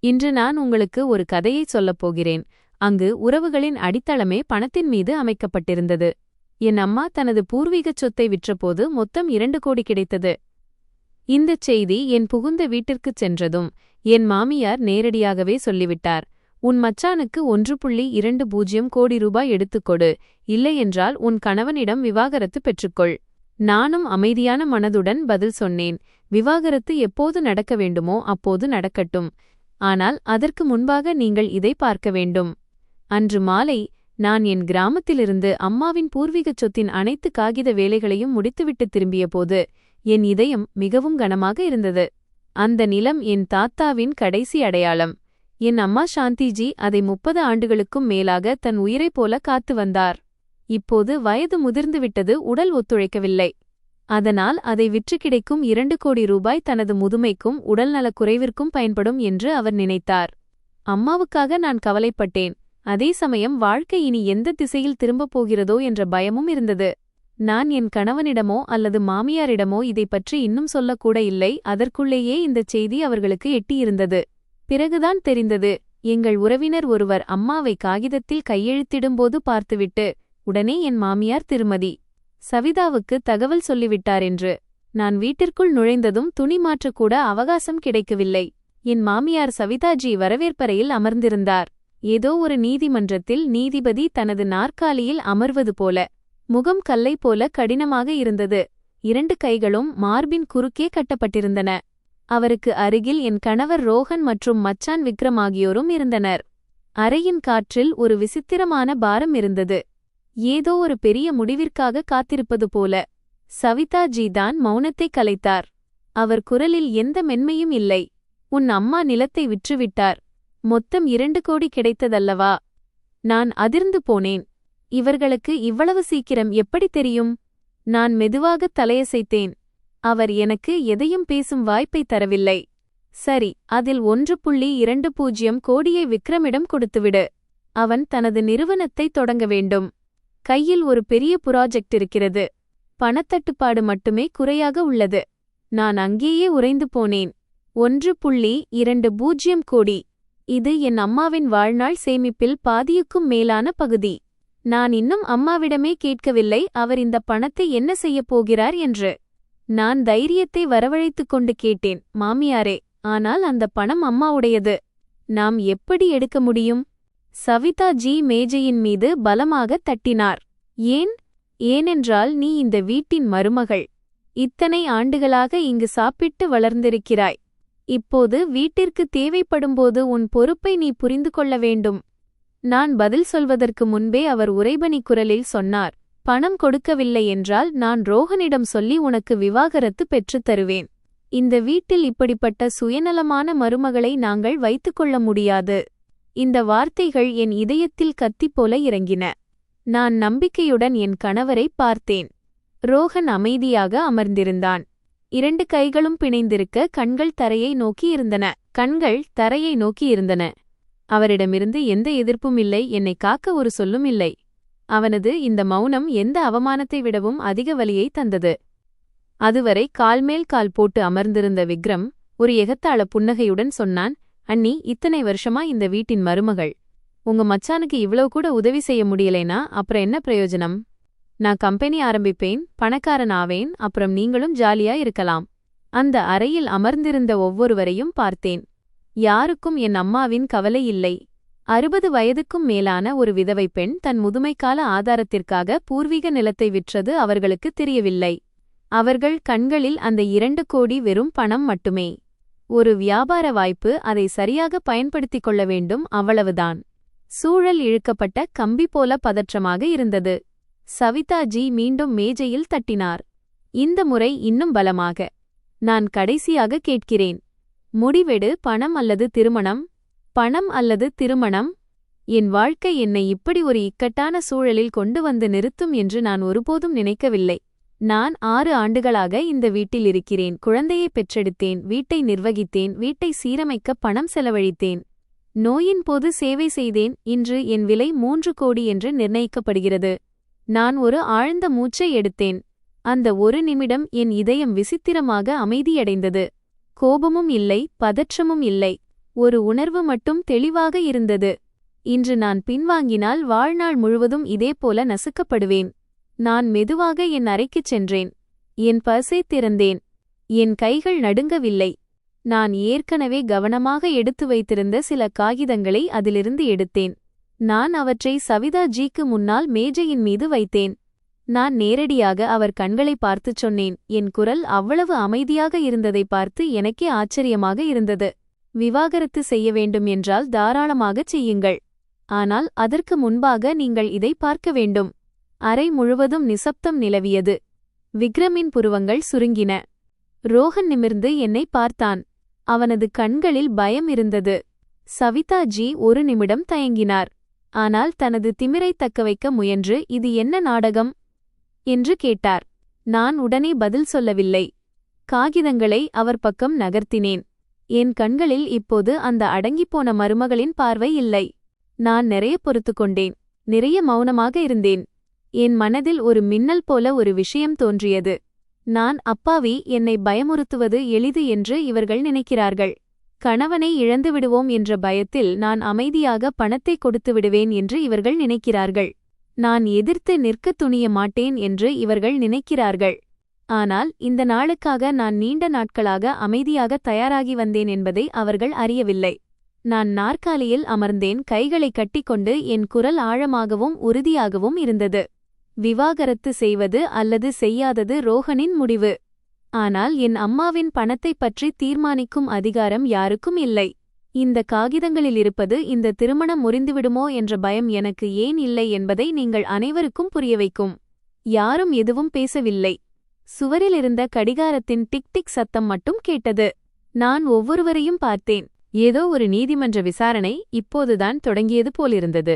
இன்று நான் உங்களுக்கு ஒரு கதையை சொல்லப் போகிறேன். அங்கு உறவுகளின் அடித்தளமே பணத்தின் மீது அமைக்கப்பட்டிருந்தது. என் அம்மா தனது பூர்வீகச் சொத்தை விற்றபோது மொத்தம் 2 கோடி கிடைத்தது. இந்தச் செய்தி என் புகுந்த வீட்டிற்குச் சென்றதும் என் மாமியார் நேரடியாகவே சொல்லிவிட்டார், உன் மச்சானுக்கு 1.20 கோடி ரூபாய் எடுத்துக்கொடு, இல்லையென்றால் உன் கணவனிடம் விவாகரத்து பெற்றுக்கொள். நானும் அமைதியான மனதுடன் பதில் சொன்னேன், விவாகரத்து எப்போது நடக்க வேண்டுமோ அப்போது நடக்கட்டும். ஆனால் அதற்கு முன்பாக நீங்கள் இதை பார்க்க வேண்டும். அன்று மாலை நான் என் கிராமத்திலிருந்து அம்மாவின் பூர்வீகச் சொத்தின் அனைத்து காகித வேலைகளையும் முடித்துவிட்டு திரும்பியபோது என் இதயம் மிகவும் கனமாக இருந்தது. அந்த நிலம் என் தாத்தாவின் கடைசி அடையாளம். என் அம்மா சாந்திஜி அதை 30 ஆண்டுகளுக்கும் மேலாக தன் உயிரைப் போல காத்து வந்தார். இப்போது வயது முதிர்ந்துவிட்டது, உடல் ஒத்துழைக்கவில்லை. அதனால் அதை விற்று கிடைக்கும் 2 கோடி ரூபாய் தனது முதுமைக்கும் உடல்நலக் குறைவிற்கும் பயன்படும் என்று அவர் நினைத்தார். அம்மாவுக்காக நான் கவலைப்பட்டேன். அதே சமயம் வாழ்க்கை இனி எந்த திசையில் திரும்பப் போகிறதோ என்ற பயமும் இருந்தது. நான் என் கணவனிடமோ அல்லது மாமியாரிடமோ இதைப் பற்றி இன்னும் சொல்லக்கூட இல்லை. அதற்குள்ளேயே இந்தச் செய்தி அவர்களுக்கு எட்டியிருந்தது. பிறகுதான் தெரிந்தது, எங்கள் உறவினர் ஒருவர் அம்மாவை காகிதத்தில் கையெழுத்திடும்போது பார்த்துவிட்டு உடனே என் மாமியார் திருமதி சவிதாவுக்கு தகவல் சொல்லிவிட்டார் என்று. நான் வீட்டிற்குள் நுழைந்ததும் துணி மாற்றக்கூட அவகாசம் கிடைக்கவில்லை. என் மாமியார் சவிதாஜி வரவேற்பறையில் அமர்ந்திருந்தார். ஏதோ ஒரு நீதிமன்றத்தில் நீதிபதி தனது நாற்காலியில் அமர்வது போல. முகம் கல்லை போல கடினமாக இருந்தது. 2 கைகளும் மார்பின் குறுக்கே கட்டப்பட்டிருந்தன. அவருக்கு அருகில் என் கணவர் ரோஹன் மற்றும் மச்சான் விக்ரம் ஆகியோரும் இருந்தனர். அறையின் காற்றில் ஒரு விசித்திரமான பாரம் இருந்தது. ஏதோ ஒரு பெரிய முடிவிற்காக காத்திருப்பது போல. சவிதாஜி தான் மௌனத்தை கலைத்தார். அவர் குரலில் எந்த மென்மையும் இல்லை. உன் அம்மா நிலத்தை விற்றுவிட்டார். மொத்தம் 2 கோடி கிடைத்ததல்லவா? நான் அதிர்ந்து போனேன். இவர்களுக்கு இவ்வளவு சீக்கிரம் எப்படி தெரியும்? நான் மெதுவாகத் தலையசைத்தேன். அவர் எனக்கு எதையும் பேசும் வாய்ப்பை தரவில்லை. சரி, அதில் 1.20 கோடியை விக்ரமிடம் கொடுத்துவிடு. அவன் தனது நிறுவனத்தை தொடங்க வேண்டும். கையில் ஒரு பெரிய புராஜெக்ட் இருக்கிறது. பணத்தட்டுப்பாடு மட்டுமே குறையாக உள்ளது. நான் அங்கேயே உறைந்து போனேன். 1.20 கோடி. இது என் அம்மாவின் வாழ்நாள் சேமிப்பில் பாதியுக்கும் மேலான பகுதி. நான் இன்னும் அம்மாவிடமே கேட்கவில்லை அவர் இந்த பணத்தை என்ன செய்யப் போகிறார் என்று. நான் தைரியத்தை வரவழைத்துக் கொண்டு கேட்டேன், மாமியாரே, ஆனால் அந்த பணம் அம்மாவுடையது. நாம் எப்படி எடுக்க முடியும்? சவிதாஜி மேஜையின் மீது பலமாகத் தட்டினார். ஏனென்றால் நீ இந்த வீட்டின் மருமகள். இத்தனை ஆண்டுகளாக இங்கு சாப்பிட்டு வளர்ந்திருக்கிறாய். இப்போது வீட்டிற்கு தேவைப்படும்போது உன் பொறுப்பை நீ புரிந்து கொள்ள வேண்டும். நான் பதில் சொல்வதற்கு முன்பே அவர் உறைபனி குரலில் சொன்னார், பணம் கொடுக்கவில்லை என்றால் நான் ரோஹனிடம் சொல்லி உனக்கு விவாகரத்து பெற்றுத் தருவேன். இந்த வீட்டில் இப்படிப்பட்ட சுயநலமான மருமகளை நாங்கள் வைத்துக்கொள்ள முடியாது. இந்த வார்த்தைகள் என் இதயத்தில் கத்தி போல இறங்கின. நான் நம்பிக்கையுடன் என் கணவரை பார்த்தேன். ரோஹன் அமைதியாக அமர்ந்திருந்தான். 2 கைகளும் பிணைந்திருக்க கண்கள் தரையை நோக்கி இருந்தன. அவரிடமிருந்து எந்த எதிர்ப்பும் இல்லை, என்னை காக்க ஒரு சொல்லும் இல்லை. அவனது இந்த மௌனம் எந்த அவமானத்தை விடவும் அதிக வலியை தந்தது. அதுவரை கால்மேல் கால் போட்டு அமர்ந்திருந்த விக்ரம் ஒரு எகத்தாள புன்னகையுடன் சொன்னான், அண்ணி, இத்தனை வருஷமா இந்த வீட்டின் மருமகள். உங்க மச்சானுக்கு இவ்வளவு கூட உதவி செய்ய முடியலைனா அப்புறம் என்ன பிரயோஜனம்? நான் கம்பெனி ஆரம்பிப்பேன், பணக்காரன் ஆவேன், அப்புறம் நீங்களும் ஜாலியா இருக்கலாம். அந்த அறையில் அமர்ந்திருந்த ஒவ்வொருவரையும் பார்த்தேன். யாருக்கும் என் அம்மாவின் கவலை இல்லை. 60 வயதுக்கும் மேலான ஒரு விதவை பெண் தன் முதுமைக்கால ஆதாரத்திற்காக பூர்வீக நிலத்தை விற்றது அவர்களுக்கு தெரியவில்லை. அவர்கள் கண்களில் அந்த 2 கோடி வெறும் பணம் மட்டுமே. ஒரு வியாபார வாய்ப்பு, அதை சரியாக பயன்படுத்திக் கொள்ள வேண்டும், அவ்வளவுதான். சூழல் இழுக்கப்பட்ட கம்பி போல பதற்றமாக இருந்தது. சவிதாஜி மீண்டும் மேஜையில் தட்டினார். இந்த முறை இன்னும் பலமாக. நான் கடைசியாக கேட்கிறேன், முடிவெடு, பணம் அல்லது திருமணம்? பணம் அல்லது திருமணம்? என் வாழ்க்கை என்னை இப்படி ஒரு இக்கட்டான சூழலில் கொண்டு வந்து நிறுத்தும் என்று நான் ஒருபோதும் நினைக்கவில்லை. நான் 6 ஆண்டுகளாக இந்த வீட்டில் இருக்கிறேன். குழந்தையை பெற்றெடுத்தேன், வீட்டை நிர்வகித்தேன், வீட்டை சீரமைக்க பணம் செலவழித்தேன். நோயின் போது சேவை செய்தேன். இன்று என் விலை 3 கோடி என்று நிர்ணயிக்கப்படுகிறது. நான் ஒரு ஆழ்ந்த மூச்சை எடுத்தேன். அந்த ஒரு நிமிடம் என் இதயம் விசித்திரமாக அமைதியடைந்தது. கோபமும் இல்லை, பதற்றமும் இல்லை. ஒரு உணர்வு மட்டும் தெளிவாக இருந்தது. இன்று நான் பின்வாங்கினால் வாழ்நாள் முழுவதும் இதேபோல நசுக்கப்படுவேன். நான் மெதுவாக என் அறைக்குச் சென்றேன். என் பர்ஸை திறந்தேன். என் கைகள் நடுங்கவில்லை. நான் ஏற்கனவே கவனமாக எடுத்து வைத்திருந்த சில காகிதங்களை அதிலிருந்து எடுத்தேன். நான் அவற்றை சவிதா ஜிக்கு முன்னால் மேஜையின் மீது வைத்தேன். நான் நேரடியாக அவர் கண்களை பார்த்துச் சொன்னேன். என் குரல் அவ்வளவு அமைதியாக இருந்ததை பார்த்து எனக்கே ஆச்சரியமாக இருந்தது. விவாகரத்து செய்ய வேண்டும் என்றால் தாராளமாகச் செய்யுங்கள். ஆனால் அதற்கு முன்பாக நீங்கள் இதை பார்க்க வேண்டும். அறை முழுவதும் நிசப்தம் நிலவியது. விக்ரமின் புருவங்கள் சுருங்கின. ரோஹன் நிமிர்ந்து என்னை பார்த்தான். அவனது கண்களில் பயம் இருந்தது. சவிதா ஜி ஒரு நிமிடம் தயங்கினார். ஆனால் தனது திமிரைத் தக்கவைக்க முயன்று, இது என்ன நாடகம் என்று கேட்டார். நான் உடனே பதில் சொல்லவில்லை. காகிதங்களை அவர் பக்கம் நகர்த்தினேன். என் கண்களில் இப்போது அந்த அடங்கிப்போன மருமகளின் பார்வை இல்லை. நான் நிறைய பொறுத்துக்கொண்டேன். நிறைய மௌனமாக இருந்தேன். என் மனதில் ஒரு மின்னல் போல ஒரு விஷயம் தோன்றியது. நான் அப்பாவி, என்னை பயமுறுத்துவது எளிது என்று இவர்கள் நினைக்கிறார்கள். கணவனை இழந்துவிடுவோம் என்ற பயத்தில் நான் அமைதியாக பணத்தை கொடுத்து விடுவேன் என்று இவர்கள் நினைக்கிறார்கள். நான் எதிர்த்து நிற்கத் துணிய மாட்டேன் என்று இவர்கள் நினைக்கிறார்கள். ஆனால் இந்த நாளுக்காக நான் நீண்ட நாட்களாக அமைதியாக தயாராகி வந்தேன் என்பதை அவர்கள் அறியவில்லை. நான் நாற்காலியில் அமர்ந்தேன். கைகளை கட்டிக்கொண்டு என் குரல் ஆழமாகவும் உறுதியாகவும் இருந்தது. விவாகரத்து செய்வது அல்லது செய்யாதது ரோஹனின் முடிவு. ஆனால் என் அம்மாவின் பணத்தைப் பற்றி தீர்மானிக்கும் அதிகாரம் யாருக்கும் இல்லை. இந்த காகிதங்களில் இருப்பது இந்த திருமணம் முறிந்துவிடுமோ என்ற பயம் எனக்கு ஏன் இல்லை என்பதை நீங்கள் அனைவருக்கும் புரியவைக்கும். யாரும் எதுவும் பேசவில்லை. சுவரிலிருந்த கடிகாரத்தின் டிக் டிக் சத்தம் மட்டும் கேட்டது. நான் ஒவ்வொருவரையும் பார்த்தேன். ஏதோ ஒரு நீதிமன்ற விசாரணை இப்போதுதான் தொடங்கியது போலிருந்தது.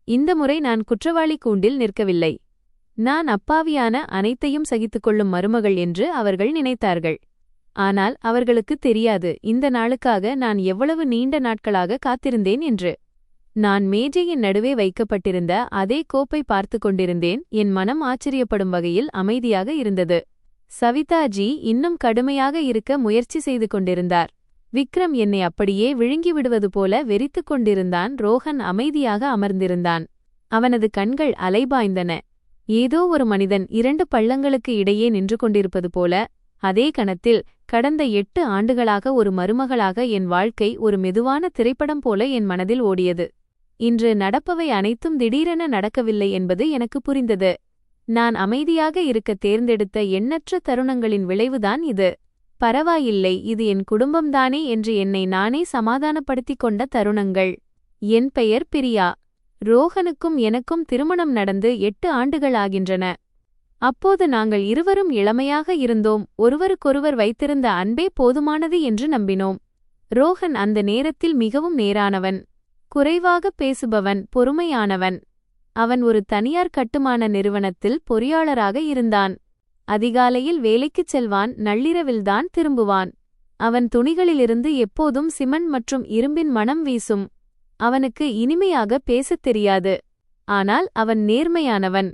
இந்த முறை நான் குற்றவாளி கூண்டில் நிற்கவில்லை. நான் அப்பாவியான, அனைத்தையும் சகித்துக்கொள்ளும் மருமகள் என்று அவர்கள் நினைத்தார்கள். ஆனால் அவர்களுக்கு தெரியாது இந்த நாளுக்காக நான் எவ்வளவு நீண்ட நாட்களாக காத்திருந்தேன் என்று. நான் மேஜையின் நடுவே வைக்கப்பட்டிருந்த அதே கோப்பை பார்த்து கொண்டிருந்தேன். என் மனம் ஆச்சரியப்படும் வகையில் அமைதியாக இருந்தது. சவிதா ஜி இன்னும் கடுமையாக இருக்க முயற்சி செய்து கொண்டிருந்தார். விக்ரம் என்னை அப்படியே விழுங்கிவிடுவது போல வெறித்துக் கொண்டிருந்தான். ரோஹன் அமைதியாக அமர்ந்திருந்தான். அவனது கண்கள் அலைபாய்ந்தன. ஏதோ ஒரு மனிதன் 2 பள்ளங்களுக்கு இடையே நின்று கொண்டிருப்பது போல. அதே கணத்தில் கடந்த 8 ஆண்டுகளாக ஒரு மருமகளாக என் வாழ்க்கை ஒரு மெதுவான திரைப்படம் போல என் மனதில் ஓடியது. இன்று நடப்பவை அனைத்தும் திடீரென நடக்கவில்லை என்பது எனக்கு புரிந்தது. நான் அமைதியாக இருக்க தேர்ந்தெடுத்த எண்ணற்ற தருணங்களின் விளைவுதான் இது. பரவாயில்லை, இது என் குடும்பம்தானே என்று என்னை நானே சமாதானப்படுத்திக் கொண்ட தருணங்கள். என் பெயர் பிரியா. ரோஹனுக்கும் எனக்கும் திருமணம் நடந்து 8 ஆண்டுகள் ஆகின்றன. அப்போது நாங்கள் இருவரும் இளமையாக இருந்தோம். ஒருவருக்கொருவர் வைத்திருந்த அன்பே போதுமானது என்று நம்பினோம். ரோஹன் அந்த நேரத்தில் மிகவும் நேரானவன், குறைவாக பேசுபவன், பொறுமையானவன். அவன் ஒரு தனியார் கட்டுமான நிறுவனத்தில் பொறியாளராக இருந்தான். அதிகாலையில் வேலைக்குச் செல்வான், நள்ளிரவில்தான் திரும்புவான். அவன் துணிகளிலிருந்து எப்போதும் சிமெண்ட் மற்றும் இரும்பின் மணம் வீசும். அவனுக்கு இனிமையாக பேசத் தெரியாது. ஆனால் அவன் நேர்மையானவன்.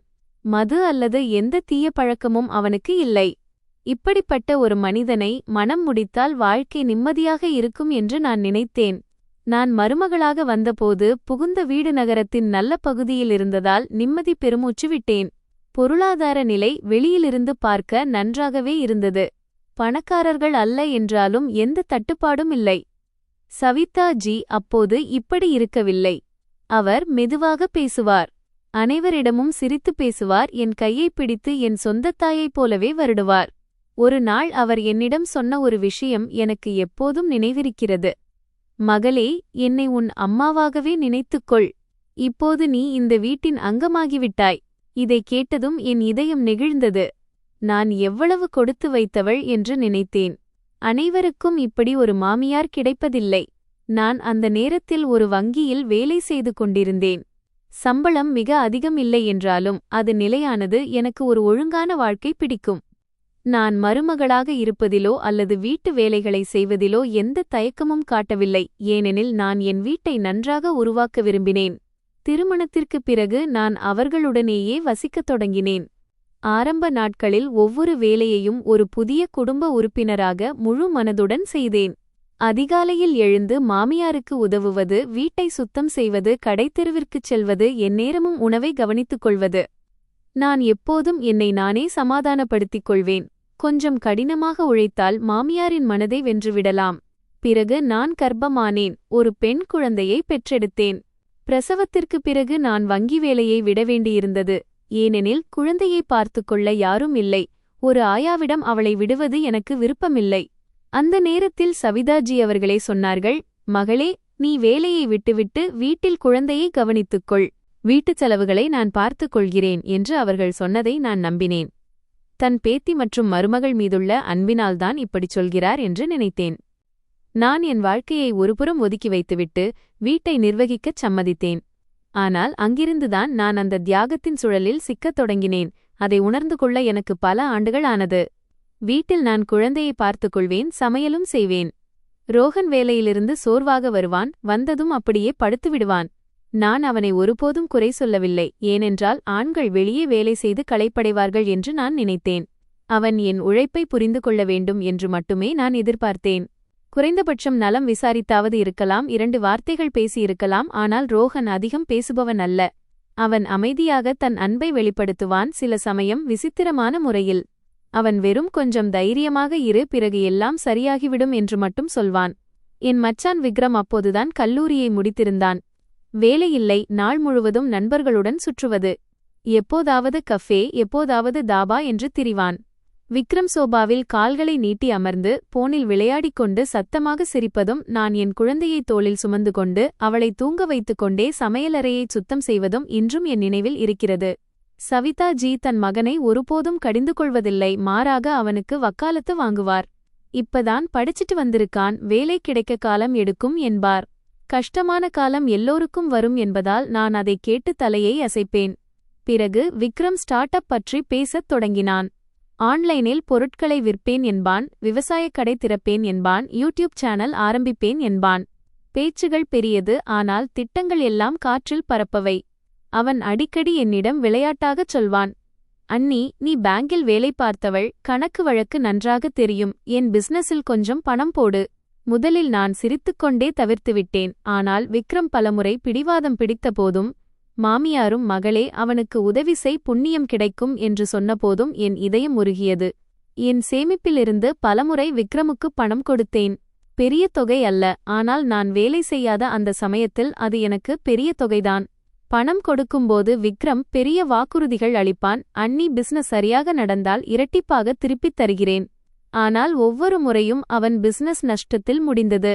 மது அல்லது எந்த தீய பழக்கமும் அவனுக்கு இல்லை. இப்படிப்பட்ட ஒரு மனிதனை மனம் முடித்தால் வாழ்க்கை நிம்மதியாக இருக்கும் என்று நான் நினைத்தேன். நான் மருமகளாக வந்தபோது புகுந்த வீடு நகரத்தின் நல்ல பகுதியில் இருந்ததால் நிம்மதி பெருமூச்சு விட்டேன். பொருளாதார நிலை வெளியிலிருந்து பார்க்க நன்றாகவே இருந்தது. பணக்காரர்கள் அல்ல என்றாலும் எந்த தட்டுப்பாடும் இல்லை. சவிதா ஜி அப்போது இப்படி இருக்கவில்லை. அவர் மெதுவாக பேசுவார். அனைவரிடமும் சிரித்து பேசுவார். என் கையைப் பிடித்து என் சொந்தத் தாயைப் போலவே வருடுவார். ஒரு நாள் அவர் என்னிடம் சொன்ன ஒரு விஷயம் எனக்கு எப்போதும் நினைவிருக்கிறது. மகளே, என்னை உன் அம்மாவாகவே நினைத்துக்கொள். இப்போது நீ இந்த வீட்டின் அங்கமாகிவிட்டாய். இதை கேட்டதும் என் இதயம் நெகிழ்ந்தது. நான் எவ்வளவு கொடுத்து வைத்தவள் என்று நினைத்தேன். அனைவருக்கும் இப்படி ஒரு மாமியார் கிடைப்பதில்லை. நான் அந்த நேரத்தில் ஒரு வங்கியில் வேலை செய்து கொண்டிருந்தேன். சம்பளம் மிக அதிகம் இல்லை என்றாலும் அது நிலையானது. எனக்கு ஒரு ஒழுங்கான வாழ்க்கை பிடிக்கும். நான் மருமகளாக இருப்பதிலோ அல்லது வீட்டு வேலைகளை செய்வதிலோ எந்த தயக்கமும் காட்டவில்லை. ஏனெனில் நான் என் வீட்டை நன்றாக உருவாக்க விரும்பினேன். திருமணத்திற்குப் பிறகு நான் அவர்களுடனேயே வசிக்கத் தொடங்கினேன். ஆரம்ப நாட்களில் ஒவ்வொரு வேலையையும் ஒரு புதிய குடும்ப உறுப்பினராக முழு மனதுடன் செய்தேன். அதிகாலையில் எழுந்து மாமியாருக்கு உதவுவது, வீட்டை சுத்தம் செய்வது, கடைத்தெருவிற்குச் செல்வது, எந்நேரமும் உணவை கவனித்துக் கொள்வது. நான் எப்போதும் என்னை நானே சமாதானப்படுத்திக் கொள்வேன். கொஞ்சம் கடினமாக உழைத்தால் மாமியாரின் மனதை வென்றுவிடலாம். பிறகு நான் கர்ப்பமானேன். ஒரு பெண் குழந்தையை பெற்றெடுத்தேன். பிரசவத்திற்குப் பிறகு நான் வங்கி வேலையை விட வேண்டியிருந்தது. ஏனெனில் குழந்தையை பார்த்துக்கொள்ள யாரும் இல்லை. ஒரு ஆயாவிடம் அவளை விடுவது எனக்கு விருப்பமில்லை. அந்த நேரத்தில் சவிதாஜி அவர்களே சொன்னார்கள், மகளே, நீ வேலையை விட்டுவிட்டு வீட்டில் குழந்தையை கவனித்துக்கொள். வீட்டுச் செலவுகளை நான் பார்த்துக் கொள்கிறேன் என்று அவர்கள் சொன்னதை நான் நம்பினேன். தன் பேத்தி மற்றும் மருமகள் மீதுள்ள அன்பினால்தான் இப்படிச் சொல்கிறார் என்று நினைத்தேன். நான் என் வாழ்க்கையை ஒருபுறம் ஒதுக்கி வைத்துவிட்டு வீட்டை நிர்வகிக்கச் சம்மதித்தேன். ஆனால் அங்கிருந்துதான் நான் அந்த தியாகத்தின் சுழலில் சிக்கத் தொடங்கினேன். அதை உணர்ந்து கொள்ள எனக்கு பல ஆண்டுகள் ஆனது. வீட்டில் நான் குழந்தையை பார்த்துக் கொள்வேன், சமையலும் செய்வேன். ரோஹன் வேலையிலிருந்து சோர்வாக வருவான், வந்ததும் அப்படியே படுத்துவிடுவான். நான் அவனை ஒருபோதும் குறை சொல்லவில்லை, ஏனென்றால் ஆண்கள் வெளியே வேலை செய்து களைப்படைவார்கள் என்று நான் நினைத்தேன். அவன் என் உழைப்பை புரிந்து கொள்ள வேண்டும் என்று மட்டுமே நான் எதிர்பார்த்தேன். குறைந்தபட்சம் நலம் விசாரித்தாவது இருக்கலாம், 2 வார்த்தைகள் பேசியிருக்கலாம். ஆனால் ரோஹன் அதிகம் பேசுபவன் அல்ல. அவன் அமைதியாக தன் அன்பை வெளிப்படுத்துவான், சில சமயம் விசித்திரமான முறையில். அவன் வெறும் கொஞ்சம் தைரியமாக இரு, பிறகு எல்லாம் சரியாகிவிடும் என்று மட்டும் சொல்வான். என் மச்சான் விக்ரம் அப்போதுதான் கல்லூரியை முடித்திருந்தான். வேலையில்லை, நாள் முழுவதும் நண்பர்களுடன் சுற்றுவது. எப்போதாவது கஃபே, எப்போதாவது தாபா என்று திரிவான். விக்ரம் சோபாவில் கால்களை நீட்டி அமர்ந்து போனில் விளையாடிக் கொண்டு சத்தமாக சிரிப்பதும், நான் என் குழந்தையை தோளில் சுமந்து கொண்டு அவளை தூங்க வைத்துக் கொண்டே சமையலறையைச் சுத்தம் செய்வதும் இன்றும் என் நினைவில் இருக்கிறது. சவிதாஜி தன் மகனை ஒருபோதும் கடிந்து கொள்வதில்லை, மாறாக அவனுக்கு வக்காலத்து வாங்குவார். இப்பதான் படிச்சிட்டு வந்திருக்கான், வேலை கிடைக்க காலம் எடுக்கும் என்பார். கஷ்டமான காலம் எல்லோருக்கும் வரும் என்பதால் நான் அதை கேட்டு தலையை அசைப்பேன். பிறகு விக்ரம் ஸ்டார்ட் அப் பற்றி பேசத் தொடங்கினான். ஆன்லைனில் பொருட்களை விற்பேன் என்பான், விவசாயக் கடை திறப்பேன் என்பான், யூடியூப் சேனல் ஆரம்பிப்பேன் என்பான். பேச்சுகள் பெரியது, ஆனால் திட்டங்கள் எல்லாம் காற்றில் பறப்பவை. அவன் அடிக்கடி என்னிடம் விளையாட்டாகச் சொல்வான், அண்ணி, நீ பேங்கில் வேலை பார்த்தவள், கணக்கு வழக்கு நன்றாக தெரியும், என் பிசினஸில் கொஞ்சம் பணம் போடு. முதலில் நான் சிரித்துக்கொண்டே தவிர்த்துவிட்டேன். ஆனால் விக்ரம் பலமுறை பிடிவாதம் பிடித்தபோதும், மாமியாரும் மகளே அவனுக்கு உதவி செய், புண்ணியம் கிடைக்கும் என்று சொன்னபோதும் என் இதயம் உருகியது. என் சேமிப்பிலிருந்து பலமுறை விக்ரமுக்கு பணம் கொடுத்தேன். பெரிய தொகை அல்ல, ஆனால் நான் வேலை செய்யாத அந்த சமயத்தில் அது எனக்கு பெரிய தொகைதான். பணம் கொடுக்கும்போது விக்ரம் பெரிய வாக்குறுதிகள் அளிப்பான், அண்ணி பிசினஸ் சரியாக நடந்தால் இரட்டிப்பாக திருப்பித் தருகிறேன். ஆனால் ஒவ்வொரு முறையும் அவன் பிசினஸ் நஷ்டத்தில் முடிந்தது.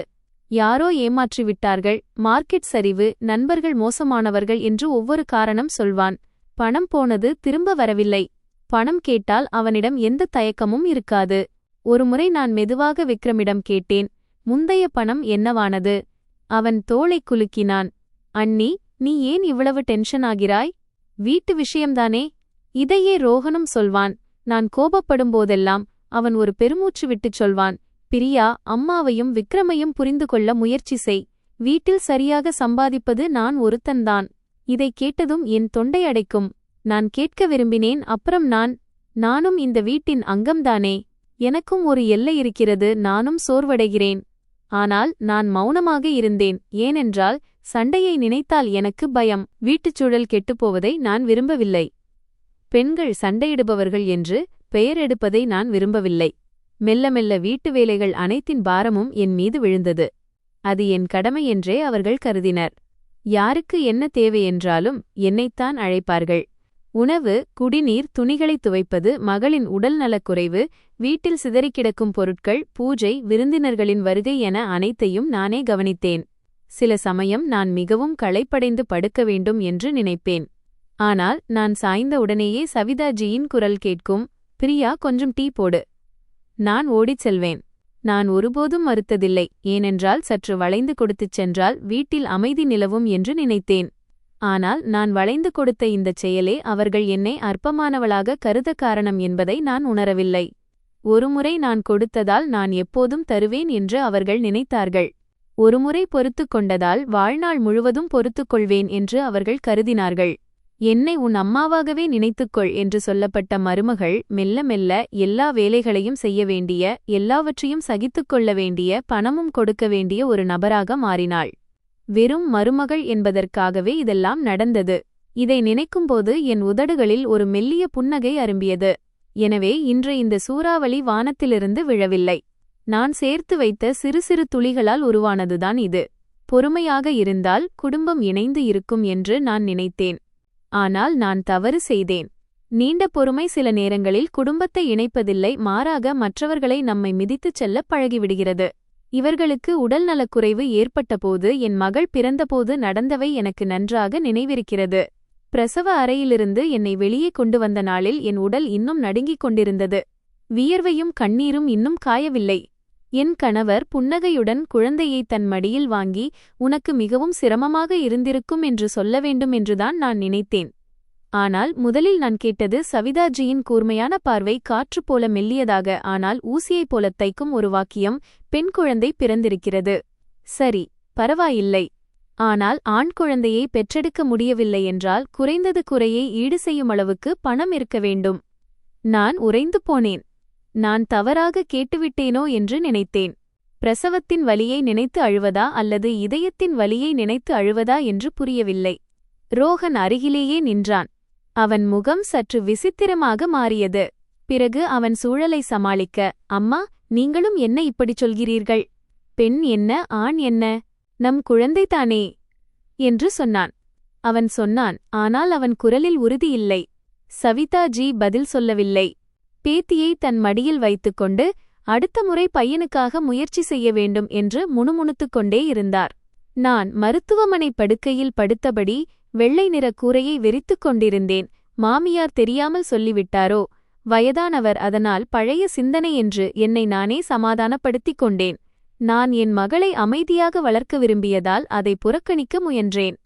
யாரோ ஏமாற்றிவிட்டார்கள், மார்க்கெட் சரிவு, நண்பர்கள் மோசமானவர்கள் என்று ஒவ்வொரு காரணம் சொல்வான். பணம் போனது, திரும்ப வரவில்லை. பணம் கேட்டால் அவனிடம் எந்த தயக்கமும் இருக்காது. ஒருமுறை நான் மெதுவாக விக்ரமிடம் கேட்டேன், முந்தைய பணம் என்னவானது? அவன் தோளை குலுக்கினான். அண்ணி, நீ ஏன் இவ்வளவு டென்ஷன் ஆகிறாய்? வீட்டு விஷயம்தானே. இதையே ரோஹனும் சொல்வான். நான் கோபப்படும்போதெல்லாம் அவன் ஒரு பெருமூச்சு விட்டுச் சொல்வான், பிரியா, அம்மாவையும் விக்ரமையும் புரிந்து கொள்ள முயற்சி செய். வீட்டில் சரியாக சம்பாதிப்பது நான் ஒருத்தன்தான். இதை கேட்டதும் என் தொண்டை அடைக்கும். நான் கேட்க விரும்பினேன், அப்புறம் நானும் இந்த வீட்டின் அங்கம்தானே. எனக்கும் ஒரு எல்லை இருக்கிறது, நானும் சோர்வடைகிறேன். ஆனால் நான் மௌனமாக இருந்தேன், ஏனென்றால் சண்டையை நினைத்தால் எனக்கு பயம். வீட்டுச் சூழல் கெட்டுப்போவதை நான் விரும்பவில்லை. பெண்கள் சண்டையிடுபவர்கள் என்று பெயர் எடுப்பதை நான் விரும்பவில்லை. மெல்ல மெல்ல வீட்டு வேலைகள் அனைத்தின் பாரமும் என் மீது விழுந்தது. அது என் கடமை என்றே அவர்கள் கருதினர். யாருக்கு என்ன தேவை என்றாலும் என்னைத்தான் அழைப்பார்கள். உணவு, குடிநீர், துணிகளை துவைப்பது, மகளின் உடல்நலக்குறைவு, வீட்டில் சிதறிக்கிடக்கும் பொருட்கள், பூஜை, விருந்தினர்களின் வருகை என அனைத்தையும் நானே கவனித்தேன். சில சமயம் நான் மிகவும் களைப்படைந்து படுக்க வேண்டும் என்று நினைப்பேன். ஆனால் நான் சாய்ந்த உடனேயே சவிதாஜியின் குரல் கேட்கும், பிரியா, கொஞ்சம் டீ போடு. நான் ஓடிச் செல்வேன். நான் ஒருபோதும் மறுத்ததில்லை, ஏனென்றால் சற்று வளைந்து கொடுத்துச் சென்றால் வீட்டில் அமைதி நிலவும் என்று நினைத்தேன். ஆனால் நான் வளைந்து கொடுத்த இந்தச் செயலே அவர்கள் என்னை அற்பமானவளாக கருத காரணம் என்பதை நான் உணரவில்லை. ஒருமுறை நான் கொடுத்ததால் நான் எப்போதும் தருவேன் என்று அவர்கள் நினைத்தார்கள். ஒருமுறை பொறுத்துக் கொண்டதால் வாழ்நாள் முழுவதும் பொறுத்துக் கொள்வேன் என்று அவர்கள் கருதினார்கள். என்னை உன் அம்மாவாகவே நினைத்துக்கொள் என்று சொல்லப்பட்ட மருமகள் மெல்ல மெல்ல எல்லா வேலைகளையும் செய்ய வேண்டிய, எல்லாவற்றையும் சகித்துக்கொள்ள வேண்டிய, பணமும் கொடுக்க வேண்டிய ஒரு நபராக மாறினாள். வெறும் மருமகள் என்பதற்காகவே இதெல்லாம் நடந்தது. இதை நினைக்கும்போது என் உதடுகளில் ஒரு மெல்லிய புன்னகை அரும்பியது. எனவே இன்று இந்த சூறாவளி வானத்திலிருந்து விழவில்லை. நான் சேர்த்து வைத்த சிறு சிறு துளிகளால் உருவானதுதான் இது. பொறுமையாக இருந்தால் குடும்பம் இணைந்து இருக்கும் என்று நான் நினைத்தேன். ஆனால் நான் தவறு செய்தேன். நீண்ட பொறுமை சில நேரங்களில் குடும்பத்தை இணைப்பதில்லை, மாறாக மற்றவர்களை நம்மை மிதித்துச் செல்ல பழகிவிடுகிறது. இவர்களுக்கு உடல்நலக்குறைவு ஏற்பட்டபோது, என் மகள் பிறந்தபோது நடந்தவை எனக்கு நன்றாக நினைவிருக்கிறது. பிரசவ அறையிலிருந்து என்னை வெளியே கொண்டு வந்த நாளில் என் உடல் இன்னும் நடுங்கிக் கொண்டிருந்தது. வியர்வையும் கண்ணீரும் இன்னும் காயவில்லை. என் கணவர் புன்னகையுடன் குழந்தையை தன் மடியில் வாங்கி, உனக்கு மிகவும் சிரமமாக இருந்திருக்கும் என்று சொல்ல வேண்டும் என்றுதான் நான் நினைத்தேன். ஆனால் முதலில் நான் கேட்டது சவிதாஜியின் கூர்மையான பார்வை, காற்று போல மெல்லியதாக ஆனால் ஊசியைப் போல தைக்கும் ஒரு வாக்கியம், பெண் குழந்தை பிறந்திருக்கிறது. சரி, பரவாயில்லை. ஆனால் ஆண் குழந்தையை பெற்றெடுக்க முடியவில்லை என்றால் குறைந்தது குறையை ஈடு செய்யும் அளவுக்கு பணம் இருக்க வேண்டும். நான் உறைந்து போனேன். நான் தவறாக கேட்டுவிட்டேனோ என்று நினைத்தேன். பிரசவத்தின் வலியை நினைத்து அழுவதா அல்லது இதயத்தின் வலியை நினைத்து அழுவதா என்று புரியவில்லை. ரோஹன் அருகிலேயே நின்றான். அவன் முகம் சற்று விசித்திரமாக மாறியது. பிறகு அவன் சூழலை சமாளிக்க, அம்மா, நீங்களும் என்ன இப்படிச் சொல்கிறீர்கள்? பெண் என்ன, ஆண் என்ன? நம் குழந்தைதானே என்று சொன்னான். அவன் சொன்னான், ஆனால் அவன் குரலில் உறுதியில்லை. சவிதாஜி பதில் சொல்லவில்லை. பேத்தியை தன் மடியில் வைத்துக்கொண்டு அடுத்த முறை பையனுக்காக முயற்சி செய்ய வேண்டும் என்று முணுமுணுத்துக் கொண்டே இருந்தார். நான் மருத்துவமனை படுக்கையில் படுத்தபடி வெள்ளை நிற கூரையை வெறித்துக் கொண்டிருந்தேன். மாமியார் தெரியாமல் சொல்லிவிட்டாரோ? வயதானவர், அதனால் பழைய சிந்தனை என்று என்னை நானே சமாதானப்படுத்திக் கொண்டேன். நான் என் மகளை அமைதியாக வளர்க்க விரும்பியதால் அதை புறக்கணிக்க முயன்றேன்.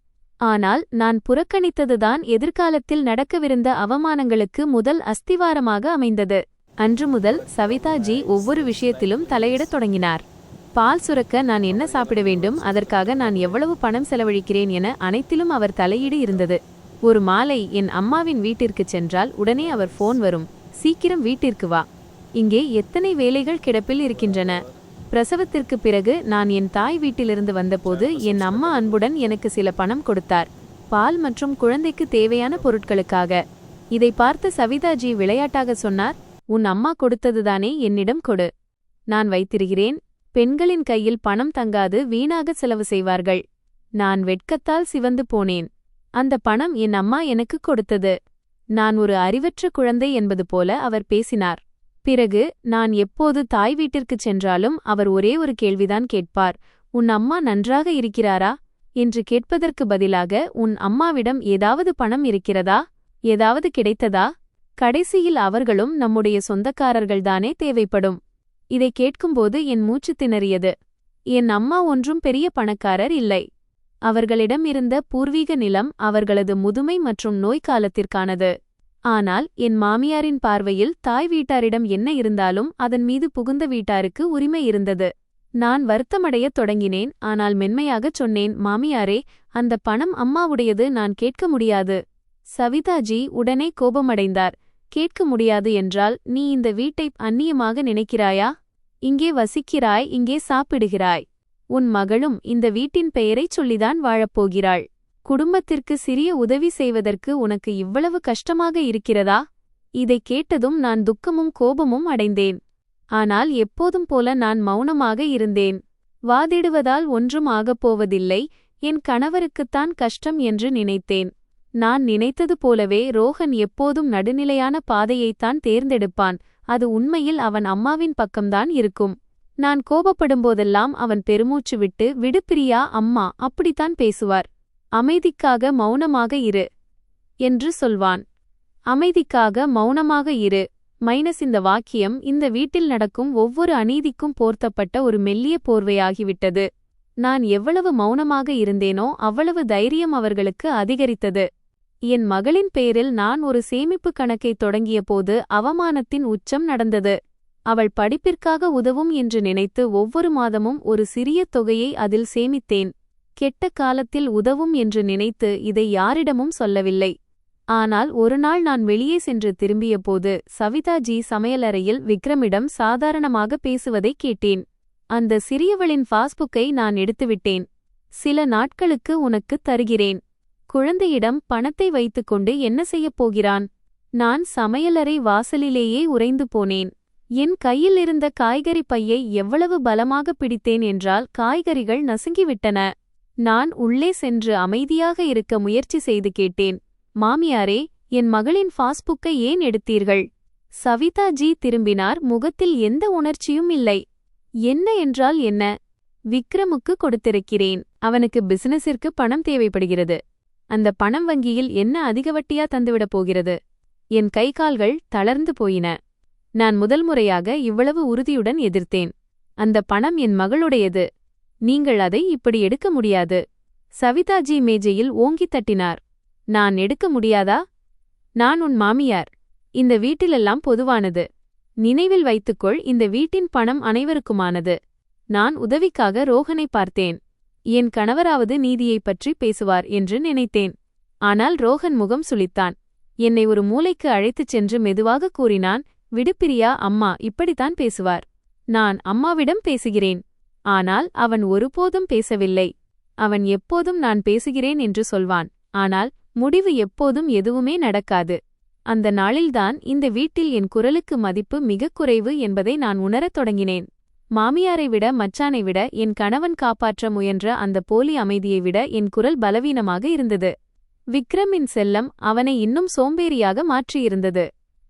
ஆனால் நான் புறக்கணித்ததுதான் எதிர்காலத்தில் நடக்கவிருந்த அவமானங்களுக்கு முதல் அஸ்திவாரமாக அமைந்தது. அன்று முதல் சவிதாஜி ஒவ்வொரு விஷயத்திலும் தலையிடத் தொடங்கினார். பால் சுரக்க நான் என்ன சாப்பிட வேண்டும், அதற்காக நான் எவ்வளவு பணம் செலவழிக்கிறேன் என அனைத்திலும் அவர் தலையீடு இருந்தது. ஒரு மாலை என் அம்மாவின் வீட்டிற்குச் சென்றால் உடனே அவர் ஃபோன் வரும், சீக்கிரம் வீட்டிற்கு வா, இங்கே எத்தனை வேலைகள் கிடப்பில் இருக்கின்றன. பிரசவத்திற்கு பிறகு நான் என் தாய் வீட்டிலிருந்து வந்தபோது என் அம்மா அன்புடன் எனக்கு சில பணம் கொடுத்தார், பால் மற்றும் குழந்தைக்கு தேவையான பொருட்களுக்காக. இதை பார்த்த சவிதாஜி விளையாட்டாக சொன்னார், உன் அம்மா கொடுத்ததுதானே, என்னிடம் கொடு, நான் வைத்திருக்கிறேன். பெண்களின் கையில் பணம் தங்காது, வீணாக செலவு செய்வார்கள். நான் வெட்கத்தால் சிவந்து போனேன். அந்த பணம் என் அம்மா எனக்கு கொடுத்தது. நான் ஒரு அறிவற்ற குழந்தை என்பது போல அவர் பேசினார். பிறகு நான் எப்போது தாய் வீட்டிற்குச் சென்றாலும் அவர் ஒரே ஒரு கேள்விதான் கேட்பார், உன் அம்மா நன்றாக இருக்கிறாரா என்று கேட்பதற்கு பதிலாக, உன் அம்மாவிடம் ஏதாவது பணம் இருக்கிறதா, ஏதாவது கிடைத்ததா? கடைசியில் அவர்களும் நம்முடைய சொந்தக்காரர்கள்தானே தேவைப்படும். இதை கேட்கும்போது என் மூச்சு திணறியது. என் அம்மா ஒன்றும் பெரிய பணக்காரர் இல்லை. அவர்களிடம் இருந்த பூர்வீக நிலம் அவர்களது முதுமை மற்றும் நோய் காலத்திற்கானது. ஆனால் என் மாமியாரின் பார்வையில் தாய் வீட்டாரிடம் என்ன இருந்தாலும் அதன் மீது புகுந்த வீட்டாருக்கு உரிமை இருந்தது. நான் வருத்தமடையத் தொடங்கினேன். ஆனால் மென்மையாகச் சொன்னேன், மாமியாரே, அந்த பணம் அம்மாவுடையது, நான் கேட்க முடியாது. சவிதாஜி உடனே கோபமடைந்தார். கேட்க முடியாது என்றால் நீ இந்த வீட்டை அந்நியமாக நினைக்கிறாயா? இங்கே வசிக்கிறாய், இங்கே சாப்பிடுகிறாய். உன் மகளும் இந்த வீட்டின் பெயரைச் சொல்லிதான் வாழப்போகிறாள். குடும்பத்திற்கு சிறிய உதவி செய்வதற்கு உனக்கு இவ்வளவு கஷ்டமாக இருக்கிறதா? இதைக் கேட்டதும் நான் துக்கமும் கோபமும் அடைந்தேன். ஆனால் எப்போதும் போல நான் மௌனமாக இருந்தேன். வாதிடுவதால் ஒன்றும் ஆகப்போவதில்லை, என் கணவருக்குத்தான் கஷ்டம் என்று நினைத்தேன். நான் நினைத்தது போலவே ரோஹன் எப்போதும் நடுநிலையான பாதையைத்தான் தேர்ந்தெடுப்பான். அது உண்மையில் அவன் அம்மாவின் பக்கம்தான் இருக்கும். நான் கோபப்படும்போதெல்லாம் அவன் பெருமூச்சு விட்டு, விடு பிரியா, அம்மா அப்படித்தான் பேசுவார். அமைதிக்காக மௌனமாக இரு என்று சொல்வான். அமைதிக்காக மௌனமாக இரு மைனஸ் இந்த வாக்கியம் இந்த வீட்டில் நடக்கும் ஒவ்வொரு அநீதிக்கும் போர்த்தப்பட்ட ஒரு மெல்லிய போர்வையாகிவிட்டது. நான் எவ்வளவு மௌனமாக இருந்தேனோ அவ்வளவு தைரியம் அவர்களுக்கு அதிகரித்தது. என் மகளின் பெயரில் நான் ஒரு சேமிப்பு கணக்கை தொடங்கியபோது அவமானத்தின் உச்சம் நடந்தது. அவள் படிப்பிற்காக உதவும் என்று நினைத்து ஒவ்வொரு மாதமும் ஒரு சிறிய தொகையை அதில் சேமித்தேன். கெட்ட காலத்தில் உதவும் என்று நினைத்து இதை யாரிடமும் சொல்லவில்லை. ஆனால் ஒருநாள் நான் வெளியே சென்று திரும்பியபோது சவிதாஜி சமையலறையில் விக்ரமிடம் சாதாரணமாக பேசுவதைக் கேட்டேன். அந்த சிறியவளின் பாஸ்புக்கை நான் எடுத்துவிட்டேன். சில நாட்களுக்கு உனக்கு தருகிறேன். குழந்தையிடம் பணத்தை வைத்துக்கொண்டு என்ன செய்யப் போகிறான்? நான் சமையலறை வாசலிலேயே உறைந்து போனேன். என் கையில் இருந்த காய்கறி பையை எவ்வளவு பலமாக பிடித்தேன் என்றால் காய்கறிகள் நசுங்கிவிட்டன. நான் உள்ளே சென்று அமைதியாக இருக்க முயற்சி செய்து கேட்டேன், மாமியாரே, என் மகளின் பாஸ்புக்கை ஏன் எடுத்தீர்கள்? சவிதாஜி திரும்பினார். முகத்தில் எந்த உணர்ச்சியும் இல்லை. என்ன என்றால் என்ன? விக்ரமுக்கு கொடுத்திருக்கிறேன். அவனுக்கு பிசினஸிற்கு பணம் தேவைப்படுகிறது. அந்த பணம் வங்கியில் என்ன அதிக வட்டியா தந்துவிடப் போகிறது? என் கைகால்கள் தளர்ந்து போயின. நான் முதல் முறையாக இவ்வளவு உறுதியுடன் எதிர்த்தேன். அந்த பணம் என் மகளுடையது. நீங்கள் அதை இப்படி எடுக்க முடியாது. சவிதாஜி மேஜையில் ஓங்கித் தட்டினார். நான் எடுக்க முடியாதா? நான் உன் மாமியார். இந்த வீட்டிலெல்லாம் பொதுவானது. நினைவில் வைத்துக்கொள், இந்த வீட்டின் பணம் அனைவருக்குமானது. நான் உதவிக்காக ரோஹனை பார்த்தேன். என் கணவராவது நீதியைப் பற்றி பேசுவார் என்று நினைத்தேன். ஆனால் ரோஹன் முகம் சுளித்தான். என்னை ஒரு மூலைக்கு அழைத்துச் சென்று மெதுவாக கூறினான், விடு பிரியா, அம்மா இப்படித்தான் பேசுவார். நான் அம்மாவிடம் பேசுகிறேன். ஆனால் அவன் ஒருபோதும் பேசவில்லை. அவன் எப்போதும் நான் பேசுகிறேன் என்று சொல்வான். ஆனால் முடிவு எப்போதும் எதுவுமே நடக்காது. அந்த நாளில்தான் இந்த வீட்டில் என் குரலுக்கு மதிப்பு மிகக் குறைவு என்பதை நான் உணரத் தொடங்கினேன். மாமியாரை விட, மச்சானை விட, என் கணவன் காப்பாற்ற முயன்ற அந்த போலி அமைதியை விட என் குரல் பலவீனமாக இருந்தது. விக்ரமின் செல்லம் அவனை இன்னும் சோம்பேறியாக மாற்றியிருந்தது.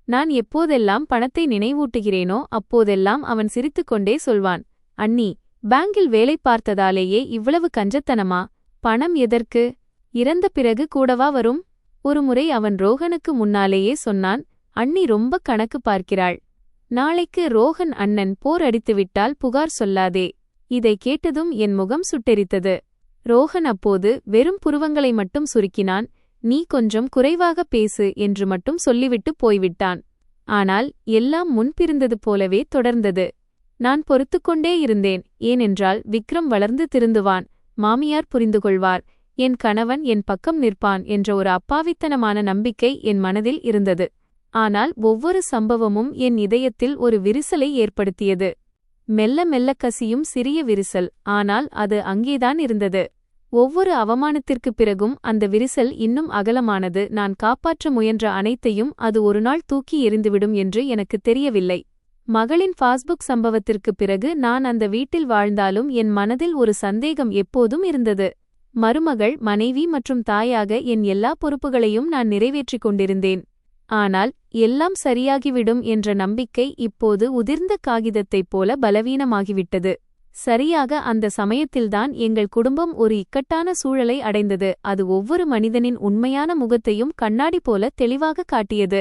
நான் எப்போதெல்லாம் பணத்தை நினைவூட்டுகிறேனோ அப்போதெல்லாம் அவன் சிரித்துக்கொண்டே சொல்வான், அண்ணி, பேங்கில் வேலை பார்த்ததாலேயே இவ்வளவு கஞ்சத்தனமா? பணம் எதற்கு? இறந்த பிறகு கூடவா வரும்? ஒருமுறை அவன் ரோஹனுக்கு முன்னாலேயே சொன்னான், அண்ணி ரொம்ப கணக்கு பார்க்கிறாள். நாளைக்கு ரோஹன் அண்ணன் போர் அடித்துவிட்டால் புகார் சொல்லாதே. இதை கேட்டதும் என் முகம் சுட்டெரித்தது. ரோஹன் அப்போது வெறும் புருவங்களை மட்டும் சுருக்கினான். நீ கொஞ்சம் குறைவாக பேசு என்று மட்டும் சொல்லிவிட்டு போய்விட்டான். ஆனால் எல்லாம் முன்பிருந்தது போலவே தொடர்ந்தது. நான் பொறுத்துக்கொண்டே இருந்தேன். ஏனென்றால் விக்ரம் வளர்ந்து திருந்துவான், மாமியார் புரிந்துகொள்வார், என் கணவன் என் பக்கம் நிற்பான் என்ற ஒரு அப்பாவித்தனமான நம்பிக்கை என் மனதில் இருந்தது. ஆனால் ஒவ்வொரு சம்பவமும் என் இதயத்தில் ஒரு விரிசலை ஏற்படுத்தியது. மெல்ல மெல்ல கசியும் சிறிய விரிசல், ஆனால் அது அங்கேதான் இருந்தது. ஒவ்வொரு அவமானத்திற்குப் பிறகும் அந்த விரிசல் இன்னும் அகலமானது. நான் காப்பாற்ற முயன்ற அனைத்தையும் அது ஒருநாள் தூக்கி எறிந்துவிடும் என்று எனக்கு தெரியவில்லை. மகளின் பாஸ்புக் சம்பவத்திற்குப் பிறகு நான் அந்த வீட்டில் வாழ்ந்தாலும் என் மனதில் ஒரு சந்தேகம் எப்போதும் இருந்தது. மருமகள், மனைவி மற்றும் தாயாக என் எல்லா பொறுப்புகளையும் நான் நிறைவேற்றிக் கொண்டிருந்தேன். ஆனால் எல்லாம் சரியாகிவிடும் என்ற நம்பிக்கை இப்போது உதிர்ந்த காகிதத்தைப் போல பலவீனமாகிவிட்டது. சரியாக அந்த சமயத்தில்தான் எங்கள் குடும்பம் ஒரு இக்கட்டான சூழலை அடைந்தது. அது ஒவ்வொரு மனிதனின் உண்மையான முகத்தையும் கண்ணாடி போல தெளிவாக காட்டியது.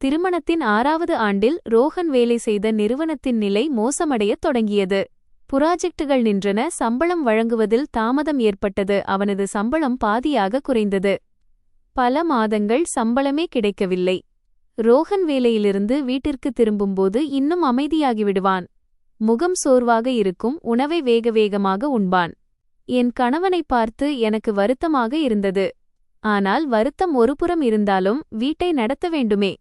திருமணத்தின் 6வது ஆண்டில் ரோஹன் வேலை செய்த நிறுவனத்தின் நிலை மோசமடையத் தொடங்கியது. புராஜெக்டுகள் நின்றன. சம்பளம் வழங்குவதில் தாமதம் ஏற்பட்டது. அவனது சம்பளம் பாதியாக குறைந்தது. பல மாதங்கள் சம்பளமே கிடைக்கவில்லை. ரோஹன் வேலையிலிருந்து வீட்டிற்கு திரும்பும்போது இன்னும் அமைதியாகிவிடுவான். முகம் சோர்வாக இருக்கும். உணவை வேக வேகமாக உண்பான். என் கணவனை பார்த்து எனக்கு வருத்தமாக இருந்தது. ஆனால் வருத்தம் ஒருபுறம் இருந்தாலும் வீட்டை நடத்த வேண்டுமே,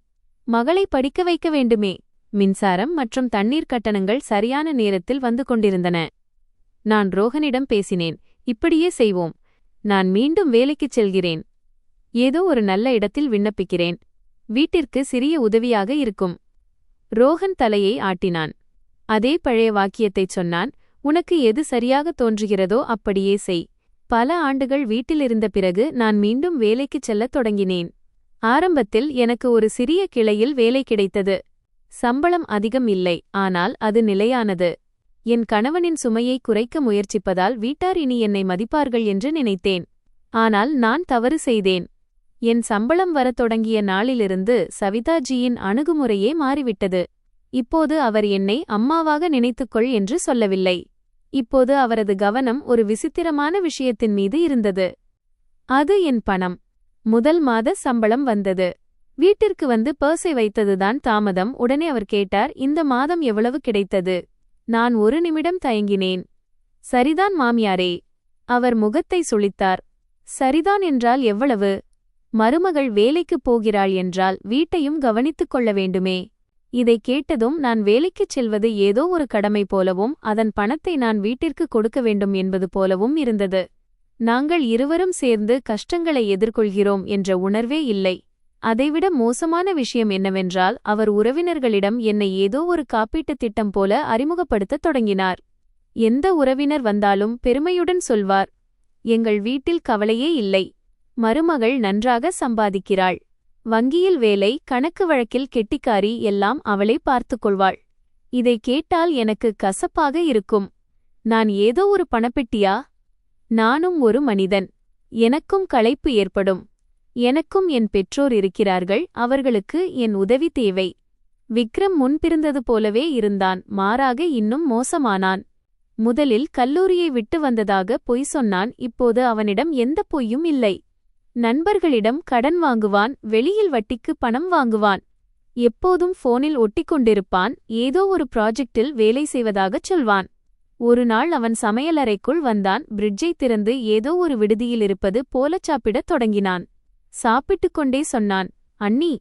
மகளை படிக்க வைக்க வேண்டுமே. மின்சாரம் மற்றும் தண்ணீர் கட்டணங்கள் சரியான நேரத்தில் வந்து கொண்டிருந்தன. நான் ரோஹனிடம் பேசினேன். இப்படியே செய்வோம். நான் மீண்டும் வேலைக்குச் செல்கிறேன். ஏதோ ஒரு நல்ல இடத்தில் விண்ணப்பிக்கிறேன். வீட்டிற்கு சிறிய உதவியாக இருக்கும். ரோஹன் தலையை ஆட்டினான். அதே பழைய வாக்கியத்தைச் சொன்னான். உனக்கு எது சரியாக தோன்றுகிறதோ அப்படியே செய். பல ஆண்டுகள் வீட்டிலிருந்த பிறகு நான் மீண்டும் வேலைக்குச் செல்லத் தொடங்கினேன். ஆரம்பத்தில் எனக்கு ஒரு சிறிய கிளையில் வேலை கிடைத்தது. சம்பளம் அதிகம் இல்லை, ஆனால் அது நிலையானது. என் கணவனின் சுமையை குறைக்க முயற்சிப்பதால் வீட்டார் இனி என்னை மதிப்பார்கள் என்று நினைத்தேன். ஆனால் நான் தவறு செய்தேன். என் சம்பளம் வரத் தொடங்கிய நாளிலிருந்து சவிதாஜியின் அணுகுமுறையே மாறிவிட்டது. இப்போது அவர் என்னை அம்மாவாக நினைத்துக்கொள் என்று சொல்லவில்லை. இப்போது அவரது கவனம் ஒரு விசித்திரமான விஷயத்தின் மீது இருந்தது. அது என் பணம். முதல் மாத சம்பளம் வந்தது. வீட்டிற்கு வந்து பர்ஸை வைத்ததுதான் தாமதம். உடனே அவர் கேட்டார், இந்த மாதம் எவ்வளவு கிடைத்தது? நான் ஒரு நிமிடம் தயங்கினேன். சரிதான் மாமியாரே. அவர் முகத்தை சுளித்தார். சரிதான் என்றால் எவ்வளவு? மருமகள் வேலைக்குப் போகிறாள் என்றால் வீட்டையும் கவனித்துக் கொள்ள வேண்டுமே. இதைக் கேட்டதும் நான் வேலைக்குச் செல்வது ஏதோ ஒரு கடமை போலவும் அதன் பணத்தை நான் வீட்டிற்கு கொடுக்க வேண்டும் என்பது போலவும் இருந்தது. நாங்கள் இருவரும் சேர்ந்து கஷ்டங்களை எதிர்கொள்கிறோம் என்ற உணர்வே இல்லை. அதைவிட மோசமான விஷயம் என்னவென்றால் அவர் உறவினர்களிடம் என்னை ஏதோ ஒரு காப்பீட்டுத் திட்டம் போல அறிமுகப்படுத்தத் தொடங்கினார். எந்த உறவினர் வந்தாலும் பெருமையுடன் சொல்வார், எங்கள் வீட்டில் கவலையே இல்லை, மருமகள் நன்றாக சம்பாதிக்கிறாள், வங்கியில் வேலை, கணக்கு வழக்கில் கெட்டிக்காரி, எல்லாம் அவளே பார்த்துக்கொள்வாள். இதை கேட்டால் எனக்கு கசப்பாக இருக்கும். நான் ஏதோ ஒரு பணப்பெட்டியா? நானும் ஒரு மனிதன். எனக்கும் களைப்பு ஏற்படும். எனக்கும் என் பெற்றோர் இருக்கிறார்கள், அவர்களுக்கு என் உதவி தேவை. விக்ரம் முன்பிருந்தது போலவே இருந்தான், மாறாக இன்னும் மோசமானான். முதலில் கல்லூரியை விட்டு வந்ததாக பொய் சொன்னான். இப்போது அவனிடம் எந்த பொய்யும் இல்லை. நண்பர்களிடம் கடன் வாங்குவான், வெளியில் வட்டிக்கு பணம் வாங்குவான். எப்போதும் போனில் ஒட்டிக்கொண்டிருப்பான், ஏதோ ஒரு ப்ராஜெக்டில் வேலை செய்வதாகச் சொல்வான். ஒரு நாள் அவன் சமையலறைக்குள் வந்தான், பிரிட்ஜை திறந்து ஏதோ ஒரு விடுதியில் இருப்பது போலச் சாப்பிடத் தொடங்கினான். சாப்பிட்டுக்கொண்டே சொன்னான், அண்ணி,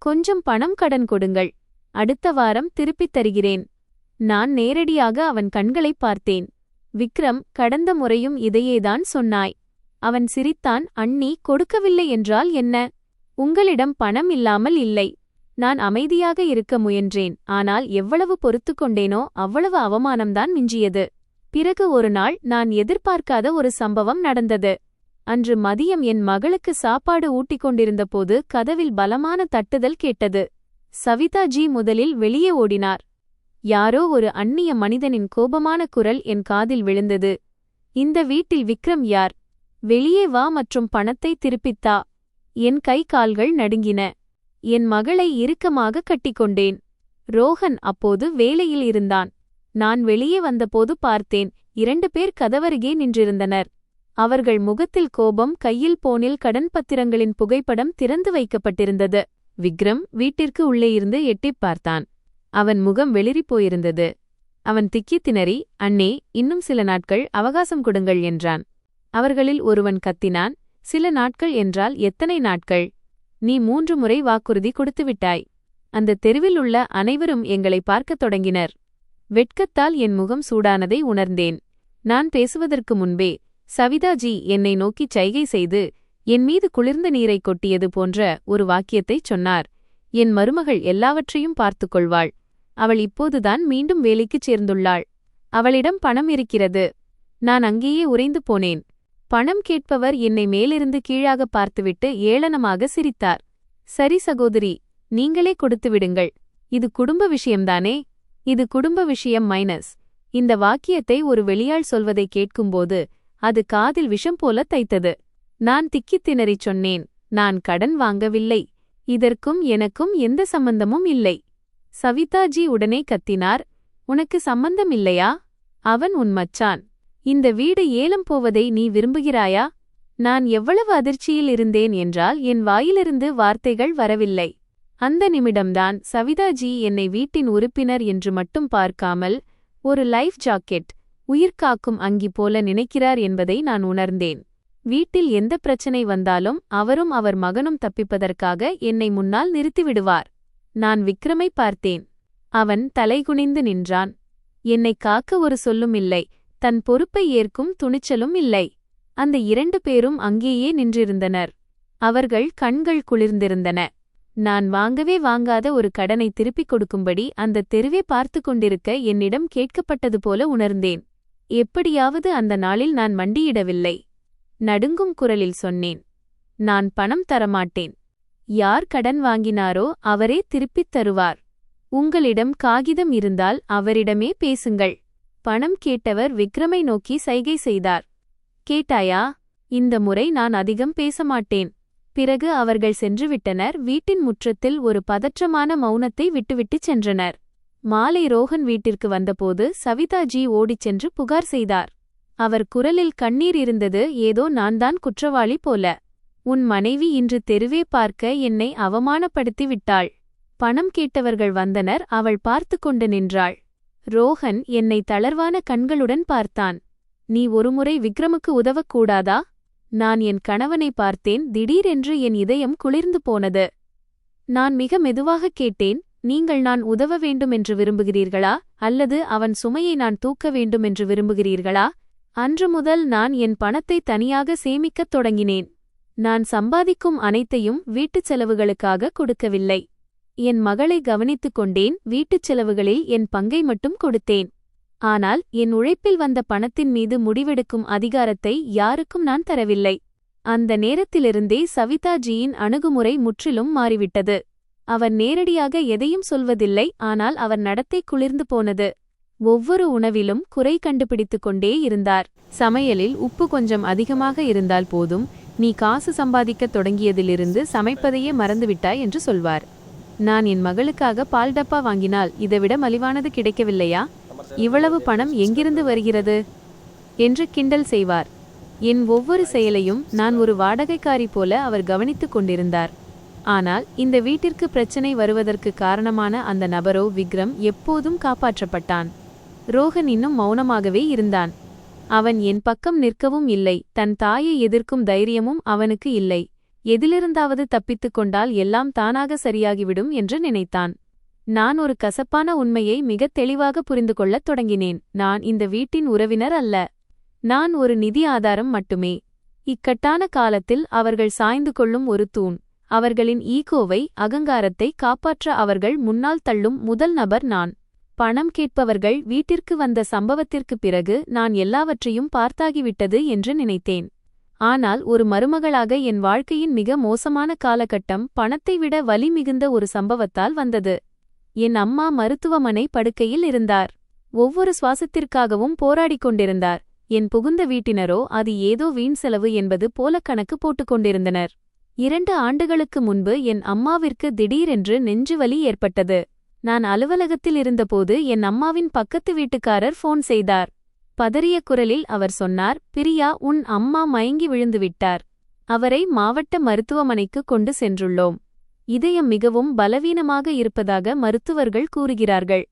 கொஞ்சம் பணம் கடன் கொடுங்கள், அடுத்த வாரம் திருப்பித் தருகிறேன். நான் நேரடியாக அவன் கண்களைப் பார்த்தேன். விக்ரம், கடந்த முறையும் இதையேதான் சொன்னாய். அவன் சிரித்தான். அண்ணி, கொடுக்கவில்லை என்றால் என்ன? உங்களிடம் பணம் இல்லாமல் இல்லை. நான் அமைதியாக இருக்க முயன்றேன், ஆனால் எவ்வளவு பொறுத்துக்கொண்டேனோ அவ்வளவு அவமானம்தான் மிஞ்சியது. பிறகு ஒரு நாள் நான் எதிர்பார்க்காத ஒரு சம்பவம் நடந்தது. அன்று மதியம் என் மகளுக்கு சாப்பாடு ஊட்டிக் கொண்டிருந்தபோது கதவில் பலமான தட்டுதல் கேட்டது. சவிதாஜி முதலில் வெளியே ஓடினார். யாரோ ஒரு அந்நிய மனிதனின் கோபமான குரல் என் காதில் விழுந்தது. இந்த வீட்டில் விக்ரம் யார்? வெளியே வா மற்றும் பணத்தை திருப்பித்தா. என் கை கால்கள் நடுங்கின. என் மகளை இறுக்கமாக கட்டிக்கொண்டேன். ரோஹன் அப்போது வேலையில் இருந்தான். நான் வெளியே வந்தபோது பார்த்தேன், 2 பேர் கதவருகே நின்றிருந்தனர். அவர்கள் முகத்தில் கோபம், கையில் போனில் கடன் பத்திரங்களின் புகைப்படம் திறந்து வைக்கப்பட்டிருந்தது. விக்ரம் வீட்டிற்கு உள்ளே இருந்து எட்டிப் பார்த்தான். அவன் முகம் வெளிறிப் போயிருந்தது. அவன் திக்கித் திணறி, அண்ணே, இன்னும் சில நாட்கள் அவகாசம் கொடுங்கள் என்றான். அவர்களில் ஒருவன் கத்தினான், சில நாட்கள் என்றால் எத்தனை நாட்கள்? நீ 3 முறை வாக்குறுதி கொடுத்துவிட்டாய். அந்த தெருவில் உள்ள அனைவரும் எங்களை பார்க்கத் தொடங்கினர். வெட்கத்தால் என் முகம் சூடானதை உணர்ந்தேன். நான் பேசுவதற்கு முன்பே சவிதாஜி என்னை நோக்கிச் சைகை செய்து என் மீது குளிர்ந்த நீரை கொட்டியது போன்ற ஒரு வாக்கியத்தைச் சொன்னார். என் மருமகள் எல்லாவற்றையும் பார்த்துக்கொள்வாள். அவள் இப்போதுதான் மீண்டும் வேலைக்குச் சேர்ந்துள்ளாள். அவளிடம் பணம் இருக்கிறது. நான் அங்கேயே உறைந்து போனேன். பணம் கேட்பவர் என்னை மேலிருந்து கீழாக பார்த்துவிட்டு ஏளனமாக சிரித்தார். சரி சகோதரி, நீங்களே கொடுத்து விடுங்கள். இது குடும்ப விஷயம்தானே? இது குடும்ப விஷயம் மைனஸ். இந்த வாக்கியத்தை ஒரு வெளியாள் சொல்வதை கேட்கும்போது அது காதில் விஷம் போல தைத்தது. நான் திக்கித் திணறிச் சொன்னேன், நான் கடன் வாங்கவில்லை. இதற்கும் எனக்கும் எந்த சம்பந்தமும் இல்லை. சவிதாஜி உடனே கத்தினார், உனக்கு சம்பந்தம் இல்லையா? அவன் உன் மச்சான். இந்த வீடு ஏலம் போவதை நீ விரும்புகிறாயா? நான் எவ்வளவு அதிர்ச்சியில் இருந்தேன் என்றால் என் வாயிலிருந்து வார்த்தைகள் வரவில்லை. அந்த நிமிடம்தான் சவிதாஜி என்னை வீட்டின் உறுப்பினர் என்று மட்டும் பார்க்காமல் ஒரு லைஃப் ஜாக்கெட், உயிர்காக்கும் அங்கி போல நினைக்கிறார் என்பதை நான் உணர்ந்தேன். வீட்டில் எந்த பிரச்சனை வந்தாலும் அவரும் அவர் மகனும் தப்பிப்பதற்காக என்னை முன்னால் நிறுத்திவிடுவார். நான் விக்ரமை பார்த்தேன். அவன் தலைகுனிந்து நின்றான். என்னை காக்க ஒரு சொல்லும் இல்லை, தன் பொறுப்பை ஏற்கும் துணிச்சலும் இல்லை. அந்த 2 பேரும் அங்கேயே நின்றிருந்தனர். அவர்கள் கண்கள் குளிர்ந்திருந்தன. நான் வாங்கவே வாங்காத ஒரு கடனை திருப்பிக் கொடுக்கும்படி அந்த தெருவே பார்த்து கொண்டிருக்க என்னிடம் கேட்கப்பட்டது போல உணர்ந்தேன். எப்படியாவது அந்த நாளில் நான் மண்டியிடவில்லை. நடுங்கும் குரலில் சொன்னேன், நான் பணம் தரமாட்டேன். யார் கடன் வாங்கினாரோ அவரே திருப்பித் தருவார். உங்களிடம் காகிதம் இருந்தால் அவரிடமே பேசுங்கள். பணம் கேட்டவர் விக்ரமை நோக்கி சைகை செய்தார். கேட்டாயா? இந்த முறை நான் அதிகம் பேசமாட்டேன். பிறகு அவர்கள் சென்றுவிட்டனர். வீட்டின் முற்றத்தில் ஒரு பதற்றமான மௌனத்தை விட்டுவிட்டுச் சென்றனர். மாலை ரோஹன் வீட்டிற்கு வந்தபோது சவிதாஜி ஓடிச் சென்று புகார் செய்தார். அவர் குரலில் கண்ணீர் இருந்தது. ஏதோ நான்தான் குற்றவாளி போல. உன் மனைவி இன்று தெருவே பார்க்க என்னை அவமானப்படுத்தி விட்டாள். பணம் கேட்டவர்கள் வந்தனர். அவள் பார்த்து கொண்டு நின்றாள். ரோஹன் என்னை தளர்வான கண்களுடன் பார்த்தான். நீ ஒருமுறை விக்ரமுக்கு உதவக்கூடாதா? நான் என் கணவனை பார்த்தேன். திடீரென்று என் இதயம் குளிர்ந்து போனது. நான் மிக மெதுவாக கேட்டேன், நீங்கள் நான் உதவ வேண்டுமென்று விரும்புகிறீர்களா, அல்லது அவன் சுமையை நான் தூக்க வேண்டுமென்று விரும்புகிறீர்களா? அன்று முதல் நான் என் பணத்தை தனியாக சேமிக்கத் தொடங்கினேன். நான் சம்பாதிக்கும் அனைத்தையும் வீட்டுச் செலவுகளுக்காக கொடுக்கவில்லை. என் மகளை கவனித்துக் கொண்டேன். வீட்டுச் செலவுகளில் என் பங்கை மட்டும் கொடுத்தேன். ஆனால் என் உழைப்பில் வந்த பணத்தின் மீது முடிவெடுக்கும் அதிகாரத்தை யாருக்கும் நான் தரவில்லை. அந்த நேரத்திலிருந்தே சவிதாஜியின் அணுகுமுறை முற்றிலும் மாறிவிட்டது. அவர் நேரடியாக எதையும் சொல்வதில்லை, ஆனால் அவர் நடத்தை குளிர்ந்து போனது. ஒவ்வொரு உணவிலும் குறை கண்டுபிடித்துக் கொண்டே இருந்தார். சமையலில் உப்பு கொஞ்சம் அதிகமாக இருந்தால் போதும், நீ காசு சம்பாதிக்கத் தொடங்கியதிலிருந்து சமைப்பதையே மறந்துவிட்டாய் என்று சொல்வார். நான் என் மகளுக்காக பால் டப்பா வாங்கினால் இதைவிட மலிவானது கிடைக்கவில்லையா? இவ்வளவு பணம் எங்கிருந்து வருகிறது என்று கிண்டல் செய்வார். என் ஒவ்வொரு செயலையும் நான் ஒரு வாடகைக்காரி போல அவர் கவனித்துக் கொண்டிருந்தார். ஆனால் இந்த வீட்டிற்கு பிரச்சனை வருவதற்கு காரணமான அந்த நபரோ விக்ரம் எப்போதும் காப்பாற்றப்பட்டான். ரோஹன் இன்னும் மௌனமாகவே இருந்தான். அவன் என் பக்கம் நிற்கவும் இல்லை. தன் தாயை எதிர்க்கும் தைரியமும் அவனுக்கு இல்லை. எதிலிருந்தாவது தப்பித்துக் கொண்டால் எல்லாம் தானாக சரியாகிவிடும் என்று நினைத்தான். நான் ஒரு கசப்பான உண்மையை மிகத் தெளிவாக புரிந்து கொள்ளத் தொடங்கினேன். நான் இந்த வீட்டின் உறவினர் அல்ல. நான் ஒரு நிதி ஆதாரம் மட்டுமே. இக்கட்டான காலத்தில் அவர்கள் சாய்ந்து கொள்ளும் ஒரு தூண். அவர்களின் ஈகோவை, அகங்காரத்தை காப்பாற்ற அவர்கள் முன்னால் தள்ளும் முதல் நபர் நான். பணம் கேட்பவர்கள் வீட்டிற்கு வந்த சம்பவத்திற்குப் பிறகு நான் எல்லாவற்றையும் பார்த்தாகிவிட்டது என்று நினைத்தேன். ஆனால் ஒரு மருமகளாக என் வாழ்க்கையின் மிக மோசமான காலகட்டம் பணத்தை விட வலி மிகுந்த ஒரு சம்பவத்தால் வந்தது. என் அம்மா மருத்துவமனை படுக்கையில் இருந்தார். ஒவ்வொரு சுவாசத்திற்காகவும் போராடிக் கொண்டிருந்தார். என் புகுந்த வீட்டினரோ அது ஏதோ வீண் செலவு என்பது போல கணக்கு போட்டுக்கொண்டிருந்தனர். 2 ஆண்டுகளுக்கு முன்பு என் அம்மாவிற்கு திடீரென்று நெஞ்சுவலி ஏற்பட்டது. நான் அலுவலகத்தில் இருந்தபோது என் அம்மாவின் பக்கத்து வீட்டுக்காரர் ஃபோன் செய்தார். பதறிய குரலில் அவர் சொன்னார், பிரியா, உன் அம்மா மயங்கி விழுந்துவிட்டார். அவரை மாவட்ட மருத்துவமனைக்கு கொண்டு சென்றுள்ளோம். இதயம் மிகவும் பலவீனமாக இருப்பதாக மருத்துவர்கள் கூறுகிறார்கள்.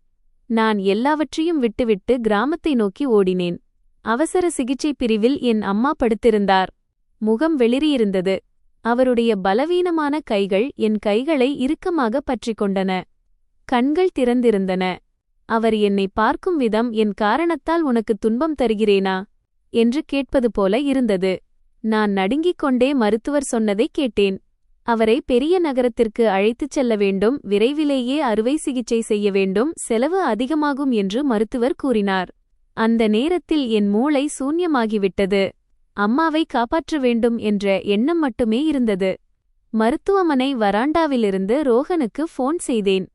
நான் எல்லாவற்றையும் விட்டுவிட்டு கிராமத்தை நோக்கி ஓடினேன். அவசர சிகிச்சை பிரிவில் என் அம்மா படுத்திருந்தார். முகம் வெளிரியிருந்தது. அவருடைய பலவீனமான கைகள் என் கைகளை இறுக்கமாக பற்றிக் கொண்டன. கண்கள் திறந்திருந்தன. அவர் என்னை பார்க்கும் விதம் என் காரணத்தால் உனக்கு துன்பம் தருகிறேனா என்று கேட்பது போல இருந்தது. நான் நடுங்கிக் கொண்டே மருத்துவர் சொன்னதை கேட்டேன். அவரை பெரிய நகரத்திற்கு அழைத்துச் செல்ல வேண்டும், விரைவிலேயே அறுவை சிகிச்சை செய்ய வேண்டும், செலவு அதிகமாகும் என்று மருத்துவர் கூறினார். அந்த நேரத்தில் என் மூளை சூன்யமாகிவிட்டது. அம்மாவை காப்பாற்ற வேண்டும் என்ற எண்ணம் மட்டுமே இருந்தது. மருத்துவமனை வராண்டாவிலிருந்து ரோஹனுக்கு ஃபோன் செய்தேன்.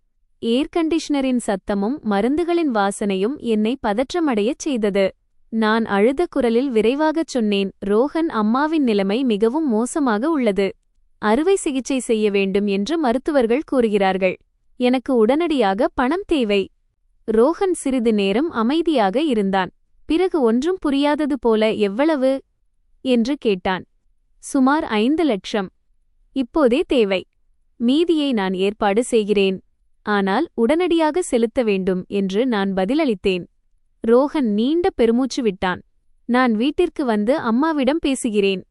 ஏர் கண்டிஷனரின் சத்தமும் மருந்துகளின் வாசனையும் என்னை பதற்றமடையச் செய்தது. நான் அழுத குரலில் விரைவாகச் சொன்னேன், ரோஹன், அம்மாவின் நிலைமை மிகவும் மோசமாக உள்ளது. அறுவை சிகிச்சை செய்ய வேண்டும் என்று மருத்துவர்கள் கூறுகிறார்கள். எனக்கு உடனடியாக பணம் தேவை. ரோஹன் சிறிது நேரம் அமைதியாக இருந்தான். பிறகு ஒன்றும் புரியாதது போல எவ்வளவு என்று கேட்டான். சுமார் 5 லட்சம். இப்போதே தேவை. மீதியை நான் ஏற்பாடு செய்கிறேன். ஆனால் உடனடியாக செலுத்த வேண்டும் என்று நான் பதிலளித்தேன். ரோஹன் நீண்ட பெருமூச்சு விட்டான். நான் வீட்டிற்கு வந்து அம்மாவிடம் பேசுகிறேன்.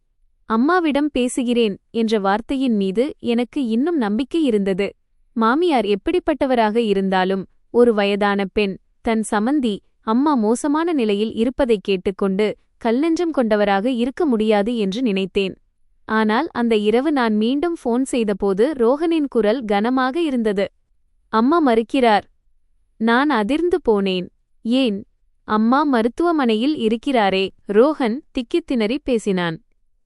அம்மாவிடம் பேசுகிறேன் என்ற வார்த்தையின் மீது எனக்கு இன்னும் நம்பிக்கை இருந்தது. மாமியார் எப்படிப்பட்டவராக இருந்தாலும் ஒரு வயதான பெண், தன் சமந்தி அம்மா மோசமான நிலையில் இருப்பதைக் கேட்டுக்கொண்டு கல்நெஞ்சம் கொண்டவராக இருக்க முடியாது என்று நினைத்தேன். ஆனால் அந்த இரவு நான் மீண்டும் ஃபோன் செய்தபோது ரோஹனின் குரல் கனமாக இருந்தது. அம்மா மறுக்கிறார். நான் அதிர்ந்து போனேன். ஏன்? அம்மா மருத்துவமனையில் இருக்கிறாரே. ரோஹன் திக்கித் திணறி பேசினான்.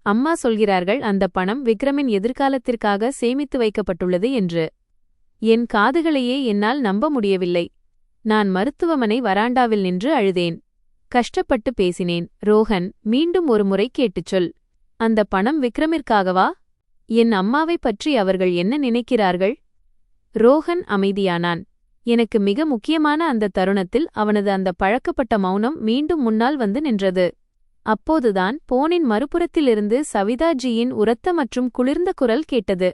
அம்மா சொல்கிறார்கள் அந்த பணம் விக்ரமின் எதிர்காலத்திற்காக சேமித்து வைக்கப்பட்டுள்ளது என்று. என் காதுகளையே என்னால் நம்ப முடியவில்லை. நான் மருத்துவமனை வராண்டாவில் நின்று அழுதேன். கஷ்டப்பட்டு பேசினேன். ரோஹன், மீண்டும் ஒரு முறை கேட்டுச் சொல். அந்த பணம் விக்ரமிற்காகவா? என் அம்மாவைப் பற்றி அவர்கள் என்ன நினைக்கிறார்கள்? ரோஹன் அமைதியானான். எனக்கு மிக முக்கியமான அந்த தருணத்தில் அவனது அந்த பழக்கப்பட்ட மௌனம் மீண்டும் முன்னால் வந்து நின்றது. அப்போதுதான் போனின் மறுபுறத்திலிருந்து சவிதாஜியின் உரத்த மற்றும் குளிர்ந்த குரல் கேட்டது.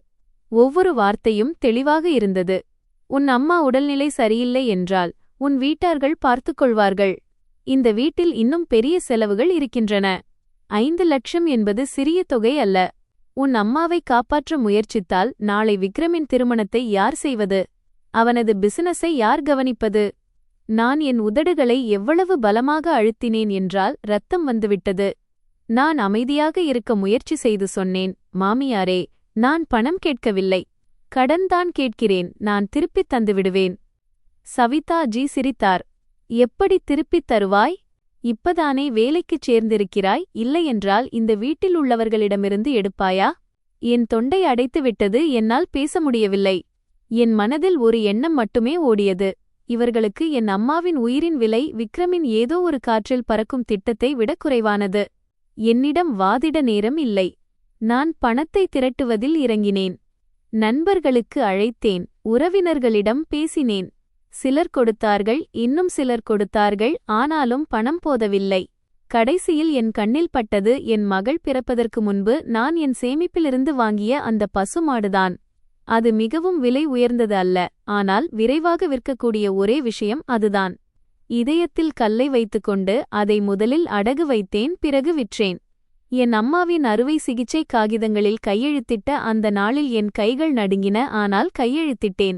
ஒவ்வொரு வார்த்தையும் தெளிவாக இருந்தது. உன் அம்மா உடல்நிலை சரியில்லை என்றால் உன் வீட்டார்கள் பார்த்துக்கொள்வார்கள். இந்த வீட்டில் இன்னும் பெரிய செலவுகள் இருக்கின்றன. 5 லட்சம் என்பது சிறிய தொகை அல்ல. உன் அம்மாவை காப்பாற்ற முயற்சித்தால் நாளை விக்ரமின் திருமணத்தை யார் செய்வது? அவனது பிசினஸை யார் கவனிப்பது? நான் என் உதடுகளை எவ்வளவு பலமாக அழுத்தினேன் என்றால் இரத்தம் வந்துவிட்டது. நான் அமைதியாக இருக்க முயற்சி செய்து சொன்னேன், மாமியாரே, நான் பணம் கேட்கவில்லை. கடன்தான் கேட்கிறேன். நான் திருப்பித் தந்துவிடுவேன். சவிதாஜி சிரித்தார். எப்படி திருப்பித் தருவாய்? இப்பதானே வேலைக்குச் சேர்ந்திருக்கிறாய். இல்லையென்றால் இந்த வீட்டில் உள்ளவர்களிடமிருந்து எடுப்பாயா? என் தொண்டை அடைத்துவிட்டது. என்னால் பேச முடியவில்லை. என் மனதில் ஒரு எண்ணம் மட்டுமே ஓடியது. இவர்களுக்கு என் அம்மாவின் உயிரின் விலை விக்ரமின் ஏதோ ஒரு காற்றில் பறக்கும் திட்டத்தை விட குறைவானது. என்னிடம் வாதிட நேரம் இல்லை. நான் பணத்தை திரட்டுவதில் இறங்கினேன். நண்பர்களுக்கு அழைத்தேன். உறவினர்களிடம் பேசினேன். சிலர் கொடுத்தார்கள், இன்னும் சிலர் கொடுத்தார்கள். ஆனாலும் பணம் போதவில்லை. கடைசியில் என் கண்ணில் பட்டது என் மகள் பிறப்பதற்கு முன்பு நான் என் சேமிப்பிலிருந்து வாங்கிய அந்த பசுமாடுதான். அது மிகவும் விலை உயர்ந்தது அல்ல, ஆனால் விரைவாக விற்கக்கூடிய ஒரே விஷயம் அதுதான். இதயத்தில் கல்லை வைத்துக்கொண்டு அதை முதலில் அடகு வைத்தேன், பிறகு விற்றேன். என் அம்மாவின் அறுவை சிகிச்சை காகிதங்களில் கையெழுத்திட்ட அந்த நாளில் என் கைகள் நடுங்கின. ஆனால் கையெழுத்திட்டேன்.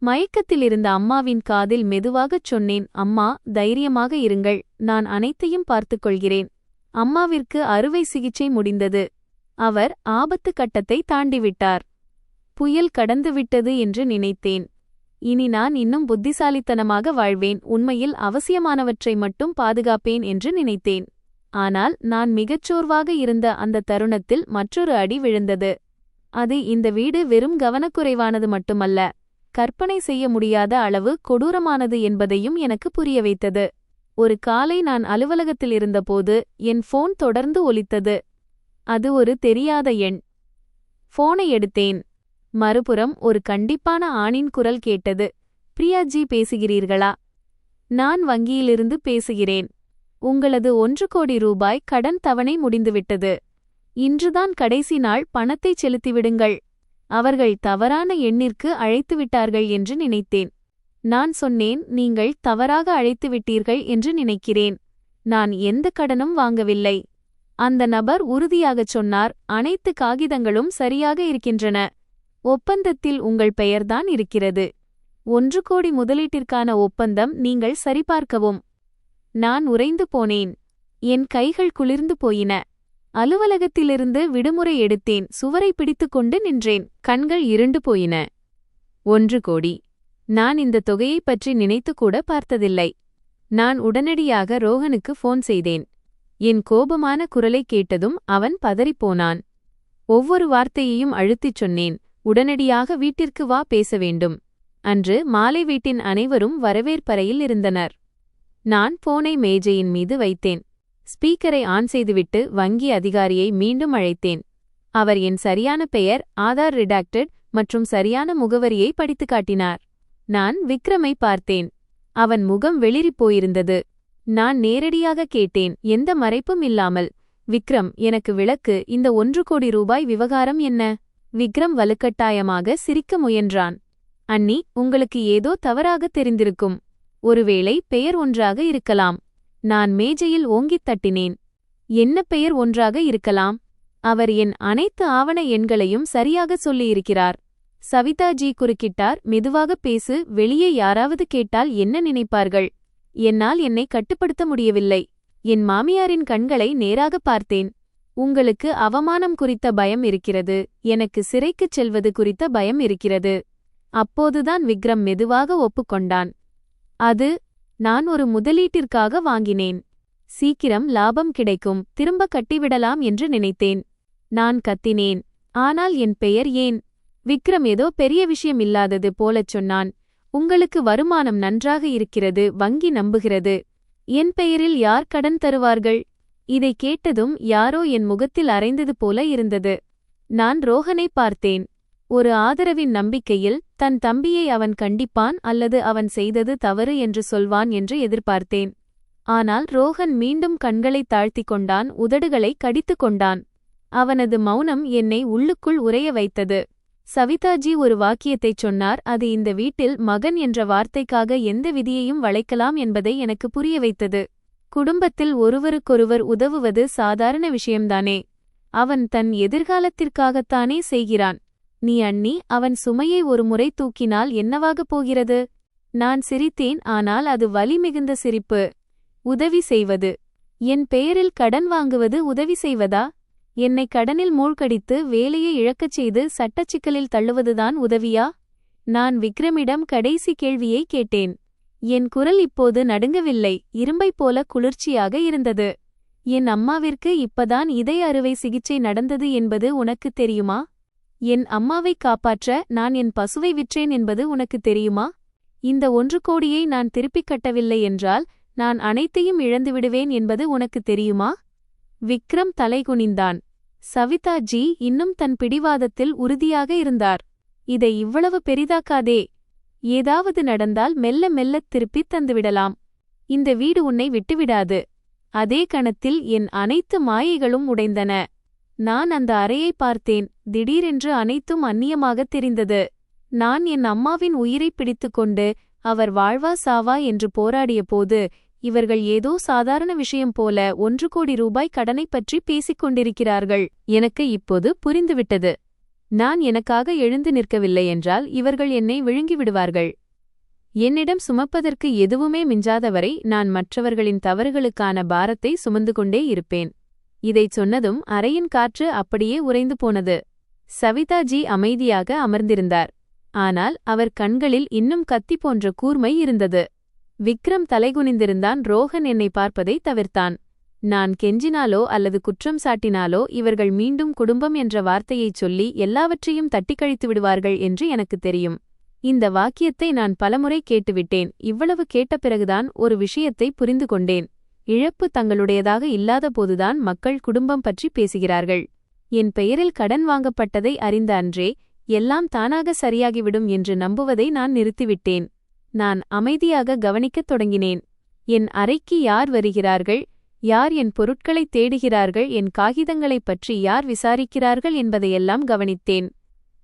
மயக்கத்திலிருந்த அம்மாவின் காதில் மெதுவாகச் சொன்னேன், அம்மா, தைரியமாக இருங்கள். நான் அனைத்தையும் பார்த்துக்கொள்கிறேன். அம்மாவிற்கு அறுவை சிகிச்சை முடிந்தது. அவர் ஆபத்து கட்டத்தை தாண்டிவிட்டார். புயல் கடந்துவிட்டது என்று நினைத்தேன். இனி நான் இன்னும் புத்திசாலித்தனமாக வாழ்வேன். உண்மையில் அவசியமானவற்றை மட்டும் பாதுகாப்பேன் என்று நினைத்தேன். ஆனால் நான் மிகச்சோர்வாக இருந்த அந்த தருணத்தில் மற்றொரு அடி விழுந்தது. அது இந்த வீடு வெறும் கவனக்குறைவானது மட்டுமல்ல, கற்பனை செய்ய முடியாத அளவு கொடூரமானது என்பதையும் எனக்கு புரிய வைத்தது. ஒரு காலை நான் அலுவலகத்தில் இருந்தபோது என் போன் தொடர்ந்து ஒலித்தது. அது ஒரு தெரியாத எண். போனை எடுத்தேன். மறுபுறம் ஒரு கண்டிப்பான ஆணின் குரல் கேட்டது. பிரியாஜி பேசுகிறீர்களா? நான் வங்கியிலிருந்து பேசுகிறேன். உங்களது 1 கோடி ரூபாய் கடன் தவணை முடிந்துவிட்டது. இன்றுதான் கடைசி நாள். பணத்தைச் செலுத்திவிடுங்கள். அவர்கள் தவறான எண்ணிற்கு அழைத்துவிட்டார்கள் என்று நினைத்தேன். நான் சொன்னேன், நீங்கள் தவறாக அழைத்துவிட்டீர்கள் என்று நினைக்கிறேன். நான் எந்த கடனும் வாங்கவில்லை. அந்த நபர் உறுதியாகச் சொன்னார், அனைத்து காகிதங்களும் சரியாக இருக்கின்றன. ஒப்பந்தத்தில் உங்கள் பெயர்தான் இருக்கிறது. 1 கோடி முதலீட்டிற்கான ஒப்பந்தம். நீங்கள் சரிபார்க்கவும். நான் உறைந்து போனேன். என் கைகள் குளிர்ந்து போயின. அலுவலகத்திலிருந்து விடுமுறை எடுத்தேன். சுவரை பிடித்துக்கொண்டு நின்றேன். கண்கள் இருண்டு போயின. 1 கோடி. நான் இந்த தொகையைப் பற்றி நினைத்துக்கூட பார்த்ததில்லை. நான் உடனடியாக ரோஹனுக்கு ஃபோன் செய்தேன். என் கோபமான குரலைக் கேட்டதும் அவன் பதறிப்போனான். ஒவ்வொரு வார்த்தையையும் அழுத்திச் சொன்னேன். உடனடியாக வீட்டிற்கு வா, பேச வேண்டும். அன்று மாலை வீட்டின் அனைவரும் வரவேற்பறையில் இருந்தனர். நான் போனை மேஜையின் மீது வைத்தேன். ஸ்பீக்கரை ஆன் செய்துவிட்டு வங்கி அதிகாரியை மீண்டும் அழைத்தேன். அவர் என் சரியான பெயர், ஆதார் ரிடாக்டட் மற்றும் சரியான முகவரியை படித்துக் காட்டினார். நான் விக்ரமை பார்த்தேன். அவன் முகம் வெளிறிப் போயிருந்தது. நான் நேரடியாக கேட்டேன், எந்த மறைப்பும் இல்லாமல், விக்ரம், எனக்கு விளக்கு. இந்த 1 கோடி ரூபாய் விவகாரம் என்ன? விக்ரம் வலுக்கட்டாயமாக சிரிக்க முயன்றான். அண்ணி, உங்களுக்கு ஏதோ தவறாக தெரிந்திருக்கும். ஒருவேளை பெயர் ஒன்றாக இருக்கலாம். நான் மேஜையில் ஓங்கித் தட்டினேன். என்ன பெயர் ஒன்றாக இருக்கலாம்? அவர் என் அனைத்து ஆவண எண்களையும் சரியாக சொல்லியிருக்கிறார். சவிதாஜி குறுக்கிட்டார். மெதுவாகப் பேசு. வெளியே யாராவது கேட்டால் என்ன நினைப்பார்கள்? என்னால் என்னை கட்டுப்படுத்த முடியவில்லை. என் மாமியாரின் கண்களை நேராக பார்த்தேன். உங்களுக்கு அவமானம் குறித்த பயம் இருக்கிறது. எனக்கு சிறைக்குச் செல்வது குறித்த பயம் இருக்கிறது. அப்போதுதான் விக்ரம் மெதுவாக ஒப்புக்கொண்டான். அது நான் ஒரு முதலீட்டிற்காக வாங்கினேன். சீக்கிரம் லாபம் கிடைக்கும், திரும்ப கட்டிவிடலாம் என்று நினைத்தேன். நான் கத்தினேன். ஆனால் என் பெயர் ஏன்? விக்ரம் ஏதோ பெரிய விஷயம் இல்லாதது போலச் சொன்னான். உங்களுக்கு வருமானம் நன்றாக இருக்கிறது, வங்கி நம்புகிறது. என் பெயரில் யார் கடன் தருவார்கள்? இதை கேட்டதும் யாரோ என் முகத்தில் அரைந்தது போல இருந்தது. நான் ரோஹனை பார்த்தேன். ஒரு ஆதரவின் நம்பிக்கையில் தன் தம்பியை அவன் கண்டிப்பான் அல்லது அவன் செய்தது தவறு என்று சொல்வான் என்று எதிர்பார்த்தேன். ஆனால் ரோஹன் மீண்டும் கண்களைத் தாழ்த்திக் கொண்டான், உதடுகளை கடித்துக் கொண்டான். அவனது மௌனம் என்னை உள்ளுக்குள் உறைய வைத்தது. சவிதாஜி ஒரு வாக்கியத்தைச் சொன்னார். அது இந்த வீட்டில் மகன் என்ற வார்த்தைக்காக எந்த விதியையும் வளைக்கலாம் என்பதை எனக்கு புரிய வைத்தது. குடும்பத்தில் ஒருவருக்கொருவர் உதவுவது சாதாரண விஷயம்தானே. அவன் தன் எதிர்காலத்திற்காகத்தானே செய்கிறான். நீ அண்ணி அவன் சுமையை ஒருமுறை தூக்கினால் என்னவாகப் போகிறது? நான் சிரித்தேன், ஆனால் அது வலி மிகுந்த சிரிப்பு. உதவி செய்வது? என் பெயரில் கடன் வாங்குவது உதவி செய்வதா? என்னை கடனில் மூழ்கடித்து வேலையை இழக்கச் செய்து சட்டச்சிக்கலில் தள்ளுவதுதான் உதவியா? நான் விக்ரமிடம் கடைசி கேள்வியை கேட்டேன். என் குரல் இப்போது நடுங்கவில்லை, இரும்பைப் போல குளிர்ச்சியாக இருந்தது. என் அம்மாவிற்கு இப்பதான் இதய அறுவை சிகிச்சை நடந்தது என்பது உனக்குத் தெரியுமா? என் அம்மாவைக் காப்பாற்ற நான் என் பசுவை விற்றேன் என்பது உனக்குத் தெரியுமா? இந்த 1 கோடியை நான் திருப்பிக் கட்டவில்லை என்றால் நான் அனைத்தையும் இழந்துவிடுவேன் என்பது உனக்குத் தெரியுமா? விக்ரம் தலைகுனிந்தான். சவிதாஜி இன்னும் தன் பிடிவாதத்தில் உறுதியாக இருந்தார். இதை இவ்வளவு பெரிதாக்காதே. ஏதாவது நடந்தால் மெல்ல மெல்லத் திருப்பித் தந்துவிடலாம். இந்த வீடு உன்னை விட்டுவிடாது. அதே கணத்தில் என் அனைத்து மாயைகளும் உடைந்தன. நான் அந்த அறையை பார்த்தேன். திடீரென்று அனைத்தும் அந்நியமாகத் தெரிந்தது. நான் என் அம்மாவின் உயிரைப் பிடித்துக்கொண்டு அவர் வாழ்வா சாவா என்று போராடிய போது இவர்கள் ஏதோ சாதாரண விஷயம் போல 1 கோடி ரூபாய் கடனைப் பற்றி பேசிக் கொண்டிருக்கிறார்கள். எனக்கு இப்போது புரிந்துவிட்டது. நான் எனக்காக எழுந்து நிற்கவில்லை என்றால் இவர்கள் என்னை விழுங்கிவிடுவார்கள். என்னிடம் சுமப்பதற்கு எதுவுமே மிஞ்சாதவரை நான் மற்றவர்களின் தவறுகளுக்கான பாரத்தை சுமந்து கொண்டே இருப்பேன். இதைச் சொன்னதும் அறையின் காற்று அப்படியே உறைந்து போனது. சவிதாஜி அமைதியாக அமர்ந்திருந்தார். ஆனால் அவர் கண்களில் இன்னும் கத்தி போன்ற கூர்மை இருந்தது. விக்ரம் தலைகுனிந்திருந்தான். ரோஹன் என்னை பார்ப்பதை தவிர்த்தான். நான் கெஞ்சினாலோ அல்லது குற்றம் சாட்டினாலோ இவர்கள் மீண்டும் குடும்பம் என்ற வார்த்தையைச் சொல்லி எல்லாவற்றையும் தட்டிக்கழித்து விடுவார்கள் என்று எனக்குத் தெரியும். இந்த வாக்கியத்தை நான் பலமுறை கேட்டுவிட்டேன். இவ்வளவு கேட்ட பிறகுதான் ஒரு விஷயத்தை புரிந்து கொண்டேன். இழப்பு தங்களுடையதாக இல்லாத போதுதான் மக்கள் குடும்பம் பற்றி பேசுகிறார்கள். என் பெயரில் கடன் வாங்கப்பட்டதை அறிந்த அன்றே எல்லாம் தானாக சரியாகிவிடும் என்று நம்புவதை நான் நிறுத்திவிட்டேன். நான் அமைதியாக கவனிக்கத் தொடங்கினேன். என் அறைக்கு யார் வருகிறார்கள், யார் என் பொருட்களைத் தேடுகிறார்கள், என் காகிதங்களைப் பற்றி யார் விசாரிக்கிறார்கள் என்பதையெல்லாம் கவனித்தேன்.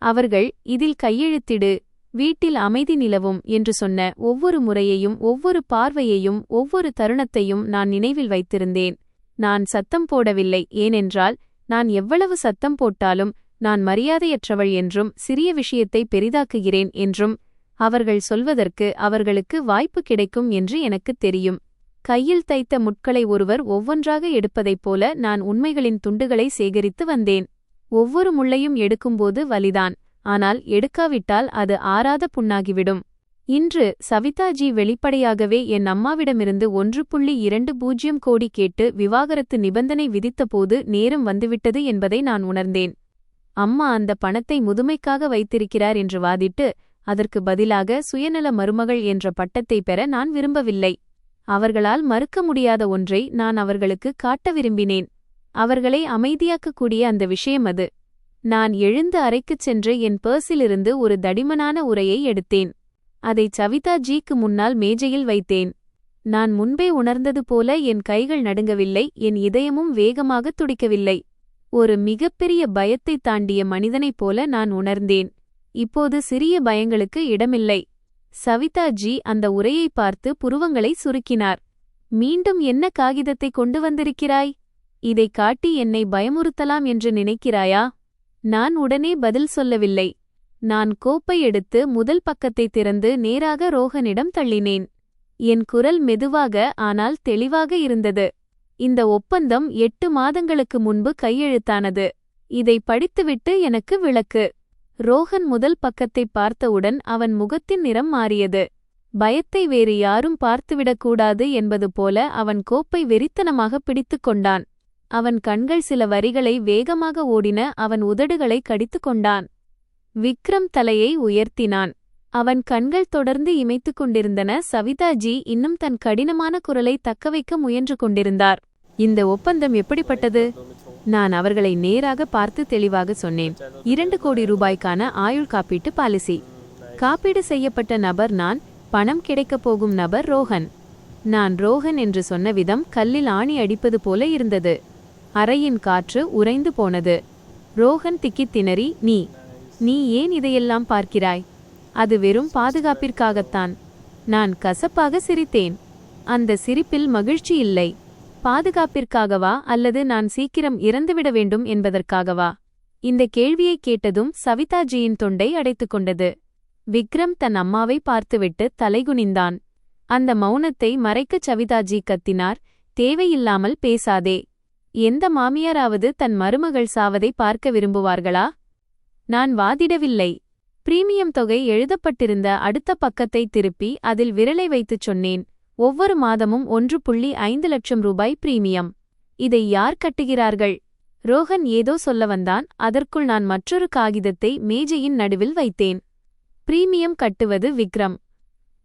அவர்கள் இதில் கையெழுத்திடு, வீட்டில் அமைதி நிலவும் என்று சொன்ன ஒவ்வொரு முறையையும் ஒவ்வொரு பார்வையையும் ஒவ்வொரு தருணத்தையும் நான் நினைவில் வைத்திருந்தேன். நான் சத்தம் போடவில்லை, ஏனென்றால் நான் எவ்வளவு சத்தம் போட்டாலும் நான் மரியாதையற்றவள் என்றும் சிறிய விஷயத்தை பெரிதாக்குகிறேன் என்றும் அவர்கள் சொல்வதற்கு அவர்களுக்கு வாய்ப்பு கிடைக்கும் என்று எனக்குத் தெரியும். கையில் தைத்த முட்களை ஒருவர் ஒவ்வொன்றாக எடுப்பதைப் போல நான் உண்மைகளின் துண்டுகளை சேகரித்து வந்தேன். ஒவ்வொரு முள்ளையும் எடுக்கும்போது வலிதான், ஆனால் எடுக்காவிட்டால் அது ஆறாத புண்ணாகிவிடும். இன்று சவிதாஜி வெளிப்படையாகவே என் அம்மாவிடமிருந்து 1.20 கோடி கேட்டு விவாகரத்து நிபந்தனை விதித்தபோது நேரம் வந்துவிட்டது என்பதை நான் உணர்ந்தேன். அம்மா அந்த பணத்தை முதுமைக்காக வைத்திருக்கிறார் என்று வாதிட்டு அதற்கு பதிலாக சுயநல மருமகள் என்ற பட்டத்தை பெற நான் விரும்பவில்லை. அவர்களால் மறுக்க முடியாத ஒன்றை நான் அவர்களுக்கு காட்ட விரும்பினேன். அவர்களை அமைதியாக்கக்கூடிய அந்த விஷயம் அது. நான் எழுந்து அறைக்குச் சென்று என் பர்ஸிலிருந்து ஒரு தடிமனான உரையை எடுத்தேன். அதை சவிதாஜிக்கு முன்னால் மேஜையில் வைத்தேன். நான் முன்பே உணர்ந்தது போல என் கைகள் நடுங்கவில்லை, என் இதயமும் வேகமாகத் துடிக்கவில்லை. ஒரு மிகப்பெரிய பயத்தைத் தாண்டிய மனிதனைப் போல நான் உணர்ந்தேன். இப்போது சிறிய பயங்களுக்கு இடமில்லை. சவிதாஜி அந்த உரையை பார்த்து புருவங்களை சுருக்கினார். மீண்டும் என்ன காகிதத்தை கொண்டு வந்திருக்கிறாய்? இதைக் காட்டி என்னை பயமுறுத்தலாம் என்று நினைக்கிறாயா? நான் உடனே பதில் சொல்லவில்லை. நான் கோப்பை எடுத்து முதல் பக்கத்தை திறந்து நேராக ரோஹனிடம் தள்ளினேன். என் குரல் மெதுவாக ஆனால் தெளிவாக இருந்தது. இந்த ஒப்பந்தம் 8 மாதங்களுக்கு முன்பு கையெழுத்தானது. இதை படித்துவிட்டு எனக்கு விளக்கு. ரோஹன் முதல் பக்கத்தை பார்த்தவுடன் அவன் முகத்தின் நிறம் மாறியது. பயத்தை வேறு யாரும் பார்த்துவிடக்கூடாது என்பது போல அவன் கோப்பை வெறித்தனமாக பிடித்து கொண்டான். அவன் கண்கள் சில வரிகளை வேகமாக ஓடின. அவன் உதடுகளை கடித்து கொண்டான். விக்ரம் தலையை உயர்த்தினான். அவன் கண்கள் தொடர்ந்து இமைத்துக் கொண்டிருந்தன. சவிதாஜி இன்னும் தன் கடினமான குரலை தக்கவைக்க முயன்று கொண்டிருந்தார். இந்த ஒப்பந்தம் எப்படிப்பட்டது? நான் அவர்களை நேராக பார்த்து தெளிவாக சொன்னேன். 2 கோடி ரூபாய்க்கான ஆயுள் காப்பீட்டு பாலிசி. காப்பீடு செய்யப்பட்ட நபர் நான், பணம் கிடைக்கப் போகும் நபர் ரோஹன். நான் ரோஹன் என்று சொன்ன விதம் கல்லில் ஆணி அடிப்பது போல இருந்தது. அறையின் காற்று உறைந்து போனது. ரோஹன் திக்கித் திணறி, நீ ஏன் இதையெல்லாம் பார்க்கிறாய்? அது வெறும் பாதுகாப்பிற்காகத்தான். நான் கசப்பாக சிரித்தேன். அந்த சிரிப்பில் மகிழ்ச்சி இல்லை. பாதுகாப்பிற்காகவா அல்லது நான் சீக்கிரம் இறந்துவிட வேண்டும் என்பதற்காகவா? இந்த கேள்வியைக் கேட்டதும் சவிதாஜியின் தொண்டை அடைத்துக்கொண்டது. விக்ரம் தன் அம்மாவை பார்த்துவிட்டு தலைகுனிந்தான். அந்த மௌனத்தை மறைக்கச் சவிதாஜி கத்தினார், தேவையில்லாமல் பேசாதே. எந்த மாமியாராவது தன் மருமகள் சாவதை பார்க்க விரும்புவார்களா? நான் வாதிடவில்லை. பிரீமியம் தொகை எழுதப்பட்டிருந்த அடுத்த பக்கத்தை திருப்பி அதில் விரலை வைத்துச் சொன்னேன். ஒவ்வொரு மாதமும் 1.5 லட்சம் ரூபாய் பிரீமியம். இதை யார் கட்டுகிறார்கள்? ரோஹன் ஏதோ சொல்ல வந்தான். அதற்குள் நான் மற்றொரு காகிதத்தை மேஜையின் நடுவில் வைத்தேன். பிரீமியம் கட்டுவது விக்ரம்.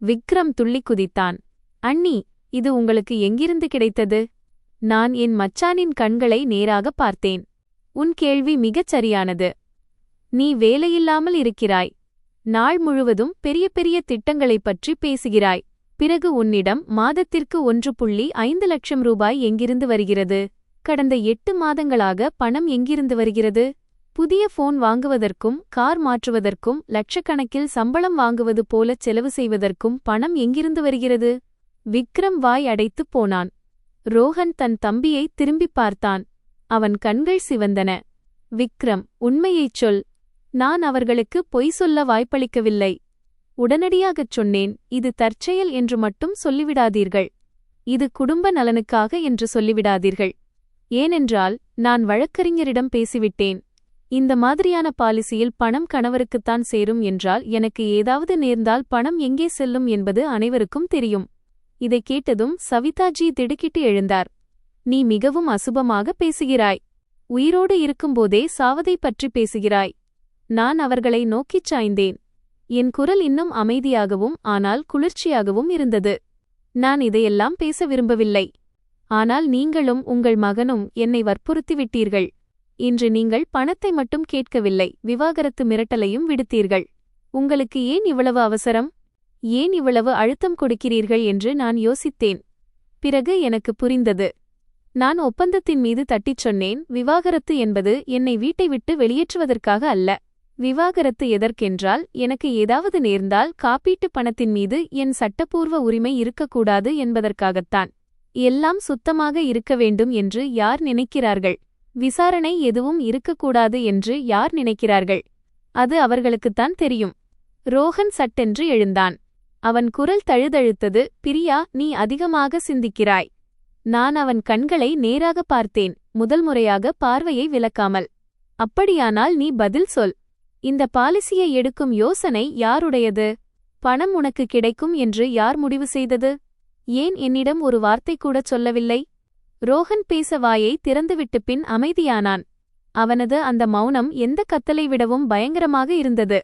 விக்ரம் துள்ளிக் குதித்தான். அண்ணி, இது உங்களுக்கு எங்கிருந்து கிடைத்தது? நான் என் மச்சானின் கண்களை நேராக பார்த்தேன். உன் கேள்வி மிகச் சரியானது. நீ வேலையில்லாமல் இருக்கிறாய். நாள் முழுவதும் பெரிய பெரிய திட்டங்களைப் பற்றி பேசுகிறாய். பிறகு உன்னிடம் மாதத்திற்கு 1.5 லட்சம் ரூபாய் எங்கிருந்து வருகிறது? கடந்த 8 மாதங்களாக பணம் எங்கிருந்து வருகிறது? புதிய போன் வாங்குவதற்கும் கார் மாற்றுவதற்கும் லட்சக்கணக்கில் சம்பளம் வாங்குவது போலச் செலவு செய்வதற்கும் பணம் எங்கிருந்து வருகிறது? விக்ரம் வாய் அடைத்துப் போனான். ரோஹன் தன் தம்பியை திரும்பிப் பார்த்தான். அவன் கண்கள் சிவந்தன. விக்ரம், உண்மையைச் சொல். நான் அவர்களுக்கு பொய் சொல்ல வாய்ப்பளிக்கவில்லை. உடனடியாகச் சொன்னேன். இது தற்செயல் என்று மட்டும் சொல்லிவிடாதீர்கள். இது குடும்ப நலனுக்காக என்று சொல்லிவிடாதீர்கள். ஏனென்றால் நான் வழக்கறிஞரிடம் பேசிவிட்டேன். இந்த மாதிரியான பாலிசியில் பணம் கணவருக்குத்தான் சேரும் என்றால் எனக்கு ஏதாவது நேர்ந்தால் பணம் எங்கே செல்லும் என்பது அனைவருக்கும் தெரியும். இதைக் கேட்டதும் சவிதாஜி திடுக்கிட்டு எழுந்தார். நீ மிகவும் அசுபமாக பேசுகிறாய். உயிரோடு இருக்கும்போதே சாவதைப் பற்றி பேசுகிறாய். நான் அவர்களை நோக்கிச் சாய்ந்தேன். என் குரல் இன்னும் அமைதியாகவும் ஆனால் குளிர்ச்சியாகவும் இருந்தது. நான் இதையெல்லாம் பேச விரும்பவில்லை. ஆனால் நீங்களும் உங்கள் மகனும் என்னை வற்புறுத்திவிட்டீர்கள். இன்று நீங்கள் பணத்தை மட்டும் கேட்கவில்லை, விவாகரத்து மிரட்டலையும் விடுத்தீர்கள். உங்களுக்கு ஏன் இவ்வளவு அவசரம்? ஏன் இவ்வளவு அழுத்தம் கொடுக்கிறீர்கள் என்று நான் யோசித்தேன். பிறகு எனக்கு புரிந்தது. நான் ஒப்பந்தத்தின் மீது தட்டிச் சொன்னேன். விவாகரத்து என்பது என்னை வீட்டை விட்டு வெளியேற்றுவதற்காக அல்ல. விவாகரத்து எதற்கென்றால் எனக்கு ஏதாவது நேர்ந்தால் காப்பீட்டு பணத்தின் மீது என் சட்டப்பூர்வ உரிமை இருக்கக்கூடாது என்பதற்காகத்தான். எல்லாம் சுத்தமாக இருக்க வேண்டும் என்று யார் நினைக்கிறார்கள்? விசாரணை எதுவும் இருக்கக்கூடாது என்று யார் நினைக்கிறார்கள்? அது அவர்களுக்குத்தான் தெரியும். ரோஹன் சட்டென்று எழுந்தான். அவன் குரல் தழுதழுத்தது. பிரியா, நீ அதிகமாக சிந்திக்கிறாய். நான் அவன் கண்களை நேராக பார்த்தேன், முதல் முறையாக பார்வையை விலக்காமல். அப்படியானால் நீ பதில் சொல். இந்த பாலிசியை எடுக்கும் யோசனை யாருடையது? பணம் உனக்கு கிடைக்கும் என்று யார் முடிவு செய்தது? ஏன் என்னிடம் ஒரு வார்த்தை கூடச் சொல்லவில்லை? ரோஹன் பேச வாயை திறந்துவிட்டு பின் அமைதியானான். அவனது அந்த மௌனம் எந்த கத்தலை விடவும் பயங்கரமாக இருந்தது.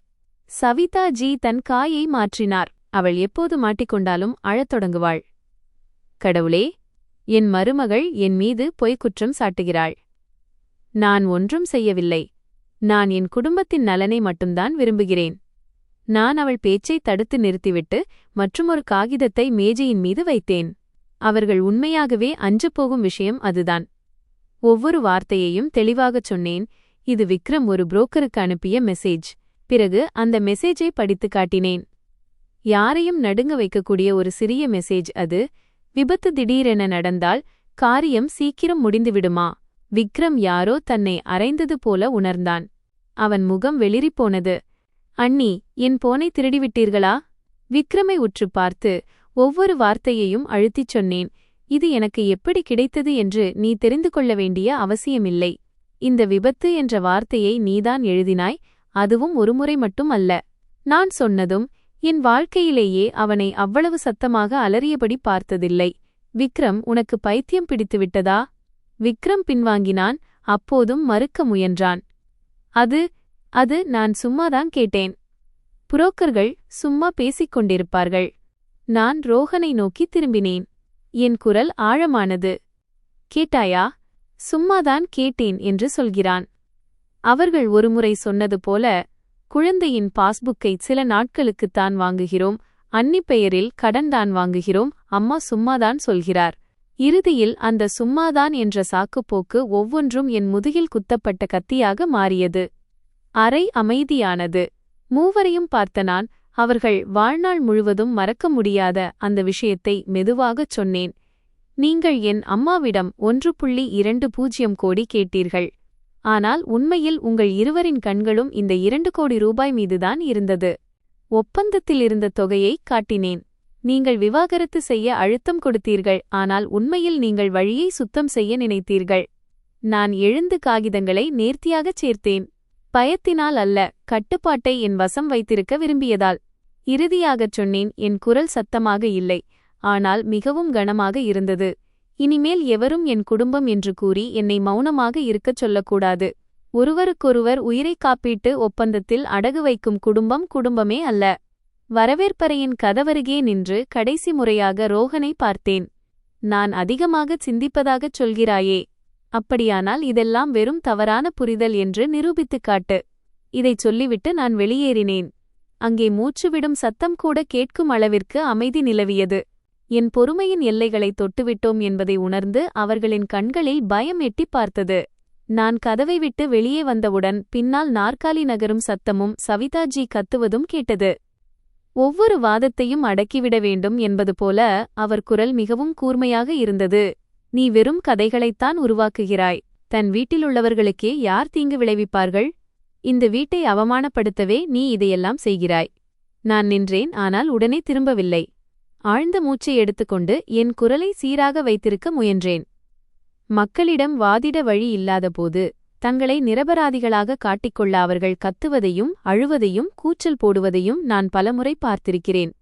சவிதாஜி தன் காயை மாற்றினார். அவள் எப்போது மாட்டிக்கொண்டாலும் அழத் தொடங்குவாள். கடவுளே, என் மருமகள் என் மீது பொய்க்குற்றம் சாட்டுகிறாள். நான் ஒன்றும் செய்யவில்லை. நான் என் குடும்பத்தின் நலனை மட்டும்தான் விரும்புகிறேன். நான் அவள் பேச்சை தடுத்து நிறுத்திவிட்டு மற்றுமொரு காகிதத்தை மேஜையின் மீது வைத்தேன். அவர்கள் உண்மையாகவே அஞ்சப்போகும் விஷயம் அதுதான். ஒவ்வொரு வார்த்தையையும் தெளிவாகச் சொன்னேன். இது விக்ரம் ஒரு புரோக்கருக்கு அனுப்பிய மெசேஜ். பிறகு அந்த மெசேஜை படித்துக் காட்டினேன். யாரையும் நடுங்க வைக்கக்கூடிய ஒரு சிறிய மெசேஜ் அது. விபத்து திடீரென நடந்தால் காரியம் சீக்கிரம் முடிந்துவிடுமா? விக்ரம் யாரோ தன்னை அறைந்தது போல உணர்ந்தான். அவன் முகம் வெளிறிப்போனது. அண்ணி, என் போனை திருடிவிட்டீர்களா? விக்ரமை உற்றுப் பார்த்து ஒவ்வொரு வார்த்தையையும் அழுத்திச் சொன்னேன். இது எனக்கு எப்படி கிடைத்தது என்று நீ தெரிந்து கொள்ள வேண்டிய அவசியமில்லை. இந்த விபத்து என்ற வார்த்தையை நீதான் எழுதினாய், அதுவும் ஒருமுறை மட்டும் அல்ல. நான் சொன்னதும் என் வாழ்க்கையிலேயே அவனை அவ்வளவு சத்தமாக அலறியபடி பார்த்ததில்லை. விக்ரம், உனக்கு பைத்தியம் பிடித்துவிட்டதா? விக்ரம் பின்வாங்கினான். அப்போதும் மறுக்க முயன்றான். அது நான் சும்மாதான் கேட்டேன். புரோக்கர்கள் சும்மா பேசிக் கொண்டிருப்பார்கள். நான் ரோஹனை நோக்கி திரும்பினேன். என் குரல் ஆழமானது. கேட்டாயா? சும்மாதான் கேட்டேன் என்று சொல்கிறான். அவர்கள் ஒருமுறை சொன்னது போல, குழந்தையின் பாஸ்புக்கை சில நாட்களுக்குத்தான் வாங்குகிறோம், அன்னி பெயரில் கடன்தான் வாங்குகிறோம், அம்மா சும்மாதான் சொல்கிறார். இறுதியில் அந்த சும்மாதான் என்ற சாக்குப்போக்கு ஒவ்வொன்றும் என் முதுகில் குத்தப்பட்ட கத்தியாக மாறியது. அறை அமைதியானது. மூவரையும் பார்த்த நான் அவர்கள் வாழ்நாள் முழுவதும் மறக்க முடியாத அந்த விஷயத்தை மெதுவாகச் சொன்னேன். நீங்கள் என் அம்மாவிடம் 1.20 கோடி கேட்டீர்கள். ஆனால் உண்மையில் உங்கள் இருவரின் கண்களும் இந்த 2 கோடி ரூபாய் மீதுதான் இருந்தது. ஒப்பந்தத்தில் இருந்த தொகையை காட்டினேன். நீங்கள் விவாகரத்து செய்ய அழுத்தம் கொடுத்தீர்கள், ஆனால் உண்மையில் நீங்கள் வழியை சுத்தம் செய்ய நினைத்தீர்கள். நான் எழுந்து காகிதங்களை நேர்த்தியாகச் சேர்த்தேன். பயத்தினால் அல்ல, கட்டுப்பாட்டை என் வசம் வைத்திருக்க விரும்பியதால். இறுதியாகச் சொன்னேன். என் குரல் சத்தமாக இல்லை, ஆனால் மிகவும் கனமாக இருந்தது. இனிமேல் எவரும் என் குடும்பம் என்று கூறி என்னை மௌனமாக இருக்கச் சொல்லக்கூடாது. ஒருவருக்கொருவர் உயிரை காப்பீட்டு ஒப்பந்தத்தில் அடகு வைக்கும் குடும்பம் குடும்பமே அல்ல. வரவேற்பறையின் கதவருகே நின்று கடைசி முறையாக ரோஹனை பார்த்தேன். நான் அதிகமாகச் சிந்திப்பதாகச் சொல்கிறாயே, அப்படியானால் இதெல்லாம் வெறும் தவறான புரிதல் என்று நிரூபித்துக் காட்டு. இதைச் சொல்லிவிட்டு நான் வெளியேறினேன். அங்கே மூச்சுவிடும் சத்தம் கூட கேட்கும் அளவிற்கு அமைதி நிலவியது. என் பொறுமையின் எல்லைகளை தொட்டுவிட்டோம் என்பதை உணர்ந்து அவர்களின் கண்களில் பயம் எட்டிப் பார்த்தது. நான் கதவை விட்டு வெளியே வந்தவுடன் பின்னால் நாற்காலி நகரும் சத்தமும் சவிதாஜி கத்துவதும் கேட்டது. ஒவ்வொரு வாதத்தையும் அடக்கிவிட வேண்டும் என்பது போல அவர் குரல் மிகவும் கூர்மையாக இருந்தது. நீ வெறும் கதைகளைத்தான் உருவாக்குகிறாய். தன் வீட்டிலுள்ளவர்களுக்கே யார் தீங்கு விளைவிப்பார்கள்? இந்த வீட்டை அவமானப்படுத்தவே நீ இதையெல்லாம் செய்கிறாய். நான் நின்றேன், ஆனால் உடனே திரும்பவில்லை. ஆழ்ந்த மூச்சை எடுத்துக்கொண்டு என் குரலை சீராக வைத்திருக்க முயன்றேன். மக்களிடம் வாதிட வழி இல்லாதபோது தங்களை நிரபராதிகளாக காட்டிக்கொள்ள அவர்கள் கத்துவதையும் அழுவதையும் கூச்சல் போடுவதையும் நான் பலமுறை பார்த்திருக்கிறேன்.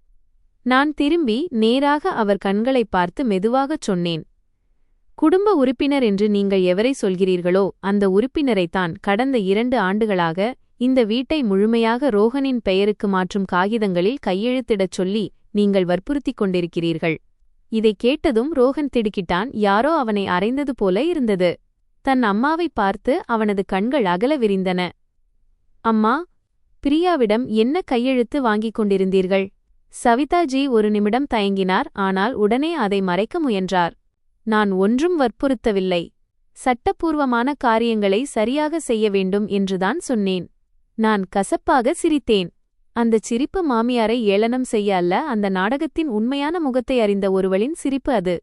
நான் திரும்பி நேராக அவர் கண்களை பார்த்து மெதுவாகச் சொன்னேன். குடும்ப உறுப்பினர் என்று நீங்கள் எவரை சொல்கிறீர்களோ அந்த உறுப்பினரைத்தான் கடந்த 2 ஆண்டுகளாக இந்த வீட்டை முழுமையாக ரோஹனின் பெயருக்கு மாற்றும் காகிதங்களில் கையெழுத்திடச் சொல்லி நீங்கள் வற்புறுத்திக் கொண்டிருக்கிறீர்கள். இதை கேட்டதும் ரோஹன் திடுக்கிட்டான். யாரோ அவனை அறைந்தது போல இருந்தது. தன் அம்மாவை பார்த்து அவனது கண்கள் அகல விரிந்தன. அம்மா, பிரியாவிடம் என்ன கையெழுத்து வாங்கிக் கொண்டிருந்தீர்கள்? சவிதாஜி ஒரு நிமிடம் தயங்கினார், ஆனால் உடனே அதை மறைக்க முயன்றார். நான் ஒன்றும் வற்புறுத்தவில்லை. சட்டப்பூர்வமான காரியங்களை சரியாக செய்ய வேண்டும் என்றுதான் சொன்னேன். நான் கசப்பாக சிரித்தேன். அந்தச் சிரிப்பு மாமியாரை ஏளனம் செய்ய அல்ல, அந்த நாடகத்தின் உண்மையான முகத்தை அறிந்த ஒருவளின் சிரிப்பு அது.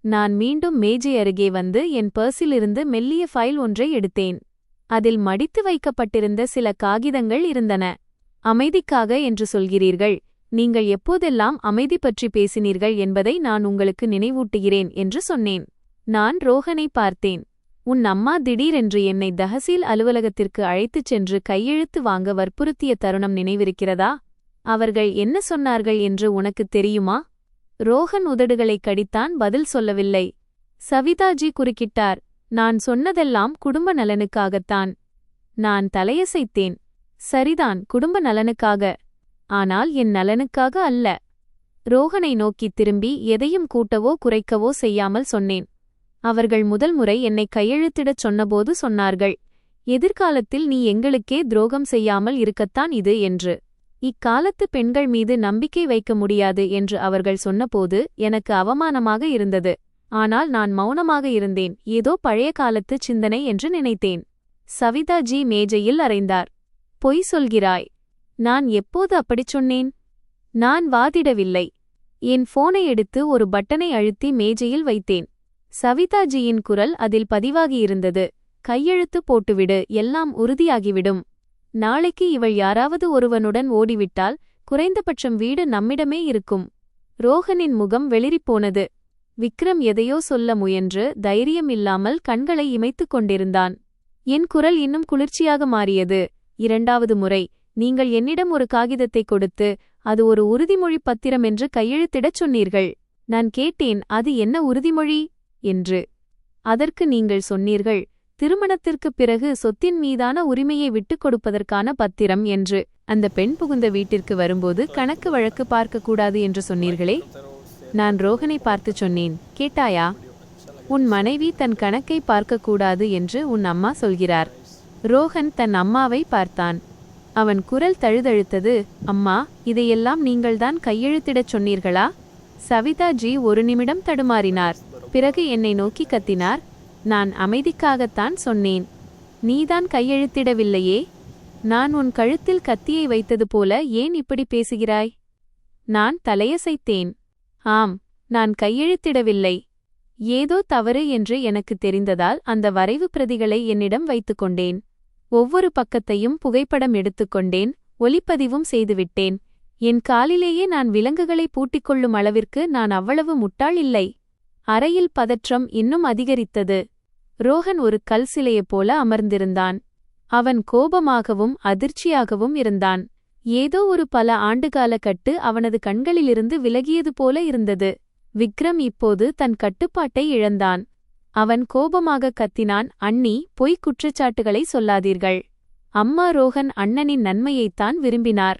நான் மீண்டும் மேஜை அருகே வந்து என் பர்ஸிலிருந்து மெல்லிய ஃபைல் ஒன்றை எடுத்தேன். அதில் மடித்து வைக்கப்பட்டிருந்த சில காகிதங்கள் இருந்தன. அமைதிக்காக என்று சொல்கிறீர்கள். நீங்கள் எப்போதெல்லாம் அமைதி பற்றி பேசினீர்கள் என்பதை நான் உங்களுக்கு நினைவூட்டுகிறேன் என்று சொன்னேன். நான் ரோஹனை பார்த்தேன். உன் அம்மா திடீரென்று என்னை தஹசீல் அலுவலகத்திற்கு அழைத்துச் சென்று கையெழுத்து வாங்க வற்புறுத்திய தருணம் நினைவிருக்கிறதா? அவர்கள் என்ன சொன்னார்கள் என்று உனக்குத் தெரியுமா? ரோஹன் உதடுகளைக் கடித்தான், பதில் சொல்லவில்லை. சவிதாஜி குறுக்கிட்டார். நான் சொன்னதெல்லாம் குடும்ப நலனுக்காகத்தான். நான் தலையசைத்தேன். சரிதான், குடும்ப நலனுக்காக. ஆனால் என் நலனுக்காக அல்ல. ரோஹனை நோக்கித் திரும்பி எதையும் கூட்டவோ குறைக்கவோ செய்யாமல் சொன்னேன். அவர்கள் முதல் முறை என்னை கையெழுத்திடச் சொன்னபோது சொன்னார்கள், எதிர்காலத்தில் நீ எங்களுக்கே துரோகம் செய்யாமல் இருக்கத்தான் இது என்று. இக்காலத்து பெண்கள் மீது நம்பிக்கை வைக்க முடியாது என்று அவர்கள் சொன்னபோது எனக்கு அவமானமாக இருந்தது. ஆனால் நான் மௌனமாக இருந்தேன். ஏதோ பழைய காலத்து சிந்தனை என்று நினைத்தேன். சவிதாஜி மேஜையில் அறைந்தார். பொய் சொல்கிறாய். நான் எப்போது அப்படிச் சொன்னேன்? நான் வாதிடவில்லை. என் போனை எடுத்து ஒரு பட்டனை அழுத்தி மேஜையில் வைத்தேன். சவிதாஜியின் குரல் அதில் பதிவாகியிருந்தது. கையெழுத்து போட்டுவிடு, எல்லாம் உறுதியாகிவிடும். நாளைக்கு இவள் யாராவது ஒருவனுடன் ஓடிவிட்டால் குறைந்தபட்சம் வீடு நம்மிடமே இருக்கும். ரோஹனின் முகம் வெளிறிப்போனது. விக்ரம் எதையோ சொல்ல முயன்று தைரியம் இல்லாமல் கண்களை இமைத்துக் கொண்டிருந்தான். என் குரல் இன்னும் குளிர்ச்சியாக மாறியது. 2வது முறை, நீங்கள் என்னிடம் ஒரு காகிதத்தை கொடுத்து அது ஒரு உறுதிமொழி பத்திரம் என்று கையெழுத்திடச் சொன்னீர்கள். நான் கேட்டேன், அது என்ன உறுதிமொழி என்று. அதற்கு நீங்கள் சொன்னீர்கள், திருமணத்திற்குப் பிறகு சொத்தின் மீதான உரிமையை விட்டுக் கொடுப்பதற்கான பத்திரம் என்று. அந்த பெண் புகுந்த வீட்டிற்கு வரும்போது கணக்கு வழக்கு பார்க்கக்கூடாது என்று சொன்னீர்களே. நான் ரோஹனை பார்த்துச் சொன்னேன், கேட்டாயா? உன் மனைவி தன் கணக்கை பார்க்கக்கூடாது என்று உன் அம்மா சொல்கிறார். ரோஹன் தன் அம்மாவை பார்த்தான். அவன் குரல் தழுதழுத்தது. அம்மா, இதையெல்லாம் நீங்கள்தான் கையெழுத்திடச் சொன்னீர்களா? சவிதாஜி ஒரு நிமிடம் தடுமாறினார். பிறகு என்னை நோக்கி கத்தினார். நான் அமைதிக்காகத்தான் சொன்னேன். நீதான் கையெழுத்திடவில்லையே. நான் உன் கழுத்தில் கத்தியை வைத்தது போல ஏன் இப்படி பேசுகிறாய்? நான் தலையசைத்தேன். ஆம், நான் கையெழுத்திடவில்லை. ஏதோ தவறு என்று எனக்கு தெரிந்ததால் அந்த வரைவு பிரதிகளை என்னிடம் வைத்துக்கொண்டேன். ஒவ்வொரு பக்கத்தையும் புகைப்படம் எடுத்துக்கொண்டேன், ஒலிப்பதிவும் செய்துவிட்டேன். என் காலிலேயே நான் விலங்குகளை பூட்டிக்கொள்ளும் அளவிற்கு நான் அவ்வளவு முட்டாள் இல்லை. அறையில் பதற்றம் இன்னும் அதிகரித்தது. ரோஹன் ஒரு கல் சிலையைப் போல அமர்ந்திருந்தான். அவன் கோபமாகவும் அதிர்ச்சியாகவும் இருந்தான். ஏதோ ஒரு பல ஆண்டுகால கட்டு அவனது கண்களிலிருந்து விலகியது போல இருந்தது. விக்ரம் இப்போது தன் கட்டுப்பாட்டை இழந்தான். அவன் கோபமாக கத்தினான், அண்ணி, பொய்க் குற்றச்சாட்டுகளை சொல்லாதீர்கள். அம்மா ரோஹன் அண்ணனின் நன்மையைத்தான் விரும்பினார்.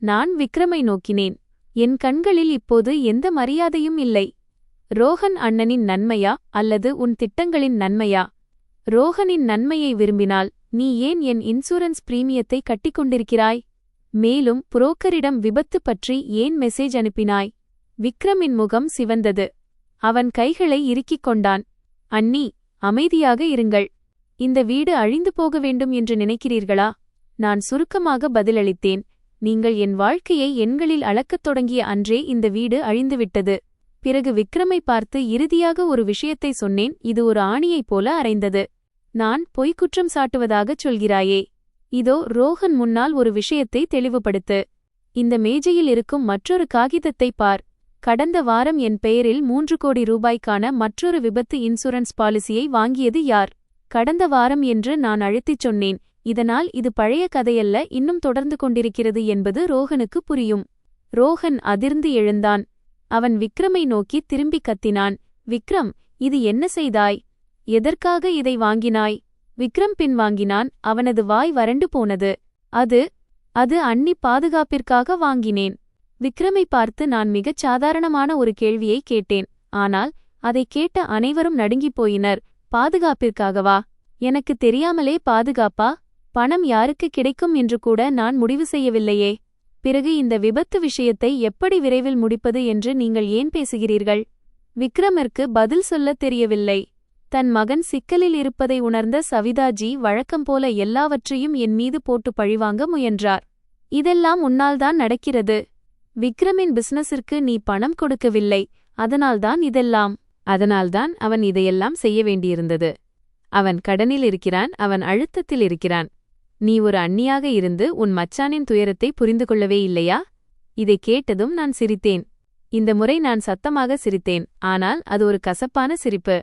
நான் விக்ரமை நோக்கினேன். என் கண்களில் இப்போது எந்த மரியாதையும் இல்லை. ரோஹன் அண்ணனின் நன்மையா அல்லது உன் திட்டங்களின் நன்மையா? ரோஹனின் நன்மையை விரும்பினால் நீ ஏன் என் இன்சூரன்ஸ் பிரீமியத்தை கட்டிக்கொண்டிருக்கிறாய்? மேலும் புரோக்கரிடம் விபத்து பற்றி ஏன் மெசேஜ் அனுப்பினாய்? விக்ரமின் முகம் சிவந்தது. அவன் கைகளை இறுக்கிக் கொண்டான். அண்ணி, அமைதியாக இருங்கள். இந்த வீடு அழிந்து போக வேண்டும் என்று நினைக்கிறீர்களா? நான் சுருக்கமாக பதிலளித்தேன். நீங்கள் என் வாழ்க்கையை எண்களில் அளக்கத் தொடங்கிய அன்றே இந்த வீடு அழிந்துவிட்டது. பிறகு விக்ரமை பார்த்து இறுதியாக ஒரு விஷயத்தை சொன்னேன். இது ஒரு ஆணியைப் போல அரைந்தது. நான் பொய்க்குற்றம் சாட்டுவதாகச் சொல்கிறாயே? இதோ ரோஹன் முன்னால் ஒரு விஷயத்தை தெளிவுபடுத்து. இந்த மேஜையில் இருக்கும் மற்றொரு காகிதத்தை பார். கடந்த வாரம் என் பெயரில் 3 கோடி ரூபாய்க்கான மற்றொரு விபத்து இன்சூரன்ஸ் பாலிசியை வாங்கியது யார்? கடந்த வாரம் என்று நான் அழுத்திச் சொன்னேன். இதனால் இது பழைய கதையல்ல, இன்னும் தொடர்ந்து கொண்டிருக்கிறது என்பது ரோஹனுக்கு புரியும். ரோஹன் அதிர்ந்து எழுந்தான். அவன் விக்ரமை நோக்கி திரும்பி கத்தினான். விக்ரம், இது என்ன செய்தாய்? எதற்காக இதை வாங்கினாய்? விக்ரம் பின்வாங்கினான். அவனது வாய் வறண்டு போனது. அது அண்ணி பாதுகாப்பிற்காக வாங்கினேன். விக்ரமை பார்த்து நான் மிகச் சாதாரணமான ஒரு கேள்வியை கேட்டேன். ஆனால் அதைக் கேட்ட அனைவரும் நடுங்கிப் போயினர். பாதுகாப்பிற்காகவா? எனக்கு தெரியாமலே பாதுகாப்பா? பணம் யாருக்கு கிடைக்கும் என்று கூட நான் முடிவு செய்யவில்லையே. பிறகு இந்த விபத்து விஷயத்தை எப்படி விரைவில் முடிப்பது என்று நீங்கள் ஏன் பேசுகிறீர்கள்? விக்ரமிற்கு பதில் சொல்லத் தெரியவில்லை. தன் மகன் சிக்கலில் இருப்பதை உணர்ந்த சவிதாஜி வழக்கம்போல எல்லாவற்றையும் என் மீது போட்டு பழிவாங்க முயன்றார். இதெல்லாம் உன்னால்தான் நடக்கிறது. விக்ரமின் பிசினஸிற்கு நீ பணம் கொடுக்கவில்லை. அதனால்தான் இதெல்லாம். அதனால்தான் அவன் இதையெல்லாம் செய்ய வேண்டியிருந்தது. அவன் கடனில் இருக்கிறான், அவன் அழுத்தத்தில் இருக்கிறான். நீ ஒரு அண்ணியாக இருந்து உன் மச்சானின் துயரத்தை புரிந்து கொள்ளவே இல்லையா? இதைக் கேட்டதும் நான் சிரித்தேன். இந்த முறை நான் சத்தமாக சிரித்தேன். ஆனால் அது ஒரு கசப்பான சிரிப்பு.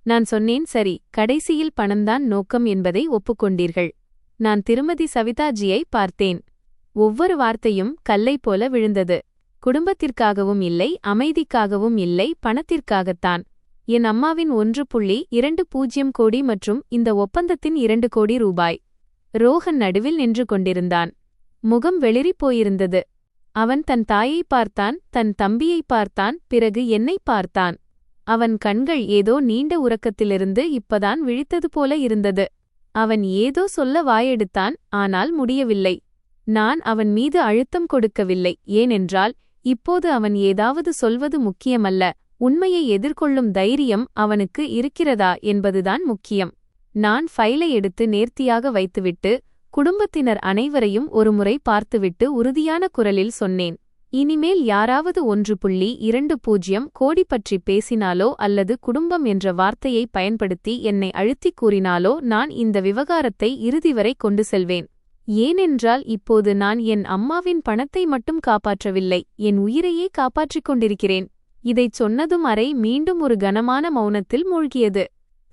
நான் சொன்னேன், சரி, கடைசியில் பணம்தான் நோக்கம் என்பதை ஒப்புக்கொண்டீர்கள். நான் திருமதி சவிதாஜியை பார்த்தேன். ஒவ்வொரு வார்த்தையும் கல்லைப் போல விழுந்தது. குடும்பத்திற்காகவும் இல்லை, அமைதிக்காகவும் இல்லை, பணத்திற்காகத்தான். என் அம்மாவின் 1.20 கோடி மற்றும் இந்த ஒப்பந்தத்தின் 2 கோடி ரூபாய். ரோஹன் நடுவில் நின்று கொண்டிருந்தான். முகம் வெளிறிப் போயிருந்தது. அவன் தன் தாயைப் பார்த்தான், தன் தம்பியைப் பார்த்தான், பிறகு என்னைப் பார்த்தான். அவன் கண்கள் ஏதோ நீண்ட உறக்கத்திலிருந்து இப்பதான் விழித்தது போல இருந்தது. அவன் ஏதோ சொல்ல வாயெடுத்தான், ஆனால் முடியவில்லை. நான் அவன் மீது அழுத்தம் கொடுக்கவில்லை. ஏனென்றால் இப்போது அவன் ஏதாவது சொல்வது முக்கியமல்ல, உண்மையை எதிர்கொள்ளும் தைரியம் அவனுக்கு இருக்கிறதா என்பதுதான் முக்கியம். நான் ஃபைலை எடுத்து நேர்த்தியாக வைத்துவிட்டு குடும்பத்தினர் அனைவரையும் ஒருமுறை பார்த்துவிட்டு உறுதியான குரலில் சொன்னேன், இனிமேல் யாராவது 1.20 கோடி பற்றி பேசினாலோ அல்லது குடும்பம் என்ற வார்த்தையை பயன்படுத்தி என்னை அழுத்திக் கூறினாலோ நான் இந்த விவகாரத்தை இறுதிவரை கொண்டு செல்வேன். ஏனென்றால் இப்போது நான் என் அம்மாவின் பணத்தை மட்டும் காப்பாற்றவில்லை, என் உயிரையே காப்பாற்றிக் கொண்டிருக்கிறேன். இதைச் சொன்னதும் அறை மீண்டும் ஒரு கனமான மௌனத்தில் மூழ்கியது.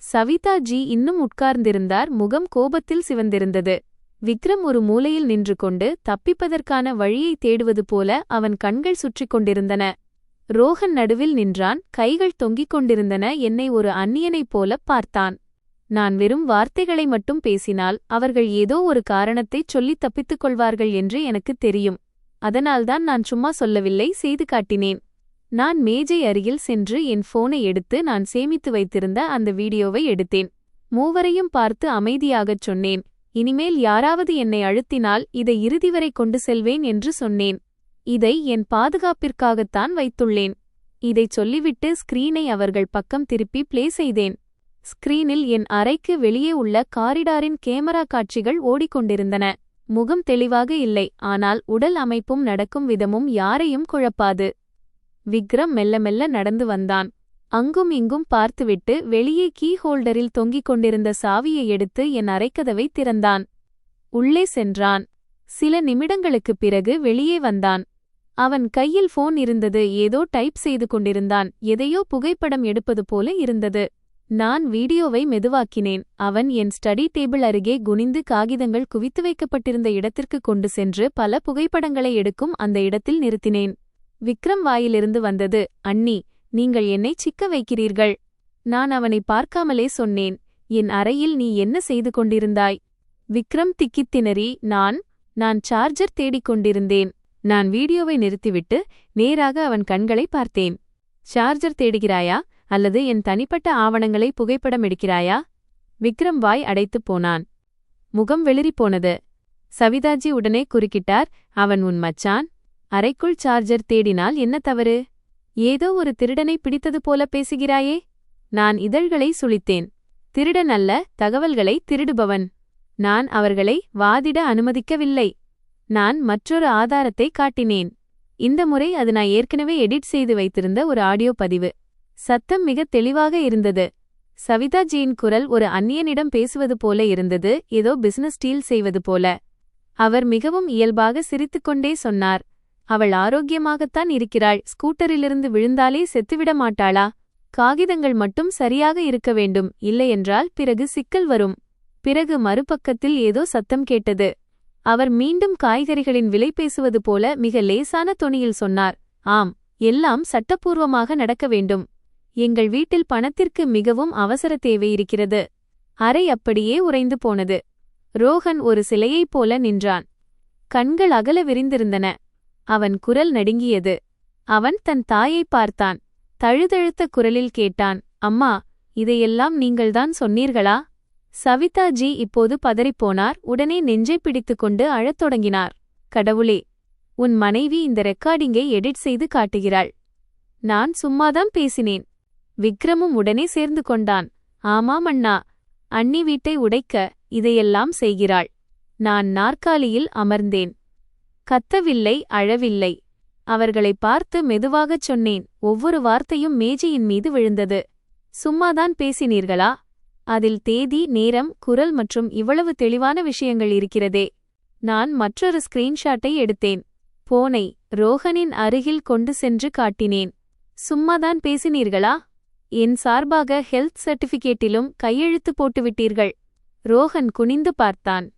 சவிதாஜி இன்னும் உட்கார்ந்திருந்தார். முகம் கோபத்தில் சிவந்திருந்தது. விக்ரம் ஒரு மூலையில் நின்று கொண்டு தப்பிப்பதற்கான வழியை தேடுவது போல அவன் கண்கள் சுற்றிக் கொண்டிருந்தன. ரோஹன் நடுவில் நின்றான். கைகள் தொங்கிக் கொண்டிருந்தன. என்னை ஒரு அந்நியனைப் போலப் பார்த்தான். நான் வெறும் வார்த்தைகளை மட்டும் பேசினால் அவர்கள் ஏதோ ஒரு காரணத்தைச் சொல்லித் தப்பித்துக் கொள்வார்கள் என்று எனக்குத் தெரியும். அதனால்தான் நான் சும்மா சொல்லவில்லை, செய்து காட்டினேன். நான் மேஜை அருகில் சென்று என் போனை எடுத்து நான் சேமித்து வைத்திருந்த அந்த வீடியோவை எடுத்தேன். மூவரையும் பார்த்து அமைதியாகச் சொன்னேன், இனிமேல் யாராவது என்னை அழுத்தினால் இதை இறுதிவரை கொண்டு செல்வேன் என்று சொன்னேன். இதை என் பாதுகாப்பிற்காகத்தான் வைத்துள்ளேன். இதைச் சொல்லிவிட்டு ஸ்கிரீனை அவர்கள் பக்கம் திருப்பி பிளே செய்தேன். ஸ்கிரீனில் என் அறைக்கு வெளியே உள்ள காரிடாரின் கேமரா காட்சிகள் ஓடிக்கொண்டிருந்தன. முகம் தெளிவாக இல்லை, ஆனால் உடல் அமைப்பும் நடக்கும் விதமும் யாரையும் குழப்பாது. விக்ரம் மெல்ல மெல்ல நடந்து வந்தான். அங்கும் இங்கும் பார்த்துவிட்டு வெளியே கீ ஹோல்டரில் தொங்கிக் கொண்டிருந்த சாவியை எடுத்து என் அறைக்கதவை திறந்தான். உள்ளே சென்றான். சில நிமிடங்களுக்குப் பிறகு வெளியே வந்தான். அவன் கையில் போன் இருந்தது. ஏதோ டைப் செய்து கொண்டிருந்தான். எதையோ புகைப்படம் எடுப்பது போல இருந்தது. நான் வீடியோவை மெதுவாக்கினேன். அவன் என் ஸ்டடி டேபிள் அருகே குனிந்து காகிதங்கள் குவித்து வைக்கப்பட்டிருந்த இடத்திற்கு கொண்டு சென்று பல புகைப்படங்களை எடுக்கும் அந்த இடத்தில் நிறுத்தினேன். விக்ரம் வாயிலிருந்து வந்தது, "அண்ணி, நீங்கள் என்னை சிக்க வைக்கிறீர்கள்." நான் அவனை பார்க்காமலே சொன்னேன், "என் அறையில் நீ என்ன செய்து கொண்டிருந்தாய்?" விக்ரம் திக்கித் திணறி, நான் சார்ஜர் தேடிக் கொண்டிருந்தேன்." நான் வீடியோவை நிறுத்திவிட்டு நேராக அவன் கண்களை பார்த்தேன். "சார்ஜர் தேடுகிறாயா அல்லது என் தனிப்பட்ட ஆவணங்களை புகைப்படம் எடுக்கிறாயா?" விக்ரம் வாய் அடைத்துப் போனான். முகம் வெளிறிப்போனது. சவிதாஜி உடனே குறுக்கிட்டார், "அவன் உன் மச்சான். அறைக்குள் சார்ஜர் தேடினால் என்ன தவறு? ஏதோ ஒரு திருடனை பிடித்தது போல பேசுகிறாயே." நான் இதழ்களை சுளித்தேன். "திருடன் அல்ல, தகவல்களை திருடுபவன். நான் அவர்களை வாதிட அனுமதிக்கவில்லை." நான் மற்றொரு ஆதாரத்தை காட்டினேன். இந்த முறை அது நான் ஏற்கனவே எடிட் செய்து வைத்திருந்த ஒரு ஆடியோ பதிவு. சத்தம் மிக தெளிவாக இருந்தது. சவிதாஜியின் குரல் ஒரு அந்நியனிடம் பேசுவது போல இருந்தது, ஏதோ பிசினஸ் டீல் செய்வது போல. அவர் மிகவும் இயல்பாக சிரித்துக்கொண்டே சொன்னார், "அவள் ஆரோக்கியமாகத்தான் இருக்கிறாள். ஸ்கூட்டரிலிருந்து விழுந்தாலே செத்துவிட மாட்டாளா? காகிதங்கள் மட்டும் சரியாக இருக்க வேண்டும், இல்லையென்றால் பிறகு சிக்கல் வரும்." பிறகு மறுபக்கத்தில் ஏதோ சத்தம் கேட்டது. அவர் மீண்டும் காய்கறிகளின் விலை பேசுவது போல மிக லேசான தொனியில் சொன்னார், "ஆம், எல்லாம் சட்டப்பூர்வமாக நடக்க வேண்டும். எங்கள் வீட்டில் பணத்திற்கு மிகவும் அவசர தேவை இருக்கிறது." அறை அப்படியே உறைந்து போனது. ரோஹன் ஒரு சிலையைப் போல நின்றான். கண்கள் அகல விரிந்திருந்தன. அவன் குரல் நடுங்கியது. அவன் தன் தாயை பார்த்தான். தழுதழுத்த குரலில் கேட்டான், "அம்மா, இதையெல்லாம் நீங்கள்தான் சொன்னீர்களா?" சவிதாஜி இப்போது பதறிப்போனார். உடனே நெஞ்சை பிடித்துக்கொண்டு அழத் தொடங்கினார். "கடவுளே, உன் மனைவி இந்த ரெக்கார்டிங்கை எடிட் செய்து காட்டுகிறாள்." நான் சும்மாதான் பேசினேன். விக்ரமும் உடனே சேர்ந்து கொண்டான். "ஆமாம் அண்ணா, அண்ணி வீட்டை உடைக்க இதையெல்லாம் செய்கிறாள்." நான் நாற்காலியில் அமர்ந்தேன். கத்தவில்லை, அழவில்லை. அவர்களை பார்த்து மெதுவாகச் சொன்னேன். ஒவ்வொரு வார்த்தையும் மேஜையின் மீது விழுந்தது. "சும்மாதான் பேசினீர்களா? அதில் தேதி, நேரம், குரல் மற்றும் இவ்வளவு தெளிவான விஷயங்கள் இருக்கிறதே." நான் மற்றொரு ஸ்கிரீன்ஷாட்டை எடுத்தேன். போனை ரோஹனின் அருகில் கொண்டு சென்று காட்டினேன். "சும்மாதான் பேசினீர்களா? என் சார்பாக ஹெல்த் சர்டிஃபிகேட்டிலும் கையெழுத்து போட்டுவிட்டீர்கள்." ரோஹன் குனிந்து பார்த்தான்.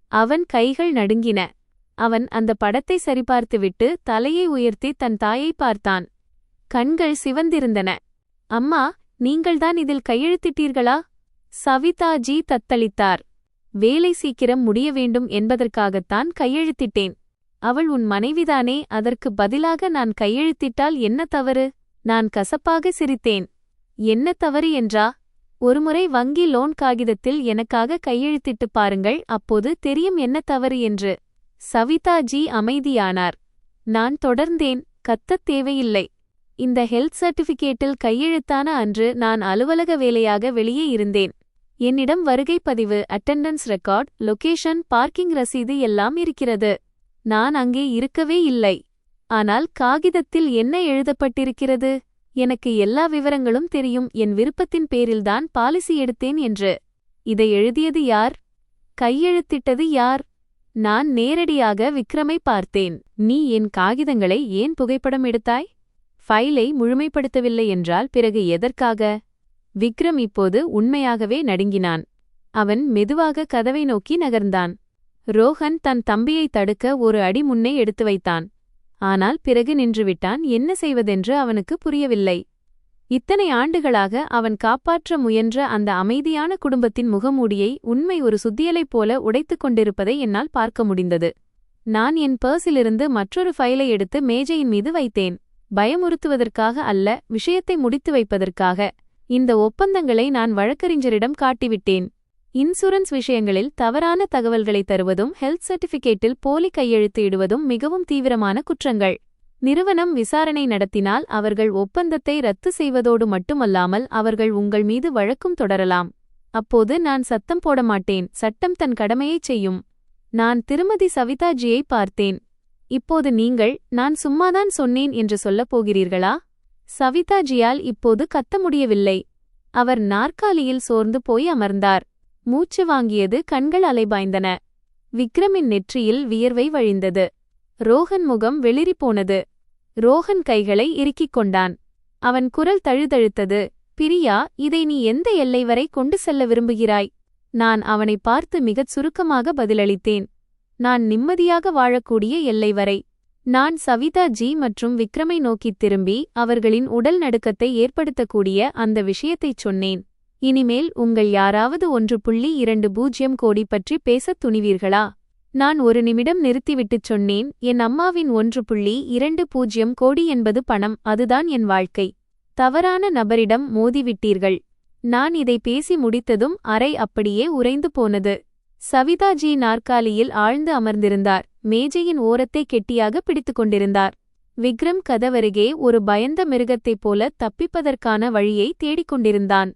அவன் கைகள் நடுங்கின. அவன் அந்த படத்தை சரிபார்த்துவிட்டு தலையை உயர்த்தி தன் தாயை பார்த்தான். கண்கள் சிவந்திருந்தன. "அம்மா, நீங்கள்தான் இதில் கையெழுத்திட்டீர்களா?" சவிதாஜி தத்தளித்தார். "வேலை சீக்கிரம் முடிய வேண்டும் என்பதற்காகத்தான் கையெழுத்திட்டேன்." "அவள் உன் மனைவிதானே, அதற்கு பதிலாக நான் கையெழுத்திட்டால் என்ன தவறு?" நான் கசப்பாக சிரித்தேன். "என்ன தவறு என்றா? ஒருமுறை வங்கி லோன் காகிதத்தில் எனக்காக கையெழுத்திட்டுப் பாருங்கள், அப்போது தெரியும் என்ன தவறு என்று." சவிதாஜி அமைதியானார். நான் தொடர்ந்தேன், "கத்தத் தேவையில்லை. இந்த ஹெல்த் சர்டிஃபிகேட்டில் கையெழுத்தான அன்று நான் அலுவலக வேலையாக வெளியே இருந்தேன். என்னிடம் வருகை பதிவு, அட்டெண்டன்ஸ் ரெக்கார்ட், லொகேஷன், பார்க்கிங் ரசீது எல்லாம் இருக்கிறது. நான் அங்கே இருக்கவே இல்லை. ஆனால் காகிதத்தில் என்ன எழுதப்பட்டிருக்கிறது? எனக்கு எல்லா விவரங்களும் தெரியும். என் விருப்பத்தின் பேரில்தான் பாலிசி எடுத்தேன் என்று." "இதை எழுதியது யார்? கையெழுத்திட்டது யார்?" நான் நேரடியாக விக்ரமை பார்த்தேன். "நீ என் காகிதங்களை ஏன் புகைப்படம் எடுத்தாய்? ஃபைலை முழுமைப்படுத்தவில்லை என்றால் பிறகு எதற்காக?" விக்ரம் இப்போது உண்மையாகவே நடுங்கினான். அவன் மெதுவாக கதவை நோக்கி நகர்ந்தான். ரோஹன் தன் தம்பியை தடுக்க ஒரு அடி முன்னே எடுத்து வைத்தான். ஆனால் பிறகு நின்றுவிட்டான். என்ன செய்வதென்று அவனுக்கு புரியவில்லை. இத்தனை ஆண்டுகளாக அவன் காப்பாற்ற முயன்ற அந்த அமைதியான குடும்பத்தின் முகமூடியை உண்மை ஒரு சுத்தியலைப் போல உடைத்துக் கொண்டிருப்பதை என்னால் பார்க்க முடிந்தது. நான் என் பர்ஸிலிருந்து மற்றொரு ஃபைலை எடுத்து மேஜையின் மீது வைத்தேன். பயமுறுத்துவதற்காக அல்ல, விஷயத்தை முடித்து வைப்பதற்காக. இந்த ஒப்பந்தங்களை நான் வழக்கறிஞரிடம் காட்டிவிட்டேன். இன்சூரன்ஸ் விஷயங்களில் தவறான தகவல்களை தருவதும் ஹெல்த் சர்டிஃபிகேட்டில் போலி கையெழுத்து இடுவதும் மிகவும் தீவிரமான குற்றங்கள். நிறுவனம் விசாரணை நடத்தினால் அவர்கள் ஒப்பந்தத்தை ரத்து செய்வதோடு மட்டுமல்லாமல் அவர்கள் உங்கள் மீது வழக்கும் தொடரலாம். அப்போது நான் சத்தம் போட மாட்டேன். சட்டம் தன் கடமையைச் செய்யும். நான் திருமதி சவிதாஜியை பார்த்தேன். இப்போது நீங்கள் நான் சும்மாதான் சொன்னேன் என்று சொல்லப் போகிறீர்களா? சவிதாஜியால் இப்போது கத்த முடியவில்லை. அவர் நாற்காலியில் சோர்ந்து போய் அமர்ந்தார். மூச்சு வாங்கியது, கண்கள் அலைபாய்ந்தன. விக்ரமின் நெற்றியில் வியர்வை வழிந்தது. ரோஹன் முகம் வெளிறிப்போனது. ரோஹன் கைகளை இறுக்கிக் கொண்டான். அவன் குரல் தழுதழுத்தது. பிரியா, இதை நீ எந்த எல்லை வரை கொண்டு செல்ல விரும்புகிறாய்? நான் அவனை பார்த்து மிகச் சுருக்கமாக பதிலளித்தேன். நான் நிம்மதியாக வாழக்கூடிய எல்லை வரை. நான் சவிதாஜி மற்றும் விக்ரமை நோக்கித் திரும்பி அவர்களின் உடல் நடுக்கத்தை ஏற்படுத்தக்கூடிய அந்த விஷயத்தைச் சொன்னேன். இனிமேல் உங்கள் யாராவது 1.20 கோடி பற்றி பேசத் துணிவீர்களா? நான் ஒரு நிமிடம் நிறுத்திவிட்டுச் சொன்னேன், என் அம்மாவின் 1.20 கோடி என்பது பணம், அதுதான் என் வாழ்க்கை. தவறான நபரிடம் மோதிவிட்டீர்கள். நான் இதை பேசி முடித்ததும் அறை அப்படியே உறைந்து போனது. சவிதாஜி நாற்காலியில் ஆழ்ந்து அமர்ந்திருந்தார். மேஜையின் ஓரத்தை கெட்டியாக பிடித்துக் கொண்டிருந்தார். விக்ரம் கதவருகே ஒரு பயந்த மிருகத்தைப் போல தப்பிப்பதற்கான வழியை தேடிக் கொண்டிருந்தான்.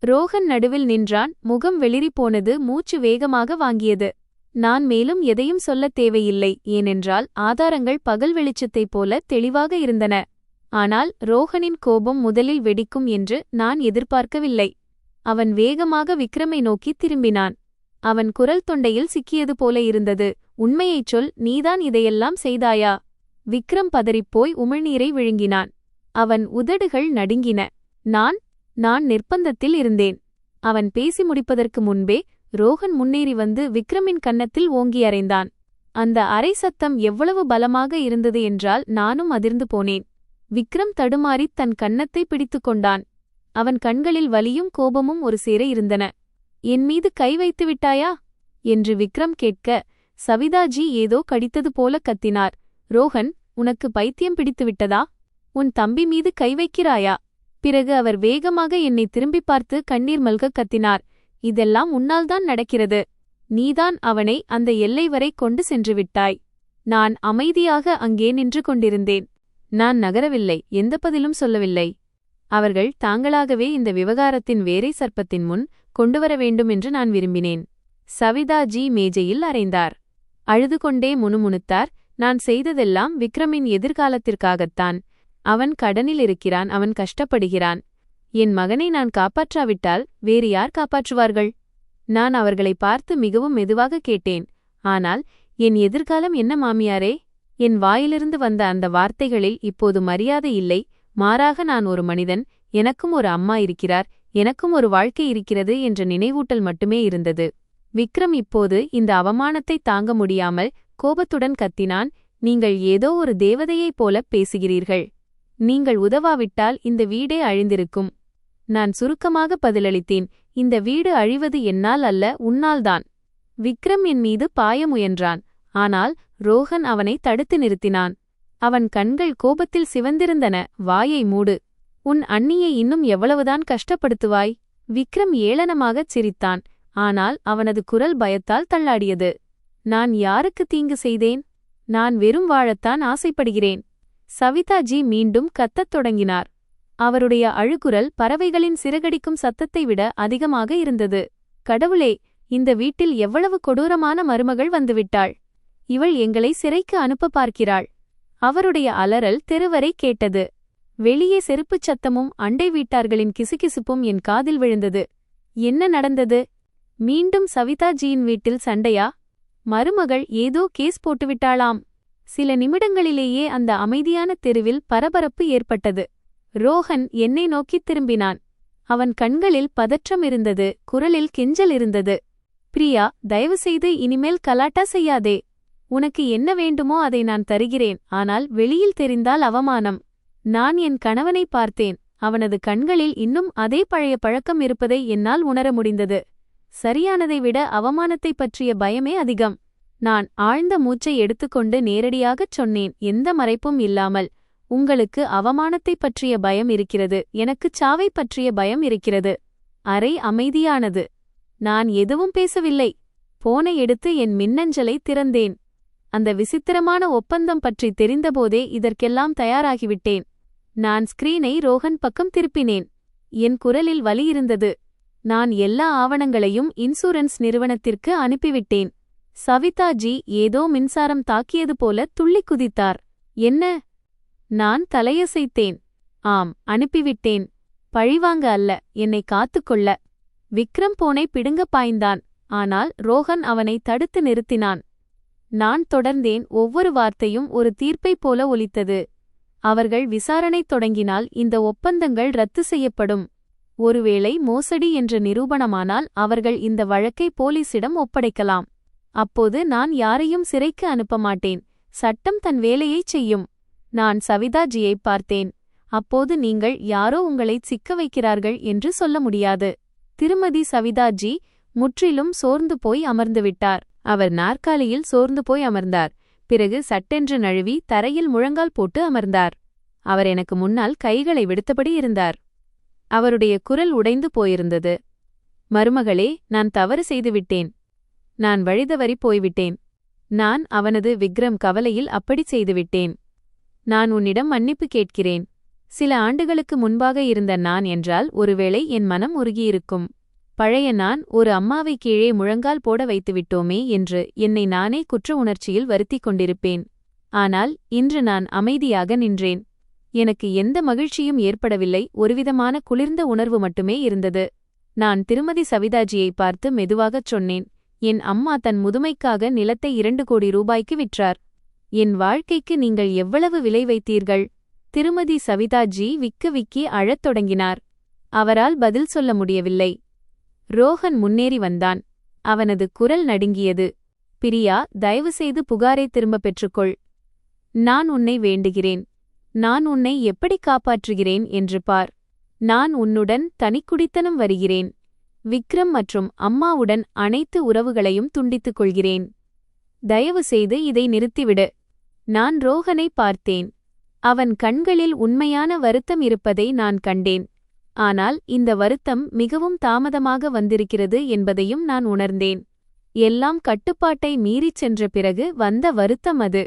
ரோஹன் நடுவில் நின்றான். முகம் வெளிறிப்போனது, மூச்சு வேகமாக வாங்கியது. நான் மேலும் எதையும் சொல்லத் தேவையில்லை, ஏனென்றால் ஆதாரங்கள் பகல் வெளிச்சத்தைப் போல தெளிவாக இருந்தன. ஆனால் ரோஹனின் கோபம் முதலில் வெடிக்கும் என்று நான் எதிர்பார்க்கவில்லை. அவன் வேகமாக விக்ரமை நோக்கித் திரும்பினான். அவன் குரல் தொண்டையில் சிக்கியது போல இருந்தது. உண்மையைச் சொல், நீதான் இதையெல்லாம் செய்தாயா? விக்ரம் பதறிப்போய் உமிழ்நீரை விழுங்கினான். அவன் உதடுகள் நடுங்கின. நான் நிர்பந்தத்தில் இருந்தேன். அவன் பேசி முடிப்பதற்கு முன்பே ரோஹன் முன்னேறி வந்து விக்ரமின் கன்னத்தில் ஓங்கி அறைந்தான். அந்த அரை சத்தம் எவ்வளவு பலமாக இருந்தது என்றால் நானும் அதிர்ந்து போனேன். விக்ரம் தடுமாறித் தன் கன்னத்தை பிடித்து கொண்டான். அவன் கண்களில் வலியும் கோபமும் ஒரு சேர இருந்தன. என் மீது கை வைத்து விட்டாயா என்று விக்ரம் கேட்க, சவிதாஜி ஏதோ கடித்தது போல கத்தினார். ரோஹன், உனக்கு பைத்தியம் பிடித்துவிட்டதா? உன் தம்பி மீது கை வைக்கிறாயா? பிறகு அவர் வேகமாக என்னை திரும்பி பார்த்து கண்ணீர் மல்க கத்தினார். இதெல்லாம் உன்னால்தான் நடக்கிறது. நீதான் அவனை அந்த எல்லை வரை கொண்டு சென்று விட்டாய். நான் அமைதியாக அங்கே நின்று கொண்டிருந்தேன். நான் நகரவில்லை, எந்த பதிலும் சொல்லவில்லை. அவர்கள் தாங்களாகவே இந்த விவகாரத்தின் வேரை சர்ப்பத்தின் முன் கொண்டுவர வேண்டும் என்று நான் விரும்பினேன். சவிதாஜி மேஜையில் அறைந்தார். அழுது கொண்டே முணுமுணுத்தார். நான் செய்ததெல்லாம் விக்ரமின் எதிர்காலத்திற்காகத்தான். அவன் கடனில் இருக்கிறான், அவன் கஷ்டப்படுகிறான். என் மகனை நான் காப்பாற்றாவிட்டால் வேறு யார் காப்பாற்றுவார்கள்? நான் அவர்களை பார்த்து மிகவும் மெதுவாக கேட்டேன். ஆனால் என் எதிர்காலம் என்ன மாமியாரே? என் வாயிலிருந்து வந்த அந்த வார்த்தைகளில் இப்போது மரியாதை இல்லை. மாறாக நான் ஒரு மனிதன், எனக்கும் ஒரு அம்மா இருக்கிறார், எனக்கும் ஒரு வாழ்க்கை இருக்கிறது என்ற நினைவூட்டல் மட்டுமே இருந்தது. விக்ரம் இப்போது இந்த அவமானத்தை தாங்க முடியாமல் கோபத்துடன் கத்தினான். நீங்கள் ஏதோ ஒரு தேவதையைப் போலப் பேசுகிறீர்கள். நீங்கள் உதவாவிட்டால் இந்த வீடே அழிந்திருக்கும். நான் சுருக்கமாக பதிலளித்தேன். இந்த வீடு அழிவது என்னால் அல்ல, உன்னால்தான். விக்ரம் என் மீது பாய முயன்றான். ஆனால் ரோஹன் அவனை தடுத்து நிறுத்தினான். அவன் கண்கள் கோபத்தில் சிவந்திருந்தன. வாயை மூடு. உன் அண்ணியை இன்னும் எவ்வளவுதான் கஷ்டப்படுத்துவாய்? விக்ரம் ஏளனமாகச் சிரித்தான். ஆனால் அவனது குரல் பயத்தால் தள்ளாடியது. நான் யாருக்கு தீங்கு செய்தேன்? நான் வெறும் வாழத்தான் ஆசைப்படுகிறேன். சவிதாஜி மீண்டும் கத்தத் தொடங்கினார். அவருடைய அழுகுரல் பறவைகளின் சிறகடிக்கும் சத்தத்தை விட அதிகமாக இருந்தது. கடவுளே, இந்த வீட்டில் எவ்வளவு கொடூரமான மருமகள் வந்துவிட்டாள்! இவள் எங்களை சிறைக்கு அனுப்ப பார்க்கிறாள். அவருடைய அலறல் தெருவரை கேட்டது. வெளியே செருப்புச் சத்தமும் அண்டை வீட்டார்களின் கிசுகிசுப்பும் என் காதில் விழுந்தது. என்ன நடந்தது? மீண்டும் சவிதாஜியின் வீட்டில் சண்டையா? மருமகள் ஏதோ கேஸ் போட்டுவிட்டாளாம். சில நிமிடங்களிலேயே அந்த அமைதியான தெருவில் பரபரப்பு ஏற்பட்டது. ரோஹன் என்னை நோக்கித் திரும்பினான். அவன் கண்களில் பதற்றம் இருந்தது, குரலில் கெஞ்சல் இருந்தது. பிரியா, தயவுசெய்து இனிமேல் கலாட்டா செய்யாதே. உனக்கு என்ன வேண்டுமோ அதை நான் தருகிறேன், ஆனால் வெளியில் தெரிந்தால் அவமானம். நான் என் கணவனை பார்த்தேன். அவனது கண்களில் இன்னும் அதே பழைய பழக்கம் இருப்பதை என்னால் உணர முடிந்தது. சரியானதை விட அவமானத்தைப் பற்றிய பயமே அதிகம். நான் ஆழ்ந்த மூச்சை எடுத்துக்கொண்டு நேரடியாகச் சொன்னேன், எந்த மறைப்பும் இல்லாமல். உங்களுக்கு அவமானத்தைப் பற்றிய பயம் இருக்கிறது, எனக்குச் சாவைப் பற்றிய பயம் இருக்கிறது. அறை அமைதியானது. நான் எதுவும் பேசவில்லை. போனை எடுத்து என் மின்னஞ்சலை திறந்தேன். அந்த விசித்திரமான ஒப்பந்தம் பற்றி தெரிந்தபோதே இதற்கெல்லாம் தயாராகிவிட்டேன். நான் ஸ்கிரீனை ரோஹன் பக்கம் திருப்பினேன். என் குரலில் வலி இருந்தது. நான் எல்லா ஆவணங்களையும் இன்சூரன்ஸ் நிறுவனத்திற்கு அனுப்பிவிட்டேன். சவிதாஜி ஏதோ மின்சாரம் தாக்கியது போல துள்ளிக் குதித்தார். என்ன? நான் தலையசைத்தேன். ஆம், அனுப்பிவிட்டேன். பழிவாங்க அல்ல, என்னை காத்துக்கொள்ள. விக்ரம் போனை பிடுங்க பாய்ந்தான். ஆனால் ரோஹன் அவனை தடுத்து நிறுத்தினான். நான் தொடர்ந்தேன். ஒவ்வொரு வார்த்தையும் ஒரு தீர்ப்பைப் போல ஒலித்தது. அவர்கள் விசாரணை தொடங்கினால் இந்த ஒப்பந்தங்கள் ரத்து செய்யப்படும். ஒருவேளை மோசடி என்ற நிரூபணமானால் அவர்கள் இந்த வழக்கை போலீசிடம் ஒப்படைக்கலாம். அப்போது நான் யாரையும் சிறைக்கு அனுப்ப மாட்டேன். சட்டம் தன் வேலையைச் செய்யும். நான் சவிதாஜியைப் பார்த்தேன். அப்போது நீங்கள் யாரோ உங்களைச் சிக்க வைக்கிறார்கள் என்று சொல்ல முடியாது. திருமதி சவிதாஜி முற்றிலும் சோர்ந்து போய் அமர்ந்துவிட்டார். அவர் நாற்காலியில் சோர்ந்து போய் அமர்ந்தார். பிறகு சட்டென்று நழுவி தரையில் முழங்கால் போட்டு அமர்ந்தார். அவர் எனக்கு முன்னால் கைகளை விடுத்தபடி இருந்தார். அவருடைய குரல் உடைந்து போயிருந்தது. மருமகளே, நான் தவறு செய்துவிட்டேன். நான் வழிதவறி போய்விட்டேன். நான் அவனது விக்ரம் கவலையில் அப்படி செய்துவிட்டேன். நான் உன்னிடம் மன்னிப்பு கேட்கிறேன். சில ஆண்டுகளுக்கு முன்பாக இருந்த நான் என்றால் ஒருவேளை என் மனம் உருகியிருக்கும். பழைய நான் ஒரு அம்மாவை கீழே முழங்கால் போட வைத்துவிட்டோமே என்று என்னை நானே குற்ற உணர்ச்சியில் வருத்திக் கொண்டிருப்பேன். ஆனால் இன்று நான் அமைதியாக நின்றேன். எனக்கு எந்த மகிழ்ச்சியும் ஏற்படவில்லை. ஒருவிதமான குளிர்ந்த உணர்வு மட்டுமே இருந்தது. நான் திருமதி சவிதாஜியை பார்த்து மெதுவாகச் சொன்னேன். என் அம்மா தன் முதுமைக்காக நிலத்தை 2 கோடி ரூபாய்க்கு விற்றார். என் வாழ்க்கைக்கு நீங்கள் எவ்வளவு விலை வைத்தீர்கள்? திருமதி சவிதாஜி விக்கு விக்கி அழத் தொடங்கினார். அவரால் பதில் சொல்ல முடியவில்லை. ரோஹன் முன்னேறி வந்தான். அவனது குரல் நடுங்கியது. பிரியா, தயவுசெய்து புகாரை திரும்பப் பெற்றுக்கொள். நான் உன்னை வேண்டுகிறேன். நான் உன்னை எப்படி காப்பாற்றுகிறேன் என்று பார். நான் உன்னுடன் தனிக்குடித்தனம் வருகிறேன். விக்ரம் மற்றும் அம்மாவுடன் அனைத்து உறவுகளையும் துண்டித்துக் கொள்கிறேன். தயவு செய்து இதை நிறுத்திவிடு. நான் ரோஹனை பார்த்தேன். அவன் கண்களில் உண்மையான வருத்தம் இருப்பதை நான் கண்டேன். ஆனால் இந்த வருத்தம் மிகவும் தாமதமாக வந்திருக்கிறது என்பதையும் நான் உணர்ந்தேன். எல்லாம் கட்டுப்பாட்டை மீறிச் சென்ற பிறகு வந்த வருத்தம் அது.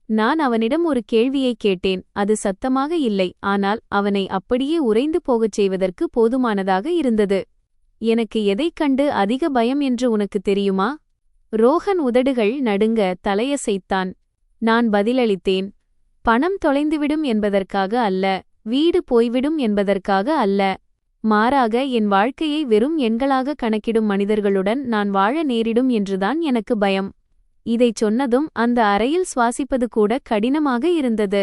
நான் அவனிடம் ஒரு கேள்வியைக் கேட்டேன். அது சத்தமாக இல்லை, ஆனால் அவனை அப்படியே உறைந்து போகச் செய்வதற்கு போதுமானதாக இருந்தது. எனக்கு எதைக் கண்டு அதிக பயம் என்று உனக்கு தெரியுமா? ரோஹன் உதடுகள் நடுங்க தலையசைத்தான். நான் பதிலளித்தேன். பணம் தொலைந்துவிடும் என்பதற்காக அல்ல, வீடு போய்விடும் என்பதற்காக அல்ல. மாறாக என் வாழ்க்கையை வெறும் எண்களாக கணக்கிடும் மனிதர்களுடன் நான் வாழ நேரிடும் என்றுதான் எனக்கு பயம். இதைச் சொன்னதும் அந்த அறையில் சுவாசிப்பது கூட கடினமாக இருந்தது.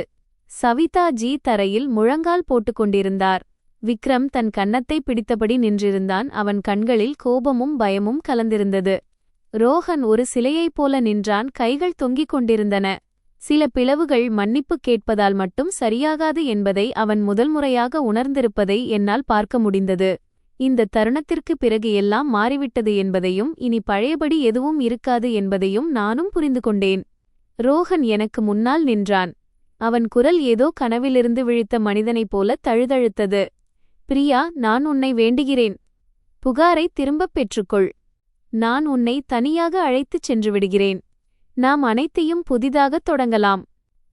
சவிதாஜி தரையில் முழங்கால் போட்டுக்கொண்டிருந்தார். விக்ரம் தன் கன்னத்தை பிடித்தபடி நின்றிருந்தான். அவன் கண்களில் கோபமும் பயமும் கலந்திருந்தது. ரோஹன் ஒரு சிலையைப் போல நின்றான். கைகள் தொங்கிக் கொண்டிருந்தன. சில பிளவுகள் மன்னிப்பு கேட்பதால் மட்டும் சரியாகாது என்பதை அவன் முதல் முறையாக உணர்ந்திருப்பதை என்னால் பார்க்க முடிந்தது. இந்த தருணத்திற்கு பிறகு எல்லாம் மாறிவிட்டது என்பதையும் இனி பழையபடி எதுவும் இருக்காது என்பதையும் நானும் புரிந்து கொண்டேன். ரோஹன் எனக்கு முன்னால் நின்றான். அவன் குரல் ஏதோ கனவிலிருந்து விழித்த மனிதனைப் போல தழுதழுத்தது. பிரியா, நான் உன்னை வேண்டுகிறேன். புகாரை திரும்பப் பெற்றுக்கொள். நான் உன்னை தனியாக அழைத்துச் சென்று விடுகிறேன். நாம் அனைத்தையும் புதிதாகத் தொடங்கலாம்.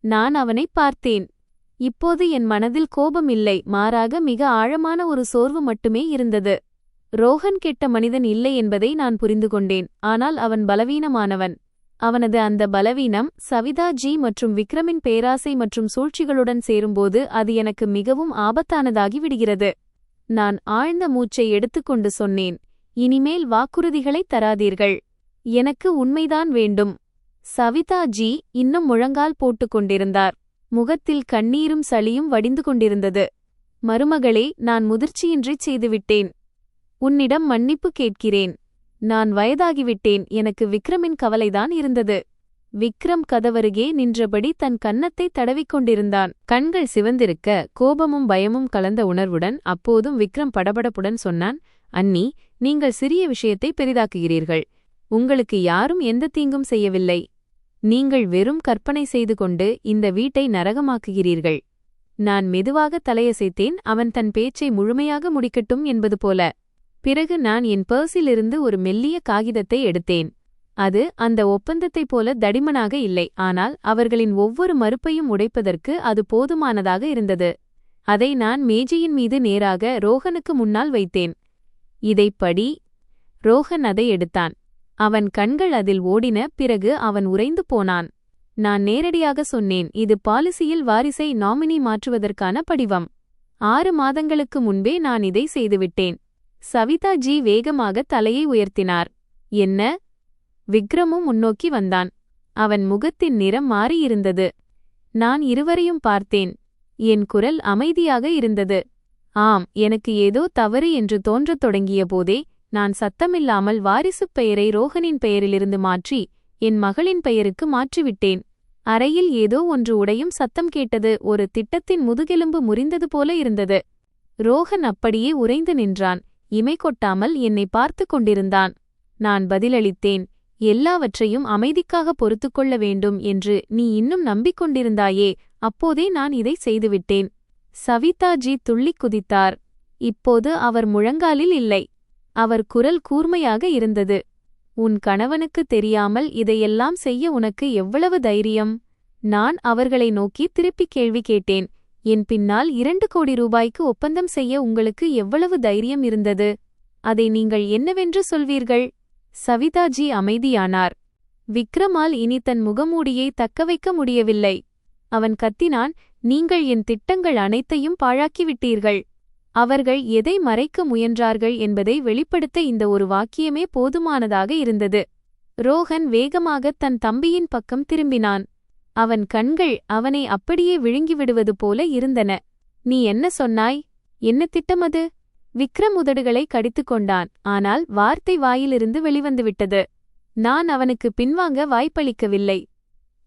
நான் அவனைப் பார்த்தேன். இப்போது என் மனதில் கோபம் இல்லை, மாறாக மிக ஆழமான ஒரு சோர்வு மட்டுமே இருந்தது. ரோஹன் கெட்ட மனிதன் இல்லை என்பதை நான் புரிந்து கொண்டேன். ஆனால் அவன் பலவீனமானவன். அவனது அந்த பலவீனம் சவிதாஜி மற்றும் விக்ரமின் பேராசை மற்றும் சூழ்ச்சிகளுடன் சேரும்போது அது எனக்கு மிகவும் ஆபத்தானதாகி விடுகிறது. நான் ஆழ்ந்த மூச்சை எடுத்துக்கொண்டு சொன்னேன். இனிமேல் வாக்குறுதிகளைத் தராதீர்கள். எனக்கு உண்மைதான் வேண்டும். சவிதாஜி இன்னும் முழங்கால் போட்டுக் கொண்டிருந்தார். முகத்தில் கண்ணீரும் சளியும் வடிந்து கொண்டிருந்தது. மருமகளே, நான் முதிர்ச்சியின்றிச் செய்துவிட்டேன். உன்னிடம் மன்னிப்பு கேட்கிறேன். நான் வயதாகிவிட்டேன். எனக்கு விக்ரமின் கவலைதான் இருந்தது. விக்ரம் கதவருகே நின்றபடி தன் கன்னத்தை தடவிக்கொண்டிருந்தான். கண்கள் சிவந்திருக்க கோபமும் பயமும் கலந்த உணர்வுடன் அப்போதும் விக்ரம் படபடப்புடன் சொன்னான். அண்ணி, நீங்கள் சிறிய விஷயத்தை பெரிதாக்குகிறீர்கள். உங்களுக்கு யாரும் எந்த தீங்கும் செய்யவில்லை. நீங்கள் வெறும் கற்பனை செய்து கொண்டு இந்த வீட்டை நரகமாக்குகிறீர்கள். நான் மெதுவாக தலையசைத்தேன். அவன் தன் பேச்சை முழுமையாக முடிக்கட்டும் என்பது போல. பிறகு நான் என் பர்ஸிலிருந்து ஒரு மெல்லிய காகிதத்தை எடுத்தேன். அது அந்த ஒப்பந்தத்தைப் போல தடிமனாக இல்லை, ஆனால் அவர்களின் ஒவ்வொரு மறுப்பையும் உடைப்பதற்கு அது போதுமானதாக இருந்தது. அதை நான் மேஜையின் மீது நேராக ரோஹனுக்கு முன்னால் வைத்தேன். இதைப் படி. ரோஹன் அதை எடுத்தான். அவன் கண்கள் அதில் ஓடின. பிறகு அவன் உறைந்து போனான். நான் நேரடியாக சொன்னேன், இது பாலிசியில் வாரிசை நாமினி மாற்றுவதற்கான படிவம். 6 மாதங்களுக்கு முன்பே நான் இதை செய்துவிட்டேன். சவிதாஜி வேகமாக தலையை உயர்த்தினார். என்ன? விக்ரமும் முன்னோக்கி வந்தான். அவன் முகத்தின் நிறம் மாறியிருந்தது. நான் இருவரையும் பார்த்தேன். என் குரல் அமைதியாக இருந்தது. ஆம், எனக்கு ஏதோ தவறு என்று தோன்றத் தொடங்கிய போதே நான் சத்தமில்லாமல் வாரிசுப் பெயரை ரோஹனின் பெயரிலிருந்து மாற்றி என் மகளின் பெயருக்கு மாற்றிவிட்டேன். அறையில் ஏதோ ஒன்று உடையும் சத்தம் கேட்டது. ஒரு திட்டத்தின் முதுகெலும்பு முறிந்தது போல இருந்தது. ரோஹன் அப்படியே உறைந்து நின்றான். இமை கொட்டாமல் என்னை பார்த்து கொண்டிருந்தான். நான் பதிலளித்தேன், எல்லாவற்றையும் அமைதிக்காக பொறுத்துக்கொள்ள வேண்டும் என்று நீ இன்னும் நம்பிக்கொண்டிருந்தாயே, அப்போதே நான் இதை செய்துவிட்டேன். சவிதாஜி துள்ளிக் குதித்தார். இப்போது அவர் முழங்காலில் இல்லை. அவர் குரல் கூர்மையாக இருந்தது. உன் கணவனுக்கு தெரியாமல் இதையெல்லாம் செய்ய உனக்கு எவ்வளவு தைரியம்? நான் அவர்களை நோக்கி திருப்பி கேள்வி கேட்டேன். என் பின்னால் 2 கோடி ரூபாய்க்கு ஒப்பந்தம் செய்ய உங்களுக்கு எவ்வளவு தைரியம் இருந்தது? அதை நீங்கள் என்னவென்று சொல்வீர்கள்? சவிதாஜி அமைதியானார். விக்ரமால் இனி தன் முகமூடியை தக்கவைக்க முடியவில்லை. அவன் கத்தினான், நீங்கள் என் திட்டங்கள் அனைத்தையும் பாழாக்கிவிட்டீர்கள். அவர்கள் எதை மறைக்க முயன்றார்கள் என்பதை வெளிப்படுத்த இந்த ஒரு வாக்கியமே போதுமானதாக இருந்தது. ரோஹன் வேகமாக தன் தம்பியின் பக்கம் திரும்பினான். அவன் கண்கள் அவனை அப்படியே விழுங்கிவிடுவது போல இருந்தன. நீ என்ன சொன்னாய்? என்ன திட்டம் அது? விக்ரம் உதடுகளை கடித்துக் கொண்டான். ஆனால் வார்த்தை வாயிலிருந்து வெளிவந்துவிட்டது. நான் அவனுக்கு பின்வாங்க வாய்ப்பளிக்கவில்லை.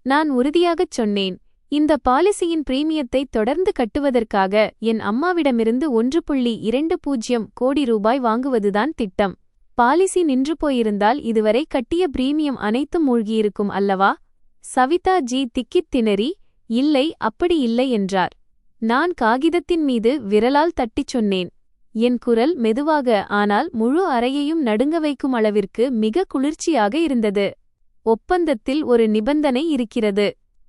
நான் உறுதியாகச் சொன்னேன், இந்த பாலிசியின் பிரீமியத்தை தொடர்ந்து கட்டுவதற்காக என் அம்மாவிடமிருந்து 1.20 கோடி ரூபாய் வாங்குவதுதான் திட்டம். பாலிசி நின்று போயிருந்தால் இதுவரை கட்டிய பிரீமியம் அனைத்தும் மூழ்கியிருக்கும் அல்லவா? சவிதாஜி திக்கித் திணறி, இல்லை, அப்படி இல்லை என்றார். நான் காகிதத்தின் மீது விரலால் தட்டிச் சொன்னேன். என் குரல் மெதுவாக, ஆனால் முழு அறையையும் நடுங்க வைக்கும் அளவிற்கு மிக குளிர்ச்சியாக இருந்தது. ஒப்பந்தத்தில் ஒரு நிபந்தனை இருக்கிறது.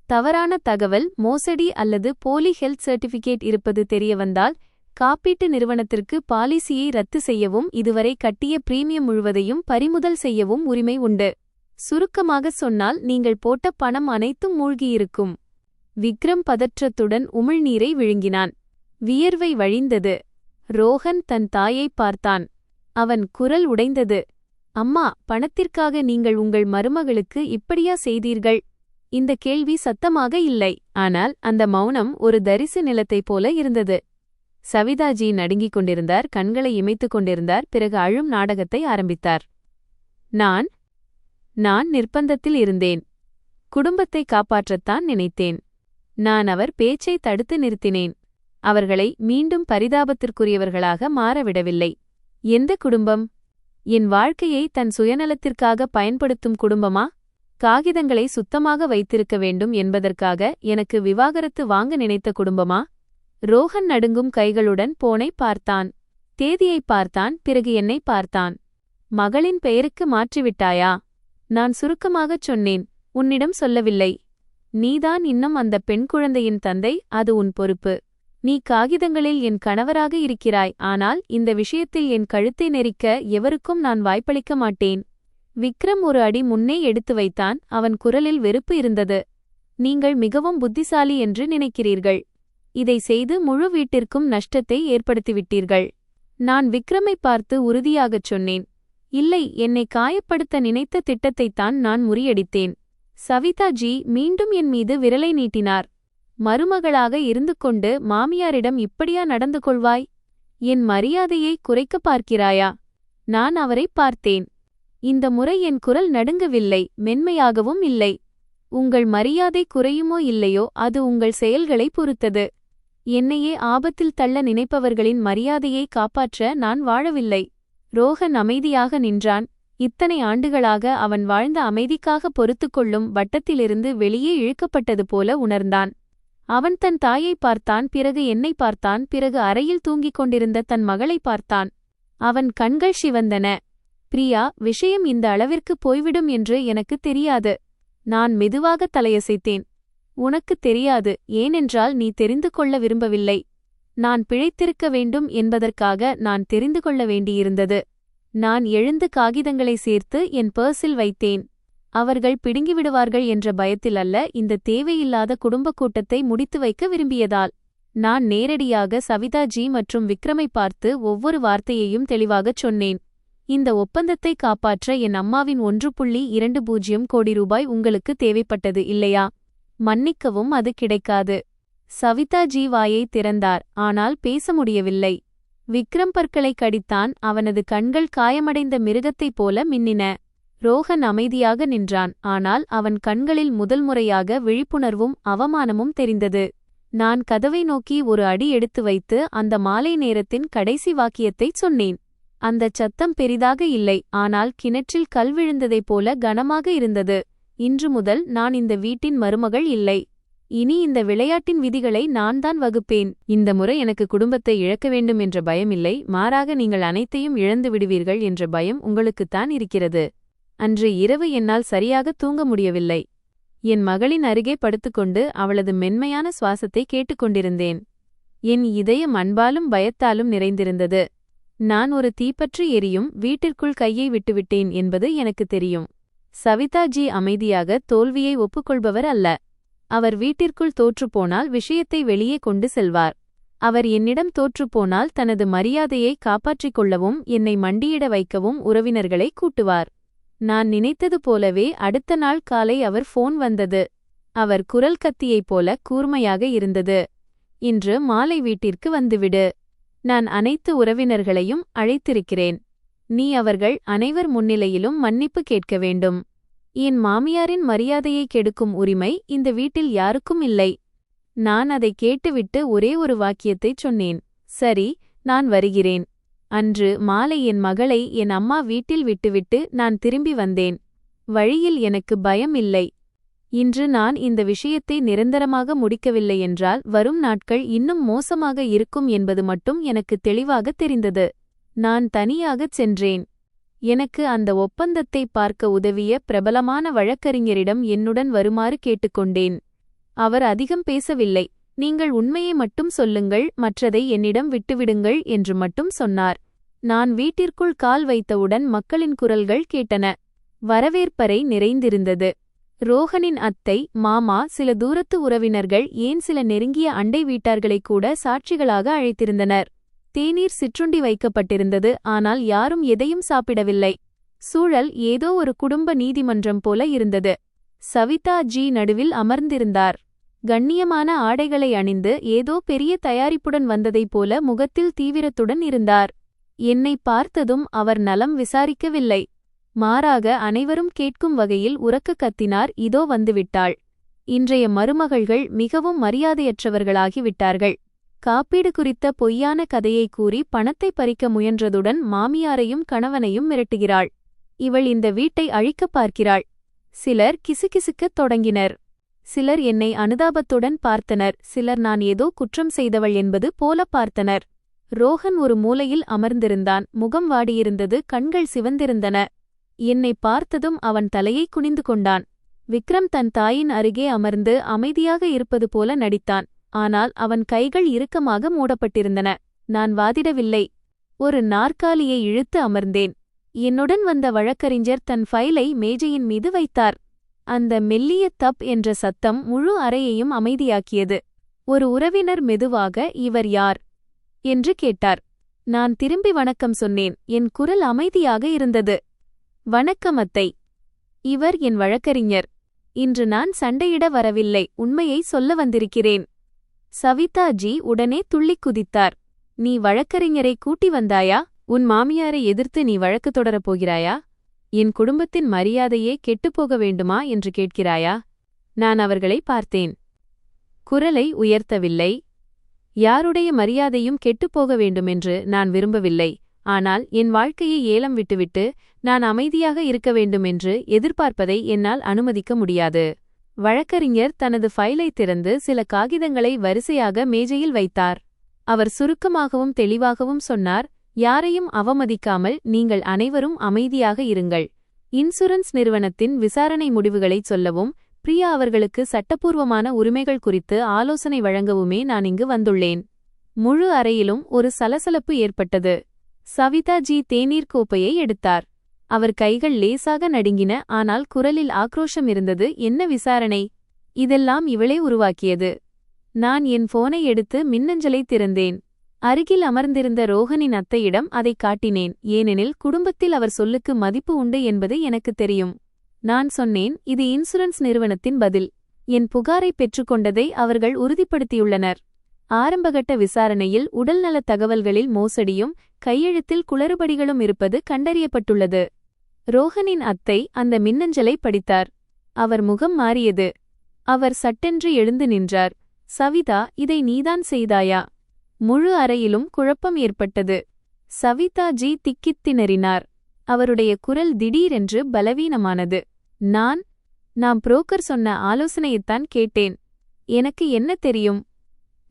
தவறான தகவல், மோசடி அல்லது போலி ஹெல்த் சர்டிபிகேட் இருப்பது தெரியவந்தால் காப்பீட்டு நிறுவனத்திற்கு பாலிசியை ரத்து செய்யவும் இதுவரை கட்டிய பிரீமியம் முழுவதையும் பறிமுதல் செய்யவும் உரிமை உண்டு. சுருக்கமாக சொன்னால், நீங்கள் போட்ட பணம் அனைத்தும் மூழ்கியிருக்கும். விக்ரம் பதற்றத்துடன் உமிழ்நீரை விழுங்கினான். வியர்வை வழிந்தது. ரோஹன் தன் தாயை பார்த்தான். அவன் குரல் உடைந்தது. அம்மா, பணத்திற்காக நீங்கள் உங்கள் மருமகளுக்கு இப்படியா செய்தீர்கள்? இந்த கேள்வி சத்தமாக இல்லை, ஆனால் அந்த மௌனம் ஒரு தரிசு நிலத்தைப் போல இருந்தது. சவிதாஜி நடுங்கிக் கொண்டிருந்தார், கண்களை இமைத்துக் கொண்டிருந்தார். பிறகு அழும் நாடகத்தை ஆரம்பித்தார். நான் நிர்பந்தத்தில் இருந்தேன். குடும்பத்தை காப்பாற்றத்தான் நினைத்தேன். நான் அவர் பேச்சை தடுத்து நிறுத்தினேன். அவர்களை மீண்டும் பரிதாபத்திற்குரியவர்களாக மாறவிடவில்லை. எந்த குடும்பம்? என் வாழ்க்கையை தன் சுயநலத்திற்காக பயன்படுத்தும் குடும்பமா? காகிதங்களை சுத்தமாக வைத்திருக்க வேண்டும் என்பதற்காக எனக்கு விவாகரத்து வாங்க நினைத்த குடும்பமா? ரோஹன் நடுங்கும் கைகளுடன் போனை பார்த்தான். தேதியை பார்த்தான். பிறகு என்னை பார்த்தான். மகளின் பெயருக்கு மாற்றிவிட்டாயா? நான் சுருக்கமாகச் சொன்னேன், உன்னிடம் சொல்லவில்லை. நீதான் இன்னும் அந்த பெண் குழந்தையின் தந்தை, அது உன் பொறுப்பு. நீ காகிதங்களில் என் கணவராக இருக்கிறாய், ஆனால் இந்த விஷயத்தில் என் கழுத்தை நெரிக்க எவருக்கும் நான் வாய்ப்பளிக்க மாட்டேன். விக்ரம் ஒரு அடி முன்னே எடுத்து வைத்தான். அவன் குரலில் வெறுப்பு இருந்தது. நீங்கள் மிகவும் புத்திசாலி என்று நினைக்கிறீர்கள். இதை செய்து முழு வீட்டிற்கும் நஷ்டத்தை ஏற்படுத்திவிட்டீர்கள். நான் விக்ரமை பார்த்து உறுதியாகச் சொன்னேன், இல்லை, என்னை காயப்படுத்த நினைத்த திட்டத்தைத்தான் நான் முறியடித்தேன். சவிதாஜி மீண்டும் என் மீது விரலை நீட்டினார். மருமகளாக இருந்து கொண்டு மாமியாரிடம் இப்படியா நடந்து கொள்வாய்? என் மரியாதையை குறைக்க பார்க்கிறாயா? நான் அவரை பார்த்தேன். இந்த முறை என் குரல் நடுங்கவில்லை, மென்மையாகவும் இல்லை. உங்கள் மரியாதை குறையுமோ இல்லையோ அது உங்கள் செயல்களை பொறுத்தது. என்னையே ஆபத்தில் தள்ள நினைப்பவர்களின் மரியாதையை காப்பாற்ற நான் வாழவில்லை. ரோஹன் அமைதியாக நின்றான். இத்தனை ஆண்டுகளாக அவன் வாழ்ந்த அமைதிக்காக பொறுத்துக்கொள்ளும் வட்டத்திலிருந்து வெளியே இழுக்கப்பட்டது போல உணர்ந்தான். அவன் தன் தாயை பார்த்தான், பிறகு என்னை பார்த்தான், பிறகு அறையில் தூங்கிக் கொண்டிருந்த தன் மகளை பார்த்தான். அவன் கண்கள் சிவந்தன. பிரியா, விஷயம் இந்த அளவிற்கு போய்விடும் என்று எனக்கு தெரியாது. நான் மெதுவாக தலையசைத்தேன். உனக்கு தெரியாது, ஏனென்றால் நீ தெரிந்து கொள்ள விரும்பவில்லை. நான் பிழைத்திருக்க வேண்டும் என்பதற்காக நான் தெரிந்து கொள்ள வேண்டியிருந்தது. நான் எழுந்து காகிதங்களை சேர்த்து என் பர்ஸில் வைத்தேன். அவர்கள் பிடுங்கிவிடுவார்கள் என்ற பயத்தில் அல்ல, இந்த தேவையில்லாத குடும்ப கூட்டத்தை முடித்து வைக்க விரும்பியதால். நான் நேரடியாக சவிதாஜி மற்றும் விக்ரமை பார்த்து ஒவ்வொரு வார்த்தையையும் தெளிவாகச் சொன்னேன். இந்த ஒப்பந்தத்தை காப்பாற்ற என் அம்மாவின் 1.20 கோடி ரூபாய் உங்களுக்கு தேவைப்பட்டது இல்லையா? மன்னிக்கவும், அது கிடைக்காது. சவிதாஜி வாயை திறந்தார், ஆனால் பேச முடியவில்லை. விக்ரம் பற்களை கடித்தான். அவனது கண்கள் காயமடைந்த மிருகத்தைப் போல மின்னின. ரோஹன் அமைதியாக நின்றான், ஆனால் அவன் கண்களில் முதல் முறையாக விழிப்புணர்வும் அவமானமும் தெரிந்தது. நான் கதவை நோக்கி ஒரு அடி எடுத்து வைத்து அந்த மாலை நேரத்தின் கடைசி வாக்கியத்தைச் சொன்னேன். அந்தச் சத்தம் பெரிதாக இல்லை, ஆனால் கிணற்றில் கல் விழுந்ததைப் போல கனமாக இருந்தது. இன்று முதல் நான் இந்த வீட்டின் மருமகள் இல்லை. இனி இந்த விளையாட்டின் விதிகளை நான் தான் வகுப்பேன். இந்த முறை எனக்கு குடும்பத்தை இழக்க வேண்டும் என்ற பயம் இல்லை, மாறாக நீங்கள் அனைத்தையும் இழந்து விடுவீர்கள் என்ற பயம் உங்களுக்குத்தான் இருக்கிறது. அன்று இரவு என்னால் சரியாக தூங்க முடியவில்லை. என் மகளின் அருகே படுத்துக்கொண்டு அவளது மென்மையான சுவாசத்தை கேட்டுக்கொண்டிருந்தேன். என் இதயம் அன்பாலும் பயத்தாலும் நிறைந்திருந்தது. நான் ஒரு தீப்பற்றி எரியும் வீட்டிற்குள் கையை விட்டுவிட்டேன் என்பது எனக்கு தெரியும். சவிதாஜி அமைதியாக தோல்வியை ஒப்புக்கொள்பவர் அல்ல. அவர் வீட்டிற்குள் தோற்றுப்போனால் விஷயத்தை வெளியே கொண்டு செல்வார். அவர் என்னிடம் தோற்றுப்போனால் தனது மரியாதையை காப்பாற்றிக் கொள்ளவும் என்னை மண்டியிட வைக்கவும் உறவினர்களை கூட்டுவார். நான் நினைத்தது போலவே அடுத்த நாள் காலை அவர் ஃபோன் வந்தது. அவர் குரல் கத்தியைப் போல கூர்மையாக இருந்தது. இன்று மாலை வீட்டிற்கு வந்துவிடு. நான் அனைத்து உறவினர்களையும் அழைத்திருக்கிறேன். நீ அவர்கள் அனைவர் முன்னிலையிலும் மன்னிப்பு கேட்க வேண்டும். என் மாமியாரின் மரியாதையை கெடுக்கும் உரிமை இந்த வீட்டில் யாருக்கும் இல்லை. நான் அதை கேட்டுவிட்டு ஒரே ஒரு வாக்கியத்தைச் சொன்னேன். சரி, நான் வருகிறேன். அன்று மாலை என் மகளை என் அம்மா வீட்டில் விட்டுவிட்டு நான் திரும்பி வந்தேன். வழியில் எனக்கு பயம் இல்லை. இன்று நான் இந்த விஷயத்தை நிரந்தரமாக முடிக்கவில்லை என்றால் வரும் நாட்கள் இன்னும் மோசமாக இருக்கும் என்பது மட்டும் எனக்கு தெளிவாக தெரிந்தது. நான் தனியாகச் சென்றேன். எனக்கு அந்த ஒப்பந்தத்தை பார்க்க உதவிய பிரபலமான வழக்கறிஞரிடம் என்னுடன் வருமாறு கேட்டுக்கொண்டேன். அவர் அதிகம் பேசவில்லை. நீங்கள் உண்மையை மட்டும் சொல்லுங்கள், மற்றதை என்னிடம் விட்டுவிடுங்கள் என்று மட்டும் சொன்னார். நான் வீட்டிற்குள் கால் வைத்தவுடன் மக்களின் குரல்கள் கேட்டன. வரவேற்பறை நிறைந்திருந்தது. ரோஹனின் அத்தை, மாமா, சில தூரத்து உறவினர்கள், ஏன் சில நெருங்கிய அண்டை வீட்டார்களைக் கூட சாட்சிகளாக அழைத்திருந்தனர். தேநீர் சிற்றுண்டி வைக்கப்பட்டிருந்தது, ஆனால் யாரும் எதையும் சாப்பிடவில்லை. சூழல் ஏதோ ஒரு குடும்ப நீதிமன்றம் போல இருந்தது. சவிதாஜி நடுவில் அமர்ந்திருந்தார். கண்ணியமான ஆடைகளை அணிந்து ஏதோ பெரிய தயாரிப்புடன் வந்ததைப் போல முகத்தில் தீவிரத்துடன் இருந்தார். என்னை பார்த்ததும் அவர் நலம் விசாரிக்கவில்லை. மாறாக அனைவரும் கேட்கும் வகையில் உரக்க கத்தினார், இதோ வந்துவிட்டாள். இன்றைய மருமகள்கள் மிகவும் மரியாதையற்றவர்களாகிவிட்டார்கள். காப்பீடு குறித்த பொய்யான கதையை கூறி பணத்தை பறிக்க முயன்றதுடன் மாமியாரையும் கணவனையும் மிரட்டுகிறாள். இவள் இந்த வீட்டை அழிக்கப் பார்க்கிறாள். சிலர் கிசுகிசுக்கத் தொடங்கினர். சிலர் என்னை அனுதாபத்துடன் பார்த்தனர். சிலர் நான் ஏதோ குற்றம் செய்தவள் என்பது போல பார்த்தனர். ரோஹன் ஒரு மூலையில் அமர்ந்திருந்தான். முகம் வாடியிருந்தது, கண்கள் சிவந்திருந்தன. என்னை பார்த்ததும் அவன் தலையை குனிந்து கொண்டான். விக்ரம் தன் தாயின் அருகே அமர்ந்து அமைதியாக இருப்பது போல நடித்தான். ஆனால் அவன் கைகள் இறுக்கமாக மூடப்பட்டிருந்தன. நான் வாதிடவில்லை. ஒரு நாற்காலியை இழுத்து அமர்ந்தேன். என்னுடன் வந்த வழக்கறிஞர் தன் ஃபைலை மேஜையின் மீது வைத்தார். அந்த மெல்லிய தப் என்ற சத்தம் முழு அறையையும் அமைதியாக்கியது. ஒரு உறவினர் மெதுவாக, இவர் யார் என்று கேட்டார். நான் திரும்பி வணக்கம் சொன்னேன். என் குரல் அமைதியாக இருந்தது. வணக்கம் அத்தை. இவர் என் வழக்கறிஞர். இன்று நான் சண்டையிட வரவில்லை, உண்மையை சொல்ல வந்திருக்கிறேன். சவிதாஜி உடனே துள்ளிக் குதித்தார். நீ வழக்கறிஞரை கூட்டி வந்தாயா? உன் மாமியாரை எதிர்த்து நீ வழக்கு தொடரப் போகிறாயா? என் குடும்பத்தின் மரியாதையே கெட்டுப்போக வேண்டுமா என்று கேட்கிறாயா? நான் அவர்களை பார்த்தேன். குரலை உயர்த்தவில்லை. யாருடைய மரியாதையும் கெட்டுப்போக வேண்டுமென்று நான் விரும்பவில்லை. ஆனால் என் வாழ்க்கையை ஏலம் விட்டுவிட்டு நான் அமைதியாக இருக்க வேண்டுமென்று எதிர்பார்ப்பதை என்னால் அனுமதிக்க முடியாது. வழக்கறிஞர் தனது ஃபைலை திறந்து சில காகிதங்களை வரிசையாக மேஜையில் வைத்தார். அவர் சுருக்கமாகவும் தெளிவாகவும் சொன்னார், யாரையும் அவமதிக்காமல் நீங்கள் அனைவரும் அமைதியாக இருங்கள். இன்சூரன்ஸ் நிறுவனத்தின் விசாரணை முடிவுகளைச் சொல்லவும், பிரியா அவர்களுக்கு சட்டப்பூர்வமான உரிமைகள் குறித்து ஆலோசனை வழங்கவுமே நான் இங்கு வந்துள்ளேன். முழு அறையிலும் ஒரு சலசலப்பு ஏற்பட்டது. சவிதாஜி தேநீர் கோப்பையை எடுத்தார். அவர் கைகள் லேசாக நடுங்கின. ஆனால் குரலில் ஆக்ரோஷம் இருந்தது. என்ன விசாரணை? இதெல்லாம் இவளே உருவாக்கியது. நான் என் போனை எடுத்து மின்னஞ்சலை திறந்தேன். அருகில் அமர்ந்திருந்த ரோஹனின் அத்தையிடம் அதை காட்டினேன். ஏனெனில் குடும்பத்தில் அவர் சொல்லுக்கு மதிப்பு உண்டு என்பது எனக்கு தெரியும். நான் சொன்னேன், இது இன்சூரன்ஸ் நிறுவனத்தின் பதில். என் புகாரை பெற்றுக்கொண்டதை அவர்கள் உறுதிப்படுத்தியுள்ளனர். ஆரம்பகட்ட விசாரணையில் உடல்நலத் தகவல்களில் மோசடியும் கையெழுத்தில் குளறுபடிகளும் இருப்பது கண்டறியப்பட்டுள்ளது. ரோஹனின் அத்தை அந்த மின்னஞ்சலை படித்தார். அவர் முகம் மாறியது. அவர் சட்டென்று எழுந்து நின்றார். சவிதா, இதை நீதான் செய்தாயா? முழு அறையிலும் குழப்பம் ஏற்பட்டது. சவிதாஜி திக்கித் திணறினார். அவருடைய குரல் திடீரென்று பலவீனமானது. நான் புரோக்கர் சொன்ன ஆலோசனையைத்தான் கேட்டேன். எனக்கு என்ன தெரியும்?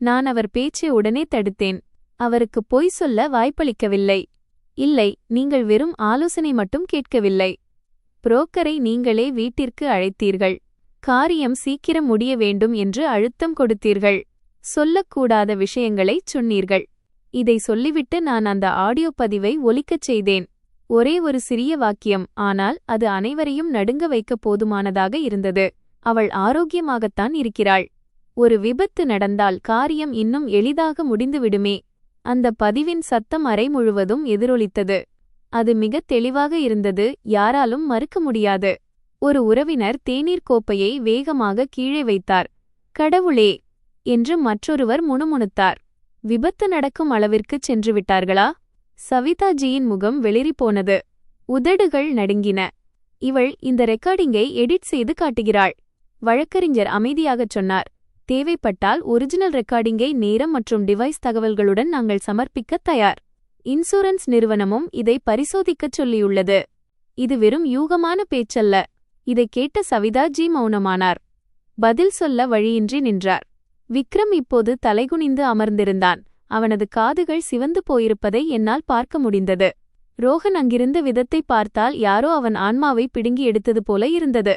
நான் அவர் பேச்சை உடனே தடுத்தேன். அவருக்கு பொய் சொல்ல வாய்ப்பளிக்கவில்லை. இல்லை, நீங்கள் வெறும் ஆலோசனை மட்டும் கேட்கவில்லை. புரோக்கரை நீங்களே வீட்டிற்கு அழைத்தீர்கள். காரியம் சீக்கிரம் முடிய வேண்டும் என்று அழுத்தம் கொடுத்தீர்கள். சொல்லக்கூடாத விஷயங்களைச் சொன்னீர்கள். இதை சொல்லிவிட்டு நான் அந்த ஆடியோ பதிவை ஒலிக்கச் செய்தேன். ஒரே ஒரு சிறிய வாக்கியம், ஆனால் அது அனைவரையும் நடுங்க வைக்க போதுமானதாக இருந்தது. அவள் ஆரோக்கியமாகத்தான் இருக்கிறாள். ஒரு விபத்து நடந்தால் காரியம் இன்னும் எளிதாக முடிந்துவிடுமே. அந்த பதிவின் சத்தம் அறை முழுவதும் எதிரொலித்தது. அது மிகத் தெளிவாக இருந்தது, யாராலும் மறுக்க முடியாது. ஒரு உறவினர் தேநீர் கோப்பையை வேகமாக கீழே வைத்தார். கடவுளே என்று மற்றொருவர் முணுமுணுத்தார். விபத்து நடக்கும் அளவிற்குச் சென்றுவிட்டார்களா? சவிதாஜியின் முகம் வெளிறிப்போனது. உதடுகள் நடுங்கின. இவள் இந்த ரெக்கார்டிங்கை எடிட் செய்து காட்டுகிறாள். வழக்கறிஞர் அமைதியாகச் சொன்னார். தேவைப்பட்டால் ஒரிஜினல் ரெக்கார்டிங்கை நேரம் மற்றும் டிவைஸ் தகவல்களுடன் நாங்கள் சமர்ப்பிக்கத் தயார். இன்சூரன்ஸ் நிறுவனமும் இதை பரிசோதிக்கச் சொல்லியுள்ளது. இது வெறும் யூகமான பேச்சல்ல. இதைக் கேட்ட சவிதாஜி மௌனமானார். பதில் சொல்ல வழியின்றி நின்றார். விக்ரம் இப்போது தலைகுனிந்து அமர்ந்திருந்தான். அவனது காதுகள் சிவந்து போயிருப்பதை என்னால் பார்க்க முடிந்தது. ரோஹன் அங்கிருந்த விதத்தை பார்த்தால் யாரோ அவன் ஆன்மாவை பிடுங்கி எடுத்தது போல இருந்தது.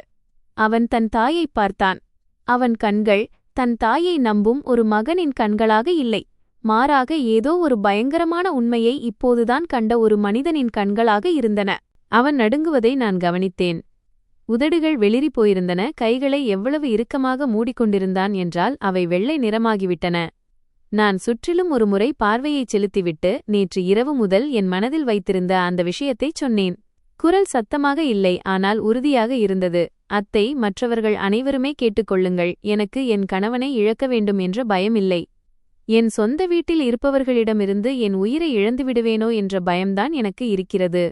அவன் தன் தாயைப் பார்த்தான். அவன் கண்கள் தன் தாயை நம்பும் ஒரு மகனின் கண்களாக இல்லை. மாறாக ஏதோ ஒரு பயங்கரமான உண்மையை இப்போதுதான் கண்ட ஒரு மனிதனின் கண்களாக இருந்தன. அவன் நடுங்குவதை நான் கவனித்தேன். உதடுகள் வெளிரி போயிருந்தன. கைகளை எவ்வளவு இறுக்கமாக மூடிக்கொண்டிருந்தான் என்றால் அவை வெள்ளை நிறமாகிவிட்டன. நான் சுற்றிலும் ஒரு முறை பார்வையைச் செலுத்திவிட்டு நேற்று இரவு முதல் என் மனதில் வைத்திருந்த அந்த விஷயத்தைச் சொன்னேன். குரல் சத்தமாக இல்லை, ஆனால் உறுதியாக இருந்தது. அத்தை, மற்றவர்கள் அனைவருமே கேட்டுக்கொள்ளுங்கள். எனக்கு என் கணவனை இழக்க வேண்டும் என்ற பயமில்லை. என் சொந்த வீட்டில் இருப்பவர்களிடமிருந்து என் உயிரை இழந்துவிடுவேனோ என்ற பயம்தான் எனக்கு இருக்கிறது.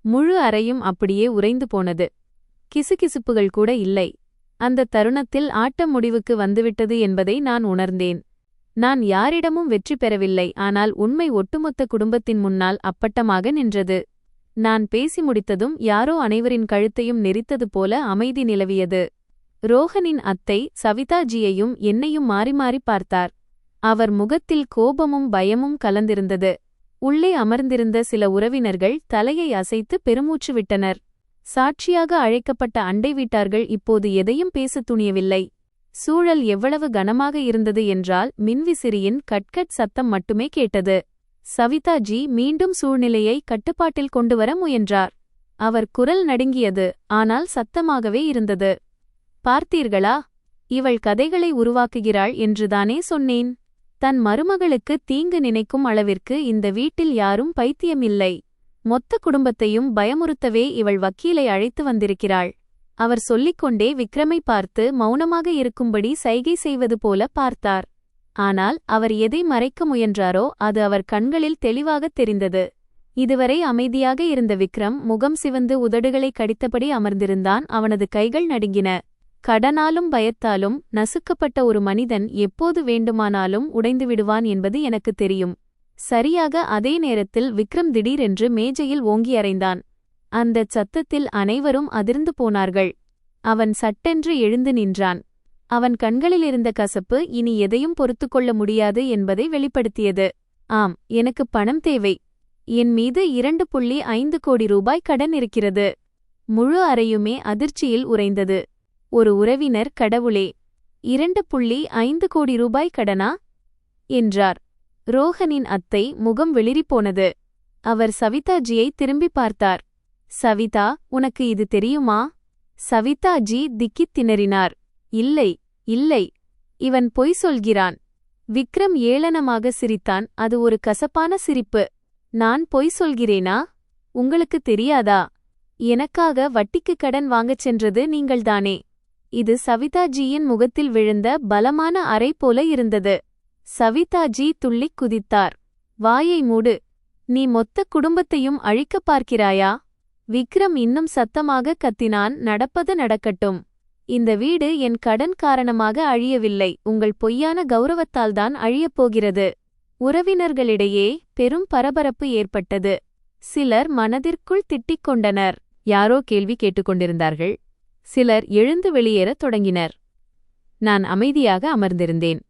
முழு அறையும் அப்படியே உறைந்து போனது. கிசுகிசுப்புகள் கூட இல்லை. அந்த தருணத்தில் ஆட்டம் முடிவுக்கு வந்துவிட்டது என்பதை நான் உணர்ந்தேன். நான் யாரிடமும் வெற்றி பெறவில்லை, ஆனால் உண்மை ஒட்டுமொத்த குடும்பத்தின் முன்னால் அப்பட்டமாக நின்றது. நான் பேசி முடித்ததும் யாரோ அனைவரின் கழுத்தையும் நெரித்தது போல அமைதி நிலவியது. ரோஹனின் அத்தை சவிதாஜியையும் என்னையும் மாறி மாறி பார்த்தார். அவர் முகத்தில் கோபமும் பயமும் கலந்திருந்தது. உள்ளே அமர்ந்திருந்த சில உறவினர்கள் தலையை அசைத்து பெருமூச்சு விட்டனர். சாட்சியாக அழைக்கப்பட்ட அண்டை வீட்டார்கள் இப்போது எதையும் பேசத் துணியவில்லை. சூழல் எவ்வளவு கனமாக இருந்தது என்றால் மின்விசிறியின் கட்கட் சத்தம் மட்டுமே கேட்டது. சவிதாஜி மீண்டும் சூழ்நிலையை கட்டுப்பாட்டில் கொண்டுவர முயன்றார். அவர் குரல் நடுங்கியது, ஆனால் சத்தமாகவே இருந்தது. பார்த்தீர்களா? இவள் கதைகளை உருவாக்குகிறாள் என்றுதானே சொன்னேன். தன் மருமகளுக்கு தீங்கு நினைக்கும் அளவிற்கு இந்த வீட்டில் யாரும் பைத்தியமில்லை. மொத்த குடும்பத்தையும் பயமுறுத்தவே இவள் வக்கீலை அழைத்து வந்திருக்கிறாள். அவர் சொல்லிக்கொண்டே விக்ரமை பார்த்து மௌனமாக இருக்கும்படி சைகை செய்வது போல பார்த்தார். ஆனால் அவர் எதை மறைக்க முயன்றாரோ அது அவர் கண்களில் தெளிவாகத் தெரிந்தது. இதுவரை அமைதியாக இருந்த விக்ரம் முகம் சிவந்து உதடுகளை கடித்தபடி அமர்ந்திருந்தான். அவனது கைகள் நடுங்கின. கடனாலும் பயத்தாலும் நசுக்கப்பட்ட ஒரு மனிதன் எப்போது வேண்டுமானாலும் உடைந்து விடுவான் என்பது எனக்கு தெரியும். சரியாக அதே நேரத்தில் விக்ரம் திடீரென்று மேஜையில் ஓங்கி அறைந்தான். அந்தச் சத்தத்தில் அனைவரும் அதிர்ந்து போனார்கள். அவன் சட்டென்று எழுந்து நின்றான். அவன் கண்களிலிருந்த கசப்பு இனி எதையும் பொறுத்துக்கொள்ள முடியாது என்பதை வெளிப்படுத்தியது. ஆம், எனக்கு பணம் தேவை. என் மீது 2.5 கோடி ரூபாய் கடன் இருக்கிறது. முழு அறையுமே அதிர்ச்சியில் உறைந்தது. ஒரு உறவினர், கடவுளே, 2.5 கோடி ரூபாய் கடனா என்றார். ரோஹனின் அத்தை முகம் வெளிறிப்போனது. அவர் சவிதாஜியை திரும்பி பார்த்தார். சவிதா, உனக்கு இது தெரியுமா? சவிதாஜி திக்கித் திணறினார். இல்லை, இல்லை, இவன் பொய் சொல்கிறான். விக்ரம் ஏளனமாக சிரித்தான். அது ஒரு கசப்பான சிரிப்பு. நான் பொய் சொல்கிறேனா? உங்களுக்கு தெரியாதா? எனக்காக வட்டிக்கு கடன் வாங்கச் சென்றது நீங்கள்தானே? இது சவிதாஜியின் முகத்தில் விழுந்த பலமான அறை போல இருந்தது. சவிதாஜி துள்ளிக் குதித்தார். வாயை மூடு. நீ மொத்த குடும்பத்தையும் அழிக்கப் பார்க்கிறாயா? விக்ரம் இன்னும் சத்தமாக கத்தினான். நடப்பது நடக்கட்டும். இந்த வீடு என் கடன் காரணமாக அழியவில்லை, உங்கள் பொய்யான கௌரவத்தால்தான் அழியப் போகிறது. உறவினர்களிடையே பெரும் பரபரப்பு ஏற்பட்டது. சிலர் மனதிற்குள் திட்டிக் கொண்டனர். யாரோ கேள்வி கேட்டுக்கொண்டிருந்தார்கள். சிலர் எழுந்து வெளியேறத் தொடங்கினர். நான் அமைதியாக அமர்ந்திருந்தேன்.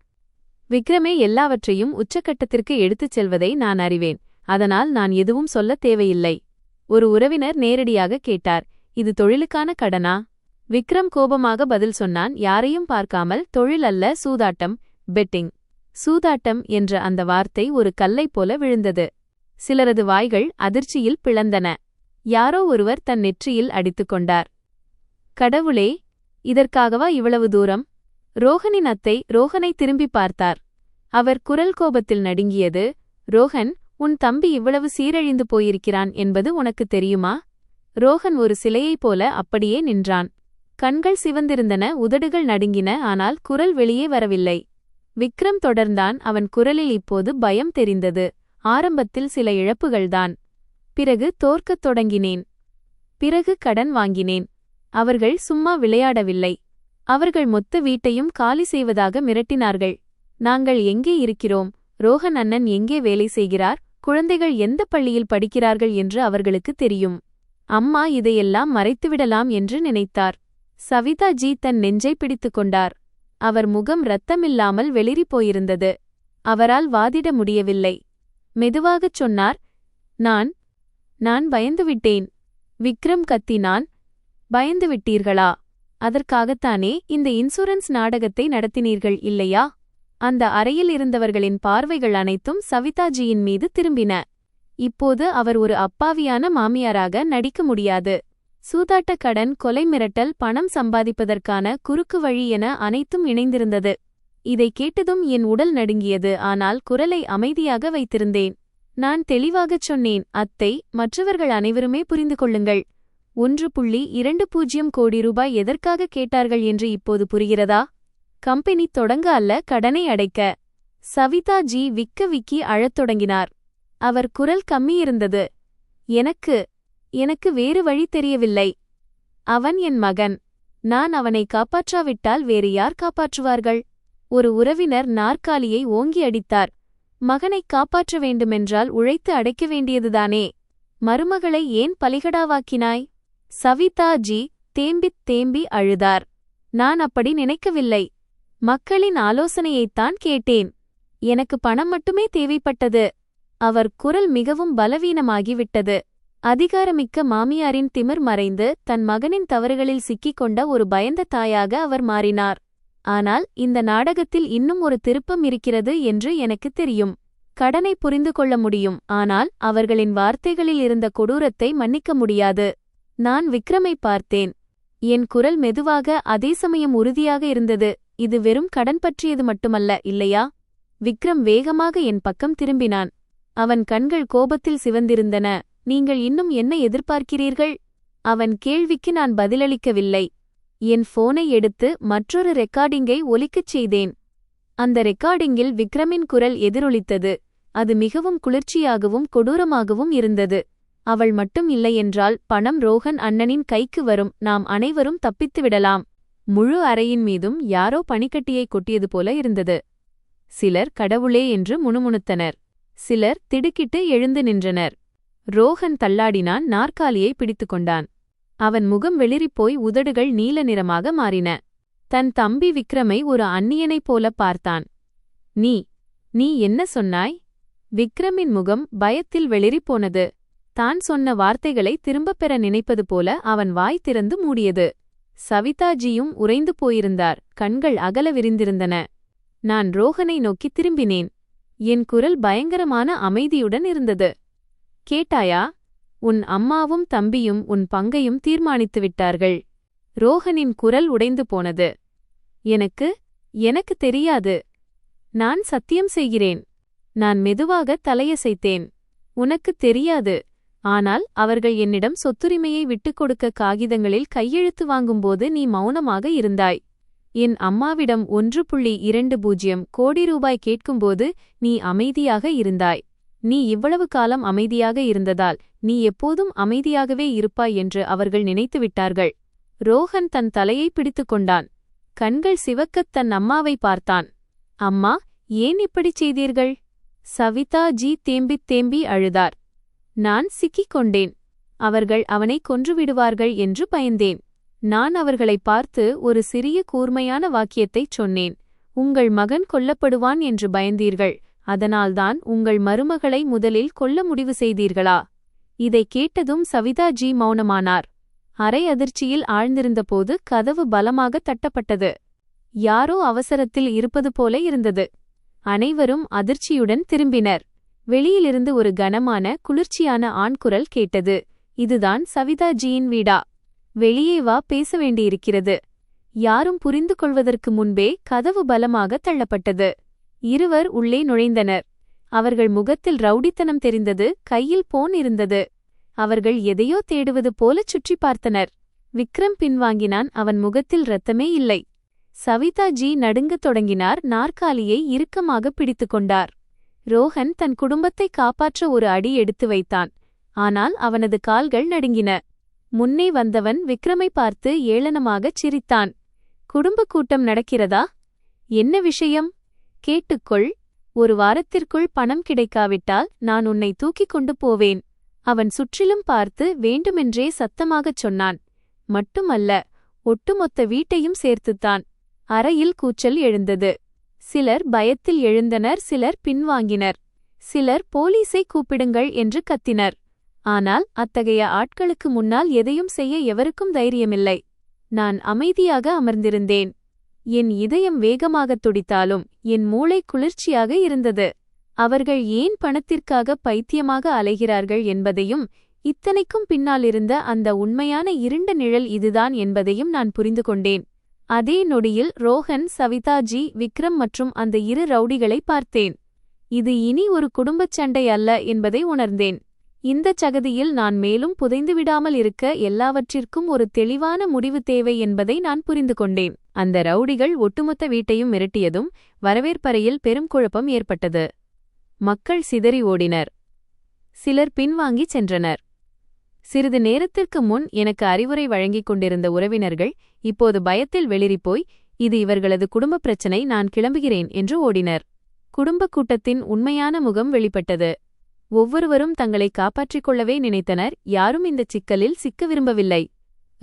விக்ரமே எல்லாவற்றையும் உச்சக்கட்டத்திற்கு எடுத்துச் செல்வதை நான் அறிவேன். அதனால் நான் எதுவும் சொல்லத் தேவையில்லை. ஒரு உறவினர் நேரடியாக கேட்டார், இது தொழிலுக்கான கடனா? விக்ரம் கோபமாக பதில் சொன்னான், யாரையும் பார்க்காமல். தொழில் அல்ல, சூதாட்டம், பெட்டிங். சூதாட்டம் என்ற அந்த வார்த்தை ஒரு கல்லைப் போல விழுந்தது. சிலரது வாய்கள் அதிர்ச்சியில் பிளந்தன. யாரோ ஒருவர் தன் நெற்றியில் அடித்துக்கொண்டார். கடவுளே, இதற்காகவா இவ்வளவு தூரம்? ரோஹனின் அத்தை ரோஹனை திரும்பி பார்த்தார். அவர் குரல் கோபத்தில் நடுங்கியது. ரோஹன், உன் தம்பி இவ்வளவு சீரழிந்து போயிருக்கிறான் என்பது உனக்கு தெரியுமா? ரோஹன் ஒரு சிலையைப் போல அப்படியே நின்றான். கண்கள் சிவந்திருந்தன, உதடுகள் நடுங்கின, ஆனால் குரல் வெளியே வரவில்லை. விக்ரம் தொடர்ந்தான். அவன் குரலில் இப்போது பயம் தெரிந்தது. ஆரம்பத்தில் சில இழப்புகள்தான். பிறகு தோற்கத் தொடங்கினேன். பிறகு கடன் வாங்கினேன். அவர்கள் சும்மா விளையாடவில்லை. அவர்கள் மொத்த வீட்டையும் காலி செய்வதாக மிரட்டினார்கள். நாங்கள் எங்கே இருக்கிறோம்? ரோஹன் அண்ணன் எங்கே வேலை செய்கிறார்? குழந்தைகள் எந்த பள்ளியில் படிக்கிறார்கள் என்று அவர்களுக்கு தெரியும். அம்மா இதையெல்லாம் மறைத்துவிடலாம் என்று நினைத்தார். சவிதாஜி தன் நெஞ்சை பிடித்துக் கொண்டார். அவர் முகம் இரத்தமில்லாமல் வெளிரி போயிருந்தது. அவரால் வாதிட முடியவில்லை. மெதுவாகச் சொன்னார், நான் பயந்துவிட்டேன். விக்ரம் கத்தினான். பயந்துவிட்டீர்களா? அதற்காகத்தானே இந்த இன்சூரன்ஸ் நாடகத்தை நடத்தினீர்கள், இல்லையா? அந்த அறையில் இருந்தவர்களின் பார்வைகள் அனைத்தும் சவிதாஜியின் மீது திரும்பின. இப்போது அவர் ஒரு அப்பாவியான மாமியாராக நடிக்க முடியாது. சூதாட்ட கடன், கொலை மிரட்டல், பணம் சம்பாதிப்பதற்கான குறுக்கு வழி என அனைத்தும் இணைந்திருந்தது. இதை கேட்டதும் என் உடல் நடுங்கியது. ஆனால் குரலை அமைதியாக வைத்திருந்தேன். நான் தெளிவாகச் சொன்னேன், அத்தை, மற்றவர்கள் அனைவருமே புரிந்து கொள்ளுங்கள். 1.20 கோடி ரூபாய் எதற்காக கேட்டார்கள் என்று இப்போது புரிகிறதா? கம்பெனி தொடங்க அல்ல, கடனை அடைக்க. சவிதாஜி விக்கி அழத் தொடங்கினார். அவர் குரல் கம்மியிருந்தது. எனக்கு வேறு வழி தெரியவில்லை. அவன் என் மகன். நான் அவனை காப்பாற்றாவிட்டால் வேறு யார் காப்பாற்றுவார்கள்? ஒரு உறவினர் நாற்காலியை ஓங்கி அடித்தார். மகனைக் காப்பாற்ற வேண்டுமென்றால் உழைத்து அடைக்க வேண்டியதுதானே? மருமகளை ஏன் பலிகடாவாக்கினாய்? சவிதாஜி தேம்பித் தேம்பி அழுதார். நான் அப்படி நினைக்கவில்லை. மக்களின் ஆலோசனையைத்தான் கேட்டேன். எனக்கு பணம் மட்டுமே தேவைப்பட்டது. அவர் குரல் மிகவும் பலவீனமாகிவிட்டது. அதிகாரமிக்க மாமியாரின் திமிர் மறைந்து தன் மகனின் தவறுகளில் சிக்கிக்கொண்ட ஒரு பயந்த தாயாக அவர் மாறினார். ஆனால் இந்த நாடகத்தில் இன்னும் ஒரு திருப்பம் இருக்கிறது என்று எனக்கு தெரியும். கடனை புரிந்து கொள்ள முடியும், ஆனால் அவர்களின் வார்த்தைகளில் இருந்த கொடூரத்தை மன்னிக்க முடியாது. நான் விக்ரமை பார்த்தேன். என் குரல் மெதுவாக, அதே சமயம் உறுதியாக இருந்தது. இது வெறும் கடன் பற்றியது மட்டுமல்ல, இல்லையா? விக்ரம் வேகமாக என் பக்கம் திரும்பினான். அவன் கண்கள் கோபத்தில் சிவந்திருந்தன. நீங்கள் இன்னும் என்ன எதிர்பார்க்கிறீர்கள்? அவன் கேள்விக்கு நான் பதிலளிக்கவில்லை. என் போனை எடுத்து மற்றொரு ரெக்கார்டிங்கை ஒலிக்கச் செய்தேன். அந்த ரெக்கார்டிங்கில் விக்ரமின் குரல் எதிரொலித்தது. அது மிகவும் குளிர்ச்சியாகவும் கொடூரமாகவும் இருந்தது. அவள் மட்டும் இல்லையென்றால் பணம் ரோஹன் அண்ணனின் கைக்கு வரும், நாம் அனைவரும் தப்பித்துவிடலாம். முழு அறையின் மீதும் யாரோ பனிக்கட்டியை கொட்டியது போல இருந்தது. சிலர் கடவுளே என்று முணுமுணுத்தனர். சிலர் திடுக்கிட்டு எழுந்து நின்றனர். ரோஹன் தள்ளாடினான். நாற்காலியை பிடித்துக்கொண்டான். அவன் முகம் வெளிரிப்போய் உதடுகள் நீல நிறமாக மாறின. தன் தம்பி விக்ரமை ஒரு அந்நியனைப் போல பார்த்தான். நீ என்ன சொன்னாய்? விக்ரமின் முகம் பயத்தில் வெளிரிப்போனது. தான் சொன்ன வார்த்தைகளை திரும்பப் பெற நினைப்பது போல அவன் வாய் திறந்து மூடியது. சவிதாஜியும் உறைந்து போயிருந்தார். கண்கள் அகல விரிந்திருந்தன. நான் ரோஹனை நோக்கி திரும்பினேன். என் குரல் பயங்கரமான அமைதியுடன் இருந்தது. கேட்டாயா? உன் அம்மாவும் தம்பியும் உன் பங்கையும் தீர்மானித்து விட்டார்கள். ரோஹனின் குரல் உடைந்து போனது. எனக்கு எனக்கு தெரியாது. நான் சத்தியம் செய்கிறேன். நான் மெதுவாக தலையசைத்தேன். உனக்கு தெரியாது. ஆனால் அவர்கள் என்னிடம் சொத்துரிமையை விட்டுக் கொடுக்க காகிதங்களில் கையெழுத்து வாங்கும்போது நீ மௌனமாக இருந்தாய். என் அம்மாவிடம் 1.20 கோடி ரூபாய் கேட்கும்போது நீ அமைதியாக இருந்தாய். நீ இவ்வளவு காலம் அமைதியாக இருந்ததால் நீ எப்போதும் அமைதியாகவே இருப்பாய் என்று அவர்கள் நினைத்துவிட்டார்கள். ரோஹன் தன் தலையை பிடித்துக் கொண்டான். கண்கள் சிவக்கத் தன் அம்மாவை பார்த்தான். அம்மா, ஏன் இப்படிச் செய்தீர்கள்? சவிதா ஜி தேம்பித் தேம்பி அழுதார். நான் சிக்கிக் கொண்டேன். அவர்கள் அவனை கொன்றுவிடுவார்கள் என்று பயந்தேன். நான் அவர்களை பார்த்து ஒரு சிறிய கூர்மையான வாக்கியத்தைச் சொன்னேன். உங்கள் மகன் கொல்லப்படுவான் என்று பயந்தீர்கள். அதனால்தான் உங்கள் மருமகளை முதலில் கொல்ல முடிவு செய்தீர்களா? இதைக் கேட்டதும் சவிதா ஜி மௌனமானார். அரை அதிர்ச்சியில் ஆழ்ந்திருந்தபோது கதவு பலமாக தட்டப்பட்டது. யாரோ அவசரத்தில் இருப்பது போல இருந்தது. அனைவரும் அதிர்ச்சியுடன் திரும்பினர். வெளியிலிருந்து ஒரு கனமான குளிர்ச்சியான ஆண்குரல் கேட்டது. இதுதான் சவிதா ஜியின் வீடா? வெளியே வா, பேச வேண்டியிருக்கிறது. யாரும் புரிந்து கொள்வதற்கு முன்பே கதவு பலமாக தள்ளப்பட்டது. இருவர் உள்ளே நுழைந்தனர். அவர்கள் முகத்தில் ரவுடித்தனம் தெரிந்தது. கையில் போன் இருந்தது. அவர்கள் எதையோ தேடுவது போலச் சுற்றி பார்த்தனர். விக்ரம் பின்வாங்கினான். அவன் முகத்தில் இரத்தமே இல்லை. சவிதா ஜி நடுங்கத் தொடங்கினார். நாற்காலியை இறுக்கமாக பிடித்துக் கொண்டார். ரோஹன் தன் குடும்பத்தை காப்பாற்ற ஒரு அடி எடுத்து வைத்தான். ஆனால் அவனது கால்கள் நடுங்கின. முன்னே வந்தவன் விக்ரமை பார்த்து ஏளனமாகச் சிரித்தான். குடும்ப கூட்டம் நடக்கிறதா? என்ன விஷயம்? கேட்டுக்கொள். ஒரு வாரத்திற்குள் பணம் கிடைக்காவிட்டால் நான் உன்னை தூக்கிக் கொண்டு போவேன். அவன் சுற்றிலும் பார்த்து வேண்டுமென்றே சத்தமாகச் சொன்னான். மட்டுமல்ல, ஒட்டுமொத்த வீட்டையும் சேர்த்துத்தான். அறையில் கூச்சல் எழுந்தது. சிலர் பயத்தில் எழுந்தனர், சிலர் பின்வாங்கினர். சிலர் போலீஸை கூப்பிடுங்கள் என்று கத்தினர். ஆனால் அத்தகைய ஆட்களுக்கு முன்னால் எதையும் செய்ய எவருக்கும் தைரியமில்லை. நான் அமைதியாக அமர்ந்திருந்தேன். என் இதயம் வேகமாகத் துடித்தாலும் என் மூளை குளிர்ச்சியாக இருந்தது. அவர்கள் ஏன் பணத்திற்காக பைத்தியமாக அலைகிறார்கள் என்பதையும், இத்தனைக்கும் பின்னாலிருந்த அந்த உண்மையான இருண்ட நிழல் இதுதான் என்பதையும் நான் புரிந்து கொண்டேன். அதே நொடியில் ரோஹன், சவிதா ஜி, விக்ரம் மற்றும் அந்த 2 ரவுடிகளை பார்த்தேன். இது இனி ஒரு குடும்பச் சண்டை அல்ல என்பதை உணர்ந்தேன். இந்தச் சகதியில் நான் மேலும் புதைந்துவிடாமல் இருக்க எல்லாவற்றிற்கும் ஒரு தெளிவான முடிவு தேவை என்பதை நான் புரிந்து கொண்டேன். அந்த ரவுடிகள் ஒட்டுமொத்த வீட்டையும் மிரட்டியதும் வரவேற்பறையில் பெரும் குழப்பம் ஏற்பட்டது. மக்கள் சிதறி ஓடினர். சிலர் பின்வாங்கிச் சென்றனர். சிறிது நேரத்திற்கு முன் எனக்கு அறிவுரை வழங்கிக் கொண்டிருந்த உறவினர்கள் இப்போது பயத்தில் வெளிறிப்போய், இது இவர்களது குடும்பப் பிரச்சினை, நான் கிளம்புகிறேன் என்று ஓடினர். குடும்பக் கூட்டத்தின் உண்மையான முகம் வெளிப்பட்டது. ஒவ்வொருவரும் தங்களை காப்பாற்றிக் கொள்ளவே நினைத்தனர். யாரும் இந்தச் சிக்கலில் சிக்க விரும்பவில்லை.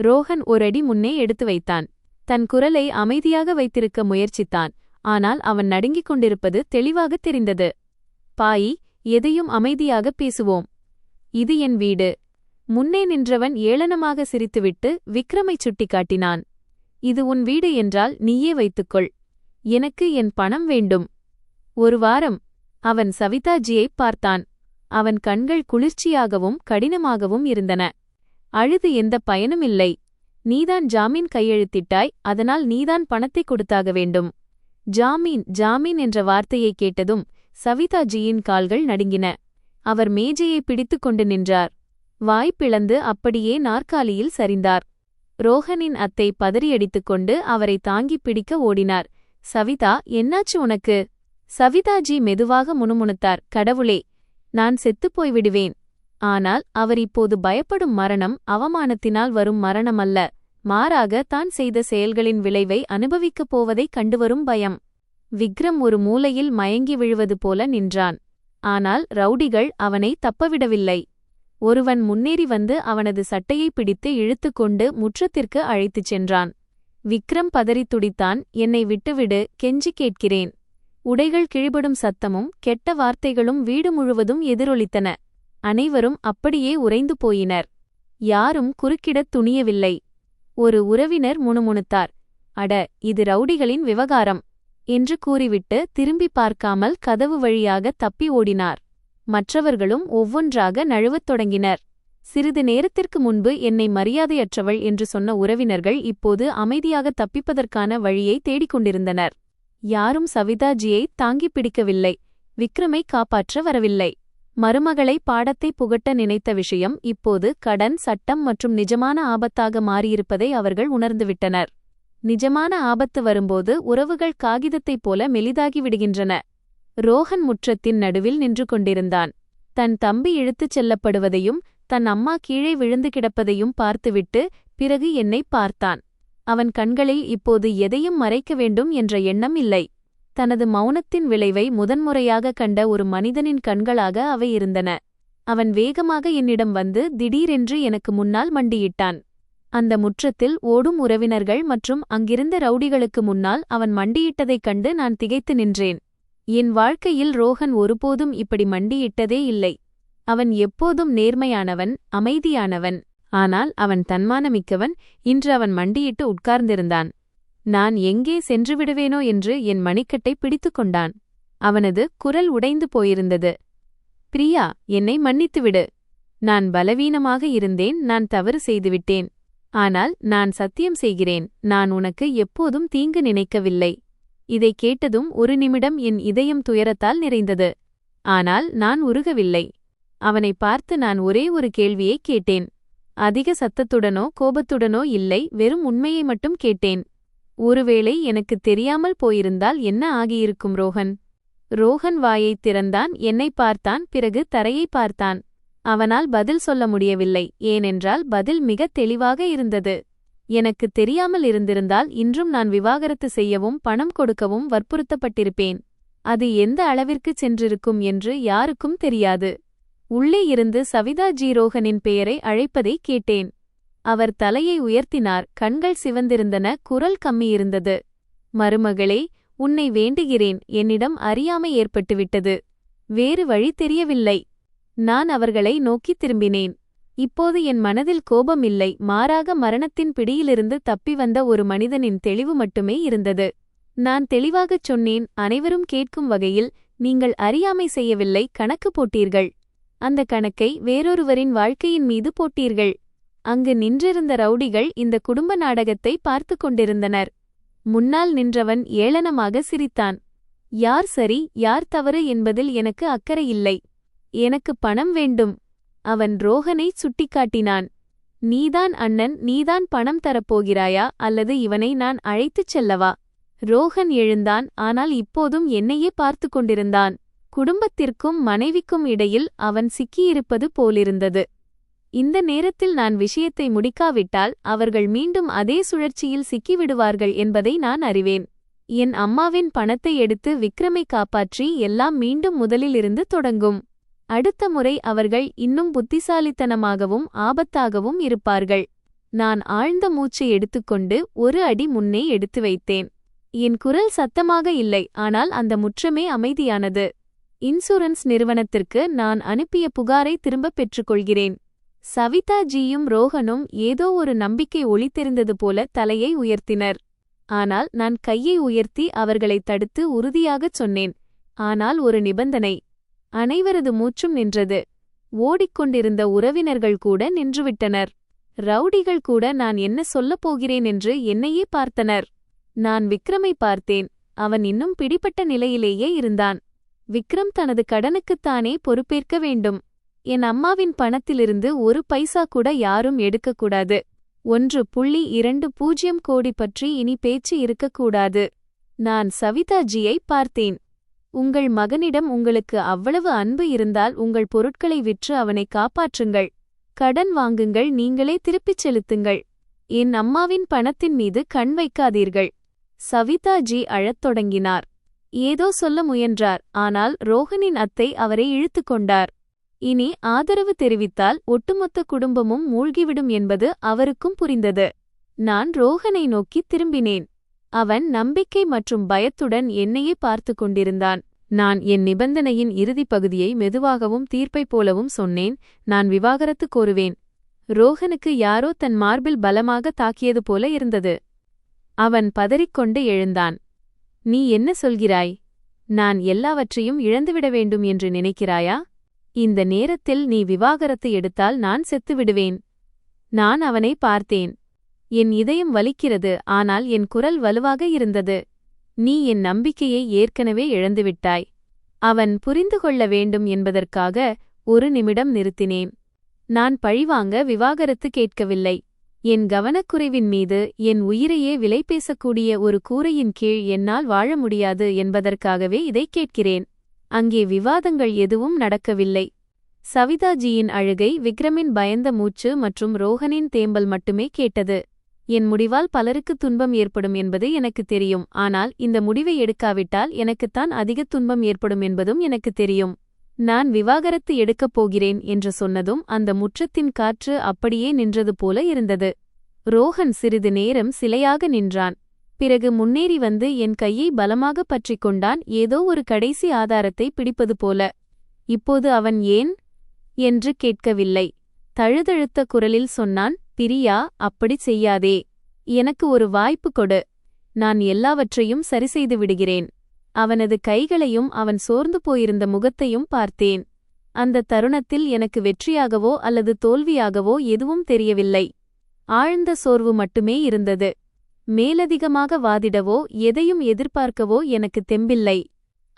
ரோஹன் ஒரு அடி முன்னே எடுத்து வைத்தான். தன் குரலை அமைதியாக வைத்திருக்க முயற்சித்தான். ஆனால் அவன் நடுங்கிக் கொண்டிருப்பது தெளிவாகத் தெரிந்தது. பாயி, எதையும் அமைதியாக பேசுவோம். இது என் வீடு. முன்னே நின்றவன் ஏளனமாக சிரித்துவிட்டு விக்ரமைச் சுட்டிக்காட்டினான். இது உன் வீடு என்றால் நீயே வைத்துக்கொள். எனக்கு என் பணம் வேண்டும். ஒரு வாரம். அவன் சவிதா ஜியைப் பார்த்தான். அவன் கண்கள் குளிர்ச்சியாகவும் கடினமாகவும் இருந்தன. அழுது எந்த பயனும் இல்லை. நீதான் ஜாமீன் கையெழுத்திட்டாய், அதனால் நீதான் பணத்தை கொடுத்தாக வேண்டும். ஜாமீன் ஜாமீன் என்ற வார்த்தையை கேட்டதும் சவிதா ஜியின் கால்கள் நடுங்கின. அவர் மேஜையை பிடித்துக் கொண்டு நின்றார். வாய் பிளந்து அப்படியே நாற்காலியில் சரிந்தார். ரோஹனின் அத்தை பதறியடித்துக் கொண்டு அவரை தாங்கிப் பிடிக்க ஓடினார். சவிதா, என்னாச்சு உனக்கு? சவிதாஜி மெதுவாக முணுமுணுத்தார். கடவுளே, நான் செத்துப்போய் விடுவேன். ஆனால் அவர் இப்போது பயப்படும் மரணம் அவமானத்தினால் வரும் மரணமல்ல, மாறாக தான் செய்த செயல்களின் விளைவை அனுபவிக்கப் போவதைக் கண்டுவரும் பயம். விக்ரம் ஒரு மூலையில் மயங்கி விழுவது போல நின்றான். ஆனால் ரவுடிகள் அவனை தப்பவிடவில்லை. ஒருவன் முன்னேறி வந்து அவனது சட்டையை பிடித்து இழுத்துக்கொண்டு முற்றத்திற்கு அழைத்துச் சென்றான். விக்ரம் பதறித் துடித்தான். என்னை விட்டுவிடு, கெஞ்சி கேட்கிறேன். உடைகள் கிழிபடும் சத்தமும் கெட்ட வார்த்தைகளும் வீடு முழுவதும் எதிரொலித்தன. அனைவரும் அப்படியே உறைந்து போயினர். யாரும் குறுக்கிடத் துணியவில்லை. ஒரு உறவினர் முணுமுணுத்தார். அட, இது ரவுடிகளின் விவகாரம் என்று கூறிவிட்டு திரும்பி பார்க்காமல் கதவு வழியாக தப்பி ஓடினார். மற்றவர்களும் ஒவ்வொன்றாக நழுவத் தொடங்கினர். சிறிது நேரத்திற்கு முன்பு என்னை மரியாதையற்றவள் என்று சொன்ன உறவினர்கள் இப்போது அமைதியாக தப்பிப்பதற்கான வழியை தேடிக்கொண்டிருந்தனர். யாரும் சவிதாஜியை தாங்கிப் பிடிக்கவில்லை. விக்ரமை காப்பாற்ற வரவில்லை. மருமகளை பாடத்தை புகட்ட நினைத்த விஷயம் இப்போது கடன், சட்டம் மற்றும் நிஜமான ஆபத்தாக மாறியிருப்பதை அவர்கள் உணர்ந்துவிட்டனர். நிஜமான ஆபத்து வரும்போது உறவுகள் காகிதத்தைப் போல மெலிதாகி விடுகின்றன. ரோஹன் முற்றத்தின் நடுவில் நின்று கொண்டிருந்தான். தன் தம்பி இழுத்துச் செல்லப்படுவதையும் தன் அம்மா கீழே விழுந்து கிடப்பதையும் பார்த்துவிட்டு பிறகு என்னை பார்த்தான். அவன் கண்களில் இப்போது எதையும் மறைக்க வேண்டும் என்ற எண்ணம் இல்லை. தனது மௌனத்தின் விளைவை முதன்முறையாக கண்ட ஒரு மனிதனின் கண்களாக அவை இருந்தன. அவன் வேகமாக என்னிடம் வந்து திடீரென்று எனக்கு முன்னால் மண்டியிட்டான். அந்த முற்றத்தில் ஓடும் உறவினர்கள் மற்றும் அங்கிருந்த ரவுடிகளுக்கு முன்னால் அவன் மண்டியிட்டதைக் கண்டு நான் திகைத்து நின்றேன். என் வாழ்க்கையில் ரோஹன் ஒருபோதும் இப்படி மண்டியிட்டதே இல்லை. அவன் எப்போதும் நேர்மையானவன், அமைதியானவன். ஆனால் அவன் தன்மானமிக்கவன். இன்று அவன் மண்டியிட்டு உட்கார்ந்திருந்தான். நான் எங்கே சென்று விடுவேனோ என்று என் மணிக்கட்டை பிடித்து கொண்டான். அவனது குரல் உடைந்து போயிருந்தது. பிரியா, என்னை மன்னித்துவிடு. நான் பலவீனமாக இருந்தேன். நான் தவறு செய்துவிட்டேன். ஆனால் நான் சத்தியம் செய்கிறேன், நான் உனக்கு எப்போதும் தீங்கு நினைக்கவில்லை. இதைக் கேட்டதும் ஒரு நிமிடம் என் இதயம் துயரத்தால் நிறைந்தது. ஆனால் நான் உருகவில்லை. அவனை பார்த்து நான் ஒரே ஒரு கேள்வியை கேட்டேன். அதிக சத்தத்துடனோ கோபத்துடனோ இல்லை, வெறும் உண்மையை மட்டும் கேட்டேன். ஒருவேளை எனக்கு தெரியாமல் போயிருந்தால் என்ன ஆகியிருக்கும் ரோஹன்? ரோஹன் வாயைத் திறந்தான், என்னை பார்த்தான், பிறகு தரையை பார்த்தான். அவனால் பதில் சொல்ல முடியவில்லை. ஏனென்றால் பதில் மிகத் தெளிவாக இருந்தது. எனக்கு தெரியாமல் இருந்திருந்தால் இன்றும் நான் விவாகரத்து செய்யவும் பணம் கொடுக்கவும் வற்புறுத்தப்பட்டிருப்பேன். அது எந்த அளவிற்குச் சென்றிருக்கும் என்று யாருக்கும் தெரியாது. உள்ளே இருந்து சவிதாஜி ரோஹனின் பெயரை அழைப்பதை கேட்டேன். அவர் தலையை உயர்த்தினார். கண்கள் சிவந்திருந்தன, குரல் கம்மியிருந்தது. மருமகளே, உன்னை வேண்டுகிறேன். என்னிடம் அறியாமை ஏற்பட்டுவிட்டது. வேறு வழி தெரியவில்லை. நான் அவர்களை நோக்கித் திரும்பினேன். இப்போது என் மனதில் கோபம் இல்லை, மாறாக மரணத்தின் பிடியிலிருந்து தப்பி வந்த ஒரு மனிதனின் தெளிவு மட்டுமே இருந்தது. நான் தெளிவாகச் சொன்னேன், அனைவரும் கேட்கும் வகையில், நீங்கள் அறியாமை செய்யவில்லை, கணக்கு போட்டீர்கள். அந்த கணக்கை வேறொருவரின் வாழ்க்கையின் மீது போட்டீர்கள். அங்கு நின்றிருந்த ரவுடிகள் இந்த குடும்ப நாடகத்தை பார்த்து கொண்டிருந்தனர். முன்னால் நின்றவன் ஏளனமாக சிரித்தான். யார் சரி யார் தவறு என்பதில் எனக்கு அக்கறை இல்லை. எனக்கு பணம் வேண்டும். அவன் ரோஹனை சுட்டிக்காட்டினான். நீதான் அண்ணன், நீதான் பணம் தரப்போகிறாயா அல்லது இவனை நான் அழைத்துச் செல்லவா? ரோஹன் எழுந்தான். ஆனால் இப்போதும் என்னையே பார்த்து கொண்டிருந்தான். குடும்பத்திற்கும் மனைவிக்கும் இடையில் அவன் சிக்கியிருப்பது போலிருந்தது. இந்த நேரத்தில் நான் விஷயத்தை முடிக்காவிட்டால் அவர்கள் மீண்டும் அதே சுழற்சியில் சிக்கிவிடுவார்கள் என்பதை நான் அறிவேன். என் அம்மாவின் பணத்தை எடுத்து விக்ரமை காப்பாற்றி எல்லாம் மீண்டும் முதலிலிருந்து தொடங்கும். அடுத்த முறை அவர்கள் இன்னும் புத்திசாலித்தனமாகவும் ஆபத்தாகவும் இருப்பார்கள். நான் ஆழ்ந்த மூச்சை எடுத்துக்கொண்டு ஒரு அடி முன்னே எடுத்து வைத்தேன். என் குரல் சத்தமாக இல்லை, ஆனால் அந்த முற்றமே அமைதியானது. இன்சூரன்ஸ் நிறுவனத்திற்கு நான் அனுப்பிய புகாரை திரும்பப் பெற்றுக்கொள்கிறேன். சவிதாஜியும் ரோஹனும் ஏதோ ஒரு நம்பிக்கை ஒளித்தெரிந்தது போல தலையை உயர்த்தினர். ஆனால் நான் கையை உயர்த்தி அவர்களைத் தடுத்து உறுதியாகச் சொன்னேன். ஆனால் ஒரு நிபந்தனை. அனைவரது மூச்சும் நின்றது. ஓடிக்கொண்டிருந்த உறவினர்கள் கூட நின்றுவிட்டனர். ரவுடிகள் கூட நான் என்ன சொல்லப் போகிறேன் என்று என்னையே பார்த்தனர். நான் விக்ரமை பார்த்தேன். அவன் இன்னும் பிடிபட்ட நிலையிலேயே இருந்தான். விக்ரம் தனது கடனுக்குத்தானே பொறுப்பேற்க வேண்டும். என் அம்மாவின் பணத்திலிருந்து ஒரு பைசா கூட யாரும் எடுக்கக்கூடாது. 1.20 கோடி பற்றி இனி பேச்சு இருக்கக்கூடாது. நான் சவிதாஜியை பார்த்தேன். உங்கள் மகனிடம் உங்களுக்கு அவ்வளவு அன்பு இருந்தால் உங்கள் பொருட்களை விற்று அவனை காப்பாற்றுங்கள். கடன் வாங்குங்கள், நீங்களே திருப்பிச் செலுத்துங்கள். என் அம்மாவின் பணத்தின் மீது கண் வைக்காதீர்கள். சவிதாஜி அழத் தொடங்கினார். ஏதோ சொல்ல முயன்றார். ஆனால் ரோஹனின் அத்தை அவரை இழுத்துக்கொண்டார். இனி ஆதரவு தெரிவித்தால் ஒட்டுமொத்த குடும்பமும் மூழ்கிவிடும் என்பது அவருக்கும் புரிந்தது. நான் ரோஹனை நோக்கி திரும்பினேன். அவன் நம்பிக்கை மற்றும் பயத்துடன் என்னையே பார்த்து கொண்டிருந்தான். நான் என் நிபந்தனையின் இறுதிப் பகுதியை மெதுவாகவும் தீர்ப்பைப் போலவும் சொன்னேன். நான் விவாகரத்து கோருவேன். ரோஹனுக்கு யாரோ தன் மார்பில் பலமாக தாக்கியது போல இருந்தது. அவன் பதறிக்கொண்டு எழுந்தான். நீ என்ன சொல்கிறாய்? நான் எல்லாவற்றையும் இழந்துவிட வேண்டும் என்று நினைக்கிறாயா? இந்த நேரத்தில் நீ விவாகரத்து எடுத்தால் நான் செத்துவிடுவேன். நான் அவனை பார்த்தேன். என் இதயம் வலிக்கிறது, ஆனால் என் குரல் வலுவாக இருந்தது. நீ என் நம்பிக்கையை ஏற்கனவே இழந்துவிட்டாய். அவன் புரிந்து கொள்ள வேண்டும் என்பதற்காக ஒரு நிமிடம் நிறுத்தினேன். நான் பழிவாங்க விவாகரத்து கேட்கவில்லை. என் கவனக்குறைவின் மீது என் உயிரையே விலை பேசக்கூடிய ஒரு கூரையின் கீழ் என்னால் வாழ முடியாது என்பதற்காகவே இதைக் கேட்கிறேன். அங்கே விவாதங்கள் எதுவும் நடக்கவில்லை. சவிதாஜியின் அழுகை, விக்ரமின் பயந்த மூச்சு மற்றும் ரோஹனின் தேம்பல் மட்டுமே கேட்டது. என் முடிவால் பலருக்கு துன்பம் ஏற்படும் என்பது எனக்கு தெரியும், ஆனால் இந்த முடிவை எடுக்காவிட்டால் எனக்குத்தான் அதிக துன்பம் ஏற்படும் என்பதும் எனக்கு தெரியும். நான் விவாகரத்து எடுக்கப் போகிறேன் என்று சொன்னதும் அந்த முற்றத்தின் காற்று அப்படியே நின்றது போல இருந்தது. ரோஹன் சிறிது நேரம் சிலையாக நின்றான். பிறகு முன்னேறி வந்து என் கையை பலமாக பற்றிக் கொண்டான், ஏதோ ஒரு கடைசி ஆதாரத்தை பிடிப்பது போல. இப்போது அவன் ஏன் என்று கேட்கவில்லை. தழுதழுத்த குரலில் சொன்னான், பிரியா, அப்படிச் செய்யாதே. எனக்கு ஒரு வாய்ப்பு கொடு. நான் எல்லாவற்றையும் சரிசெய்து விடுகிறேன். அவனது கைகளையும் அவன் சோர்ந்து போயிருந்த முகத்தையும் பார்த்தேன். அந்த தருணத்தில் எனக்கு வெற்றியாகவோ அல்லது தோல்வியாகவோ எதுவும் தெரியவில்லை. ஆழ்ந்த சோர்வு மட்டுமே இருந்தது. மேலதிகமாக வாதிடவோ எதையும் எதிர்பார்க்கவோ எனக்கு தெம்பில்லை.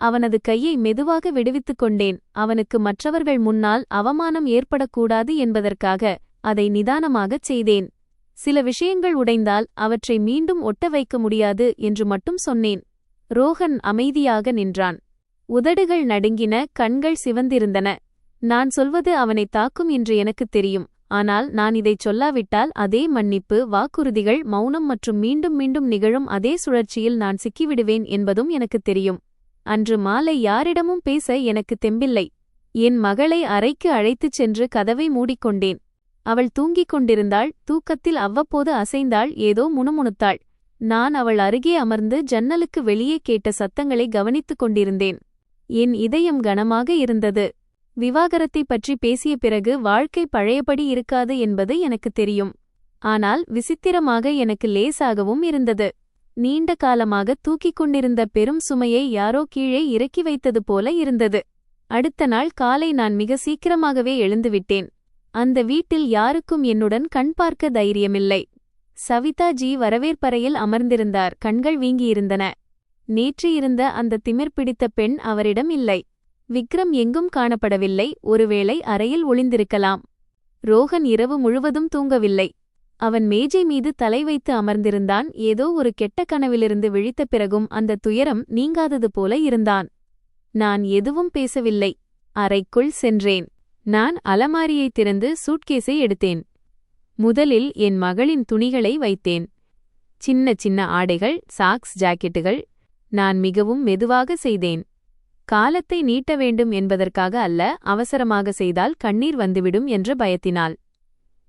அவனது கையை மெதுவாக விடுவித்துக் கொண்டேன். அவனுக்கு மற்றவர்கள் முன்னால் அவமானம் ஏற்படக்கூடாது என்பதற்காக அதை நிதானமாகச் செய்தேன். சில விஷயங்கள் உடைந்தால் அவற்றை மீண்டும் ஒட்ட வைக்க முடியாது என்று மட்டும் சொன்னேன். ரோஹன் அமைதியாக நின்றான். உதடுகள் நடுங்கின, கண்கள் சிவந்திருந்தன. நான் சொல்வது அவனை தாக்கும் என்று எனக்குத் தெரியும். ஆனால் நான் இதைச் சொல்லாவிட்டால் அதே மன்னிப்பு, வாக்குறுதிகள், மௌனம் மற்றும் மீண்டும் மீண்டும் நிகழும் அதே சுழற்சியில் நான் சிக்கிவிடுவேன் என்பதும் எனக்குத் தெரியும். அன்று மாலை யாரிடமும் பேச எனக்கு தெம்பில்லை. என் மகளை அறைக்கு அழைத்துச் சென்று கதவை மூடிக்கொண்டேன். அவள் தூங்கிக் கொண்டிருந்தாள். தூக்கத்தில் அவ்வப்போது அசைந்தாள், ஏதோ முணுமுணுத்தாள். நான் அவள் அருகே அமர்ந்து ஜன்னலுக்கு வெளியே கேட்ட சத்தங்களை கவனித்துக் கொண்டிருந்தேன். என் இதயம் கனமாக இருந்தது. விவாகரத்தை பற்றி பேசிய பிறகு வாழ்க்கை பழையபடி இருக்காது என்பது எனக்கு தெரியும். ஆனால் விசித்திரமாக எனக்கு லேசாகவும் இருந்தது. நீண்ட காலமாக தூக்கிக் கொண்டிருந்த பெரும் சுமையை யாரோ கீழே இறக்கி வைத்தது போல இருந்தது. அடுத்த நாள் காலை நான் மிக சீக்கிரமாகவே எழுந்துவிட்டேன். அந்த வீட்டில் யாருக்கும் என்னுடன் கண் பார்க்க தைரியமில்லை. சவிதாஜி வரவேற்பறையில் அமர்ந்திருந்தார். கண்கள் வீங்கியிருந்தன. நேற்று இருந்த அந்த திமிர் பிடித்த பெண் அவரிடம் இல்லை. விக்ரம் எங்கும் காணப்படவில்லை. ஒருவேளை அறையில் ஒளிந்திருக்கலாம். ரோஹன் இரவு முழுவதும் தூங்கவில்லை. அவன் மேஜை மீது தலை வைத்து அமர்ந்திருந்தான். ஏதோ ஒரு கெட்ட கனவிலிருந்து விழித்த பிறகும் அந்த துயரம் நீங்காதது போல இருந்தான். நான் எதுவும் பேசவில்லை. அறைக்குள் சென்றேன். நான் அலமாரியை திறந்து சூட்கேஸை எடுத்தேன். முதலில் என் மகளின் துணிகளை வைத்தேன். சின்ன சின்ன ஆடைகள், சாக்ஸ், ஜாக்கெட்டுகள். நான் மிகவும் மெதுவாக செய்தேன். காலத்தை நீட்ட வேண்டும் என்பதற்காக அல்ல, அவசரமாக செய்தால் கண்ணீர் வந்துவிடும் என்ற பயத்தினால்.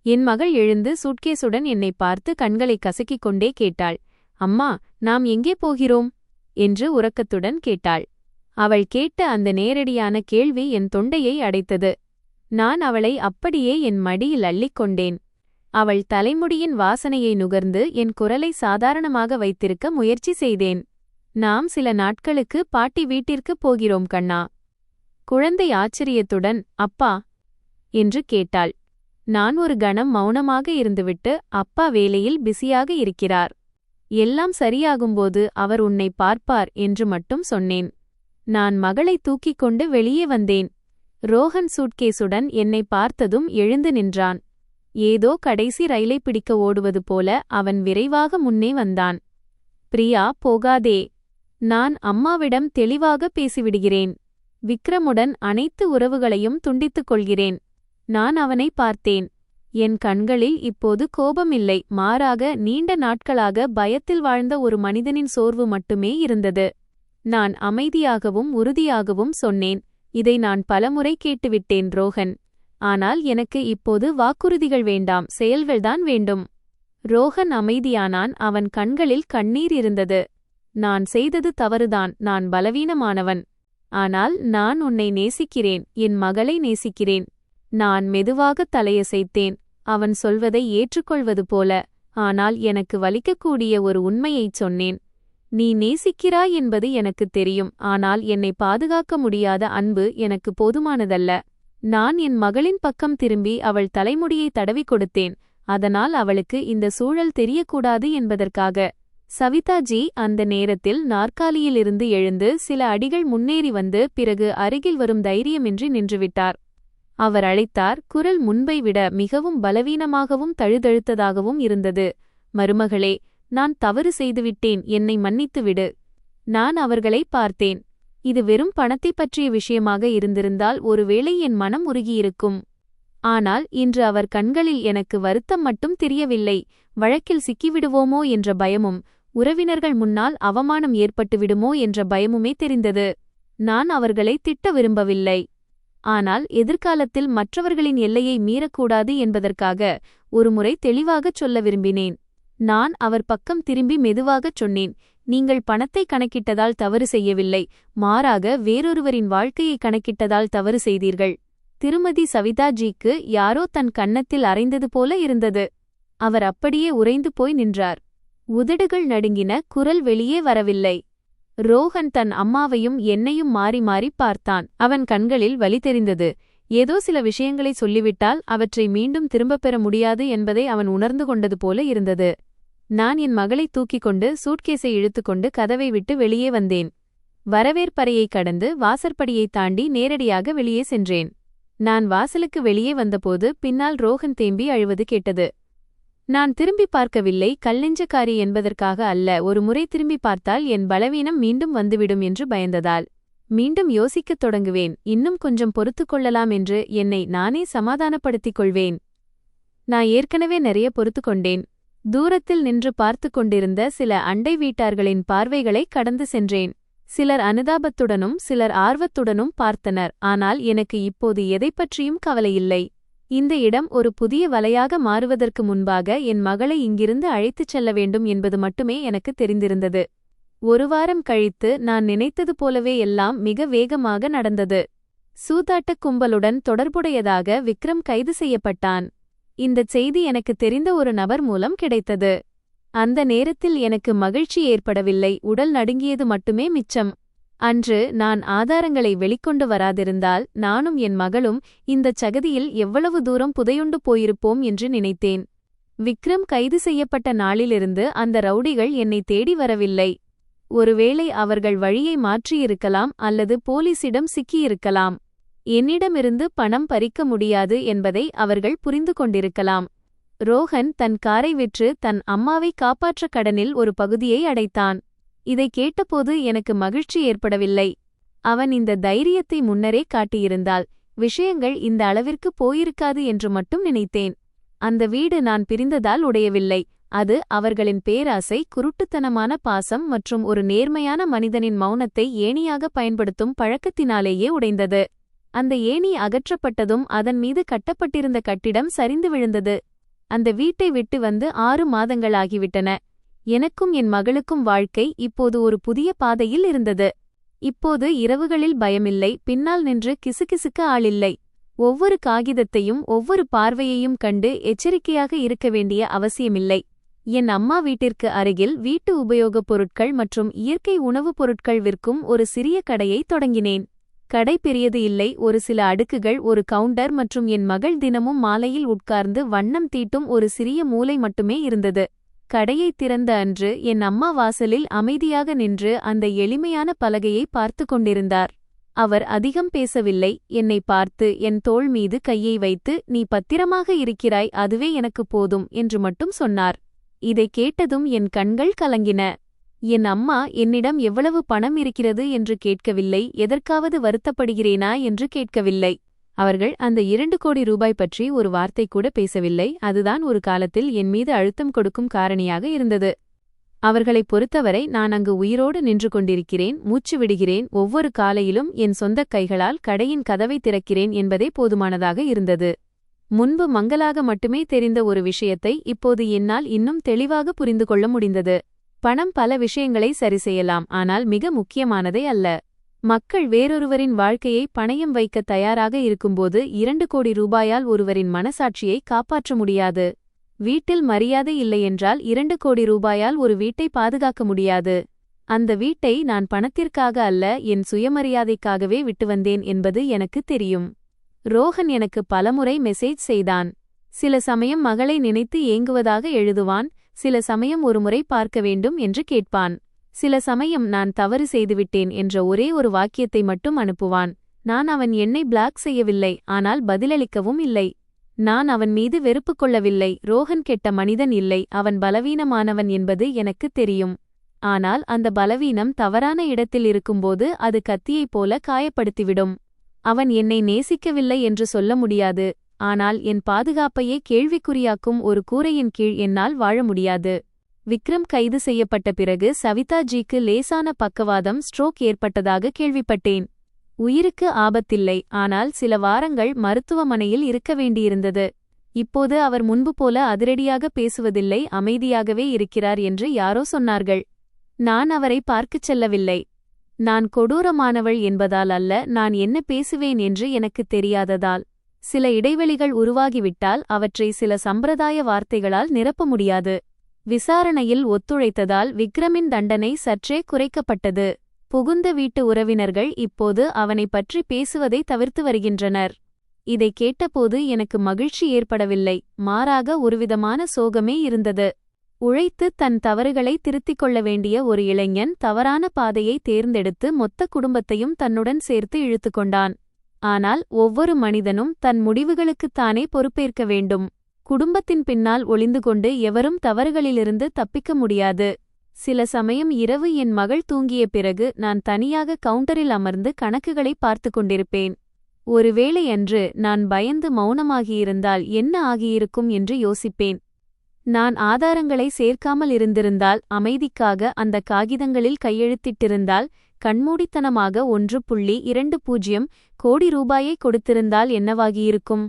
என் மகள் எழுந்து சூட்கேஸுடன் என்னை பார்த்து கண்களை கசக்கிக் கொண்டே கேட்டாள், அம்மா, நாம் எங்கே போகிறோம் என்று உரக்கத்துடன் கேட்டாள். அவள் கேட்ட அந்த நேரடியான கேள்வி என் தொண்டையை அடைத்தது. நான் அவளை அப்படியே என் மடியில் அள்ளிக்கொண்டேன். அவள் தலைமுடியின் வாசனையை நுகர்ந்து என் குரலை சாதாரணமாக வைத்திருக்க முயற்சி செய்தேன். நாம் சில நாட்களுக்கு பாட்டி வீட்டிற்குப் போகிறோம் கண்ணா. குழந்தை ஆச்சரியத்துடன் அப்பா என்று கேட்டாள். நான் ஒரு கணம் மௌனமாக இருந்துவிட்டு, அப்பா வேலையில் பிஸியாக இருக்கிறார். எல்லாம் சரியாகும்போது அவர் உன்னை பார்ப்பார் என்று மட்டும் சொன்னேன். நான் மகளை தூக்கிக் கொண்டு வெளியே வந்தேன். ரோஹன் சூட்கேஸுடன் என்னை பார்த்ததும் எழுந்து நின்றான். ஏதோ கடைசி ரயிலை பிடிக்க ஓடுவது போல அவன் விரைவாக முன்னே வந்தான். பிரியா, போகாதே. நான் அம்மாவிடம் தெளிவாக பேசிவிடுகிறேன். விக்ரமுடன் அனைத்து உறவுகளையும் துண்டித்துக் கொள்கிறேன். நான் அவனை பார்த்தேன். என் கண்களில் இப்போது கோபமில்லை, மாறாக நீண்ட நாட்களாக பயத்தில் வாழ்ந்த ஒரு மனிதனின் சோர்வு மட்டுமே இருந்தது. நான் அமைதியாகவும் உறுதியாகவும் சொன்னேன், இதை நான் பலமுறை கேட்டுவிட்டேன் ரோஹன். ஆனால் எனக்கு இப்போது வாக்குறுதிகள் வேண்டாம், செயல்கள்தான் வேண்டும். ரோஹன் அமைதியானான். அவன் கண்களில் கண்ணீர் இருந்தது. நான் செய்தது தவறுதான், நான் பலவீனமானவன். ஆனால் நான் உன்னை நேசிக்கிறேன், என் மகளை நேசிக்கிறேன். நான் மெதுவாக தலையசைத்தேன், அவன் சொல்வதை ஏற்றுக்கொள்வது போல. ஆனால் எனக்கு வலிக்கக்கூடிய ஒரு உண்மையைச் சொன்னேன். நீ நேசிக்கிறாய் என்பது எனக்குத் தெரியும், ஆனால் என்னை பாதுகாக்க முடியாத அன்பு எனக்கு போதுமானதல்ல. நான் என் மகளின் பக்கம் திரும்பி அவள் தலைமுடியை தடவி கொடுத்தேன். அதனால் அவளுக்கு இந்த சூழல் தெரியக்கூடாது என்பதற்காக. சவிதாஜி அந்த நேரத்தில் நாற்காலியிலிருந்து எழுந்து சில அடிகள் முன்னேறி வந்து பிறகு அருகில் வரும் தைரியமின்றி நின்றுவிட்டார். அவர் அழைத்தார். குரல் முன்பை விட மிகவும் பலவீனமாகவும் தழுதழுத்ததாகவும் இருந்தது. மருமகளே, நான் தவறு செய்துவிட்டேன், என்னை மன்னித்துவிடு. நான் அவர்களை பார்த்தேன். இது வெறும் பணத்தைப் பற்றிய விஷயமாக இருந்திருந்தால் ஒருவேளை என் மனம் உருகியிருக்கும். ஆனால் இன்று அவர் கண்களில் எனக்கு வருத்தம் மட்டும் தெரியவில்லை. வழக்கில் சிக்கிவிடுவோமோ என்ற பயமும் உறவினர்கள் முன்னால் அவமானம் ஏற்பட்டுவிடுமோ என்ற பயமுமே தெரிந்தது. நான் அவர்களை திட்ட விரும்பவில்லை. ஆனால் எதிர்காலத்தில் மற்றவர்களின் எல்லையை மீறக்கூடாது என்பதற்காக ஒருமுறை தெளிவாகச் சொல்ல விரும்பினேன். நான் அவர் பக்கம் திரும்பி மெதுவாகச் சொன்னேன். நீங்கள் பணத்தை கணக்கிட்டதால் தவறு செய்யவில்லை, மாறாக வேறொருவரின் வாழ்க்கையை கணக்கிட்டதால் தவறு செய்தீர்கள். திருமதி சவிதாஜிக்கு யாரோ தன் கன்னத்தில் அறைந்தது போல இருந்தது. அவர் அப்படியே உறைந்து போய் நின்றார். உதடுகள் நடுங்கின, குரல் வெளியே வரவில்லை. ரோஹன் தன் அம்மாவையும் என்னையும் மாறி மாறி பார்த்தான். அவன் கண்களில் வலி தெரிந்தது. ஏதோ சில விஷயங்களை சொல்லிவிட்டால் அவற்றை மீண்டும் திரும்பப் பெற முடியாது என்பதை அவன் உணர்ந்து கொண்டது போல இருந்தது. நான் என் மகளை தூக்கிக் கொண்டு சூட்கேஸை இழுத்துக்கொண்டு கதவை விட்டு வெளியே வந்தேன். வரவேற்பறையை கடந்து வாசற்படியைத் தாண்டி நேரடியாக வெளியே சென்றேன். நான் வாசலுக்கு வெளியே வந்தபோது பின்னால் ரோஹன் தேம்பி அழுவது கேட்டது. நான் திரும்பி பார்க்கவில்லை, கல்லெஞ்சக்காரி என்பதற்காக அல்ல. ஒரு முறை திரும்பி பார்த்தால் என் பலவீனம் மீண்டும் வந்துவிடும் என்று பயந்ததால். மீண்டும் யோசிக்கத் தொடங்குவேன். இன்னும் கொஞ்சம் பொறுத்துக் கொள்ளலாம் என்று என்னை நானே சமாதானப்படுத்திக் கொள்வேன். நான் ஏற்கனவே நிறைய பொறுத்துக் கொண்டேன். தூரத்தில் நின்று பார்த்து கொண்டிருந்த சில அண்டை வீட்டார்களின் பார்வைகளை கடந்து சென்றேன். சிலர் அனுதாபத்துடனும் சிலர் ஆர்வத்துடனும் பார்த்தனர். ஆனால் எனக்கு இப்போது எதைப்பற்றியும் கவலையில்லை. இந்த இடம் ஒரு புதிய வலையாக மாறுவதற்கு முன்பாக என் மகளை இங்கிருந்து அழைத்துச் செல்ல வேண்டும் என்பது மட்டுமே எனக்கு தெரிந்திருந்தது. ஒரு வாரம் கழித்து நான் நினைத்தது போலவே எல்லாம் மிக வேகமாக நடந்தது. சூதாட்டக் கும்பலுடன் தொடர்புடையதாக விக்ரம் கைது செய்யப்பட்டான். இந்தச் செய்தி எனக்கு தெரிந்த ஒரு நபர் மூலம் கிடைத்தது. அந்த நேரத்தில் எனக்கு மகிழ்ச்சி ஏற்படவில்லை, உடல் நடுங்கியது மட்டுமே மிச்சம். அன்று நான் ஆதாரங்களை வெளிக்கொண்டு வராதிருந்தால் நானும் என் மகளும் இந்தச் சகதியில் எவ்வளவு தூரம் புதையுண்டு போயிருப்போம் என்று நினைத்தேன். விக்ரம் கைது செய்யப்பட்ட நாளிலிருந்து அந்த ரவுடிகள் என்னை தேடி வரவில்லை. ஒருவேளை அவர்கள் வழியை மாற்றியிருக்கலாம் அல்லது போலீசிடம் சிக்கியிருக்கலாம். என்னிடமிருந்து பணம் பறிக்க முடியாது என்பதை அவர்கள் புரிந்து கொண்டிருக்கலாம். ரோஹன் தன் காரை விற்று தன் அம்மாவை காப்பாற்ற கடனில் ஒரு பகுதியை அடைத்தான். இதை கேட்டபோது எனக்கு மகிழ்ச்சி ஏற்படவில்லை. அவன் இந்த தைரியத்தை முன்னரே காட்டியிருந்தால் விஷயங்கள் இந்த அளவிற்கு போயிருக்காது என்று மட்டும் நினைத்தேன். அந்த வீடு நான் பிரிந்ததால் உடையவில்லை. அது அவர்களின் பேராசை, குருட்டுத்தனமான பாசம் மற்றும் ஒரு நேர்மையான மனிதனின் மௌனத்தை ஏணியாக பயன்படுத்தும் பழக்கத்தினாலேயே உடைந்தது. அந்த ஏணி அகற்றப்பட்டதும் அதன் மீது கட்டப்பட்டிருந்த கட்டிடம் சரிந்து விழுந்தது. அந்த வீட்டை விட்டு வந்து 6 மாதங்களாகிவிட்டன. எனக்கும் என் மகளுக்கும் வாழ்க்கை இப்போது ஒரு புதிய பாதையில் இருந்தது. இப்போது இரவுகளில் பயமில்லை, பின்னால் நின்று கிசுகிசுக்க ஆளில்லை. ஒவ்வொரு காகிதத்தையும் ஒவ்வொரு பார்வையையும் கண்டு எச்சரிக்கையாக இருக்க வேண்டிய அவசியமில்லை. என் அம்மா வீட்டிற்கு அருகில் வீட்டு உபயோகப் பொருட்கள் மற்றும் இயற்கை உணவுப் பொருட்கள் விற்கும் ஒரு சிறிய கடையை தொடங்கினேன். கடை பெரியது இல்லை, ஒரு சில அடுக்குகள், ஒரு கவுண்டர் மற்றும் என் மகள் தினமும் மாலையில் உட்கார்ந்து வண்ணம் தீட்டும் ஒரு சிறிய மூலை மட்டுமே இருந்தது. கடையை திறந்த அன்று என் அம்மா வாசலில் அமைதியாக நின்று அந்த எளிமையான பலகையை பார்த்து கொண்டிருந்தார். அவர் அதிகம் பேசவில்லை. என்னை பார்த்து என் தோள் மீது கையை வைத்து, நீ பத்திரமாக இருக்கிறாய், அதுவே எனக்கு போதும் என்று மட்டும் சொன்னார். இதைக் கேட்டதும் என் கண்கள் கலங்கின. என் அம்மா என்னிடம் எவ்வளவு பணம் இருக்கிறது என்று கேட்கவில்லை, எதற்காவது வருத்தப்படுகிறேனா என்று கேட்கவில்லை. அவர்கள் அந்த 2 கோடி ரூபாய் பற்றி ஒரு வார்த்தை கூட பேசவில்லை. அதுதான் ஒரு காலத்தில் என் மீது அழுத்தம் கொடுக்கும் காரணியாக இருந்தது. அவர்களைப் பொறுத்தவரை நான் அங்கு உயிரோடு நின்று கொண்டிருக்கிறேன், மூச்சு விடுகிறேன், ஒவ்வொரு காலையிலும் என் சொந்தக் கைகளால் கடையின் கதவை திறக்கிறேன் என்பதே போதுமானதாக இருந்தது. முன்பு மங்கலாக மட்டுமே தெரிந்த ஒரு விஷயத்தை இப்போது என்னால் இன்னும் தெளிவாக புரிந்து கொள்ள முடிந்தது. பணம் பல விஷயங்களை சரி செய்யலாம், ஆனால் மிக முக்கியமானதை அல்ல. மக்கள் வேறொருவரின் வாழ்க்கையை பணயம் வைக்க தயாராக இருக்கும்போது 2 கோடி ரூபாயால் ஒருவரின் மனசாட்சியை காப்பாற்ற முடியாது. வீட்டில் மரியாதை இல்லையென்றால் 2 கோடி ரூபாயால் ஒரு வீட்டை பாதுகாக்க முடியாது. அந்த வீட்டை நான் பணத்திற்காக அல்ல, என் சுயமரியாதைக்காகவே விட்டு வந்தேன் என்பது எனக்கு தெரியும். ரோஹன் எனக்கு பலமுறை மெசேஜ் செய்தான். சில சமயம் மகளை நினைத்து ஏங்குவதாக எழுதுவான், சில சமயம் ஒருமுறை பார்க்க வேண்டும் என்று கேட்பான். சில சமயம் நான் தவறு செய்துவிட்டேன் என்ற ஒரே ஒரு வாக்கியத்தை மட்டும் அனுப்புவான். நான் அவன் என்னை பிளாக் செய்யவில்லை, ஆனால் பதிலளிக்கவும் இல்லை. நான் அவன் மீது வெறுப்பு கொள்ளவில்லை. ரோஹன் கெட்ட மனிதன் இல்லை, அவன் பலவீனமானவன் என்பது எனக்கு தெரியும். ஆனால் அந்த பலவீனம் தவறான இடத்தில் இருக்கும்போது அது கத்தியைப் போல காயப்படுத்திவிடும். அவன் என்னை நேசிக்கவில்லை என்று சொல்ல முடியாது, ஆனால் என் பாதுகாப்பையே கேள்விக்குறியாக்கும் ஒரு கூரையின் கீழ் என்னால் வாழ முடியாது. விக்ரம் கைது செய்யப்பட்ட பிறகு சவிதாஜிக்கு லேசான பக்கவாதம் ஸ்ட்ரோக் ஏற்பட்டதாக கேள்விப்பட்டேன். உயிருக்கு ஆபத்தில்லை, ஆனால் சில வாரங்கள் மருத்துவமனையில் இருக்க வேண்டியிருந்தது. இப்போது அவர் முன்பு போல அதிரடியாக பேசுவதில்லை, அமைதியாகவே இருக்கிறார் என்று யாரோ சொன்னார்கள். நான் அவரை பார்க்கச் செல்லவில்லை. நான் கொடூரமானவள் என்பதால் அல்ல, நான் என்ன பேசுவேன் என்று எனக்குத் தெரியாததால். சில இடைவெளிகள் உருவாகிவிட்டால் அவற்றை சில சம்பிரதாய வார்த்தைகளால் நிரப்ப முடியாது. விசாரணையில் ஒத்துழைத்ததால் விக்ரமின் தண்டனை சற்றே குறைக்கப்பட்டது. புகுந்த வீட்டு உறவினர்கள் இப்போது அவனை பற்றி பேசுவதை தவிர்த்து வருகின்றனர். இதை கேட்டபோது எனக்கு மகிழ்ச்சி ஏற்படவில்லை, மாறாக ஒருவிதமான சோகமே இருந்தது. உழைத்து தன் தவறுகளை திருத்திக் கொள்ள வேண்டிய ஒரு இளைஞன் தவறான பாதையை தேர்ந்தெடுத்து மொத்த குடும்பத்தையும் தன்னுடன் சேர்த்து இழுத்துக்கொண்டான். ஆனால் ஒவ்வொரு மனிதனும் தன் முடிவுகளுக்குத்தானே பொறுப்பேற்க வேண்டும். குடும்பத்தின் பின்னால் ஒளிந்து கொண்டு எவரும் தவறுகளிலிருந்து தப்பிக்க முடியாது. சில சமயம் இரவு என் மகள் தூங்கிய பிறகு நான் தனியாக கவுண்டரில் அமர்ந்து கணக்குகளை பார்த்து கொண்டிருப்பேன். ஒருவேளை அன்று நான் பயந்து மௌனமாகியிருந்தால் என்ன ஆகியிருக்கும் என்று யோசிப்பேன். நான் ஆதாரங்களை சேர்க்காமல் இருந்திருந்தால், அமைதிக்காக அந்த காகிதங்களில் கையெழுத்திட்டிருந்தால், கண்மூடித்தனமாக 1.20 கோடி ரூபாயை கொடுத்திருந்தால் என்னவாகியிருக்கும்?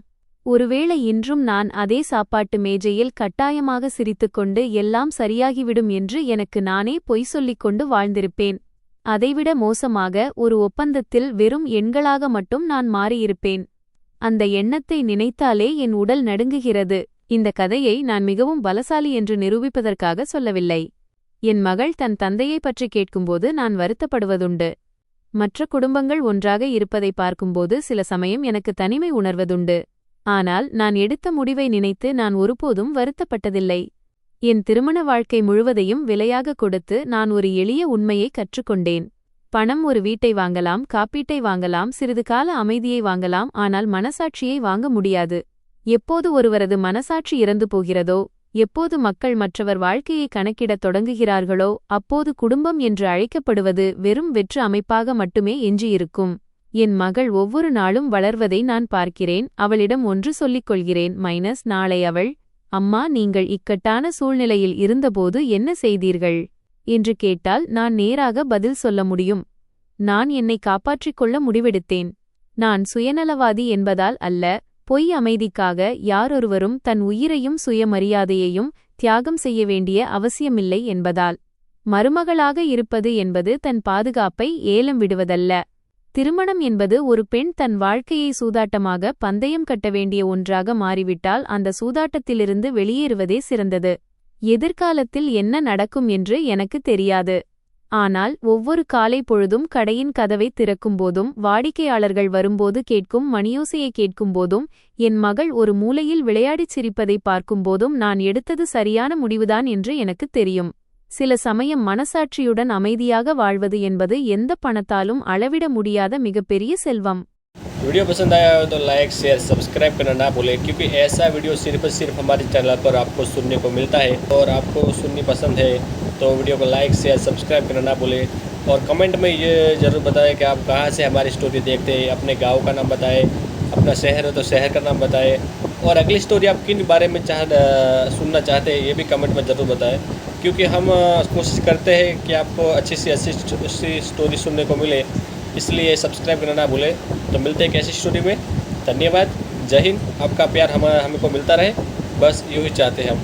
ஒருவேளை இன்றும் நான் அதே சாப்பாட்டு மேஜையில் கட்டாயமாக சிரித்துக்கொண்டு எல்லாம் சரியாகிவிடும் என்று எனக்கு நானே பொய் சொல்லிக் கொண்டு வாழ்ந்திருப்பேன். அதைவிட மோசமாக ஒரு ஒப்பந்தத்தில் வெறும் எண்களாக மட்டும் நான் மாறியிருப்பேன். அந்த எண்ணத்தை நினைத்தாலே என் உடல் நடுங்குகிறது. இந்த கதையை நான் மிகவும் பலசாலி என்று நிரூபிப்பதற்காக சொல்லவில்லை. என் மகள் தன் தந்தையை பற்றி கேட்கும்போது நான் வருத்தப்படுவதுண்டு. மற்ற குடும்பங்கள் ஒன்றாக இருப்பதை பார்க்கும்போது சில சமயம் எனக்கு தனிமை உணர்வதுண்டு. ஆனால் நான் எடுத்த முடிவை நினைத்து நான் ஒருபோதும் வருத்தப்பட்டதில்லை. என் திருமண வாழ்க்கை முழுவதையும் விலையாக கொடுத்து நான் ஒரு எளிய உண்மையை கற்றுக்கொண்டேன். பணம் ஒரு வீட்டை வாங்கலாம், காப்பீட்டை வாங்கலாம், சிறிது கால அமைதியை வாங்கலாம், ஆனால் மனசாட்சியை வாங்க முடியாது. எப்போது ஒருவரது மனசாட்சி இறந்து போகிறதோ, எப்போது மக்கள் மற்றவர் வாழ்க்கையை கணக்கிடத் தொடங்குகிறார்களோ, அப்போது குடும்பம் என்று அழைக்கப்படுவது வெறும் வெற்று அமைப்பாக மட்டுமே எஞ்சியிருக்கும். என் மகள் ஒவ்வொரு நாளும் வளர்வதை நான் பார்க்கிறேன். அவளிடம் ஒன்று சொல்லிக் கொள்கிறேன். நாளை அவள், அம்மா, நீங்கள் இக்கட்டான சூழ்நிலையில் இருந்தபோது என்ன செய்தீர்கள் என்று கேட்டால் நான் நேராக பதில் சொல்ல முடியும். நான் என்னை காப்பாற்றிக் கொள்ள முடிவெடுத்தேன். நான் சுயநலவாதி என்பதால் அல்ல, பொய் அமைதிக்காக யாரொருவரும் தன் உயிரையும் சுயமரியாதையையும் தியாகம் செய்ய வேண்டிய அவசியமில்லை என்பதால். மருமகளாக இருப்பது என்பது தன் பாதுகாப்பை ஏலம் விடுவதல்ல. திருமணம் என்பது ஒரு பெண் தன் வாழ்க்கையை சூதாட்டமாக பந்தயம் கட்ட வேண்டிய ஒன்றாக மாறிவிட்டால் அந்த சூதாட்டத்திலிருந்து வெளியேறுவதே சிறந்தது. எதிர்காலத்தில் என்ன நடக்கும் என்று எனக்கு தெரியாது. ஆனால் ஒவ்வொரு காலை பொழுதும் கடையின் கதவை திறக்கும்போதும், வாடிக்கையாளர்கள் வரும்போது கேட்கும் மணியோசையை கேட்கும்போதும், என் மகள் ஒரு மூலையில் விளையாடிச் சிரிப்பதை பார்க்கும்போதும் நான் எடுத்தது சரியான முடிவுதான் என்று எனக்கு தெரியும். சில சமயம் மனசாட்சியுடன் அமைதியாக வாழ்வது என்பது எந்த பணத்தாலும் அளவிட முடியாத மிகப்பெரிய செல்வம். वीडियो पसंद आया हो तो लाइक शेयर सब्सक्राइब करना ना भूलें, क्योंकि ऐसा वीडियो सिर्फ हमारे चैनल पर आपको सुनने को मिलता है। और आपको सुननी पसंद है तो वीडियो को लाइक शेयर सब्सक्राइब करना ना भूलें। और कमेंट में ये ज़रूर बताएं कि आप कहाँ से हमारी स्टोरी देखते हैं। अपने गांव का नाम बताएं, अपना शहर है तो शहर का नाम बताएं, और अगली स्टोरी आप किन बारे में सुनना चाहते हैं ये भी कमेंट में ज़रूर बताएं, क्योंकि हम कोशिश करते हैं कि आपको अच्छी सी स्टोरी सुनने को मिले। इसलिए सब्सक्राइब करना ना भूलें। तो मिलते हैं एक ऐसी स्टोरी में। धन्यवाद, जय हिंद। आपका प्यार हमको मिलता रहे, बस यूँ ही चाहते हैं हम।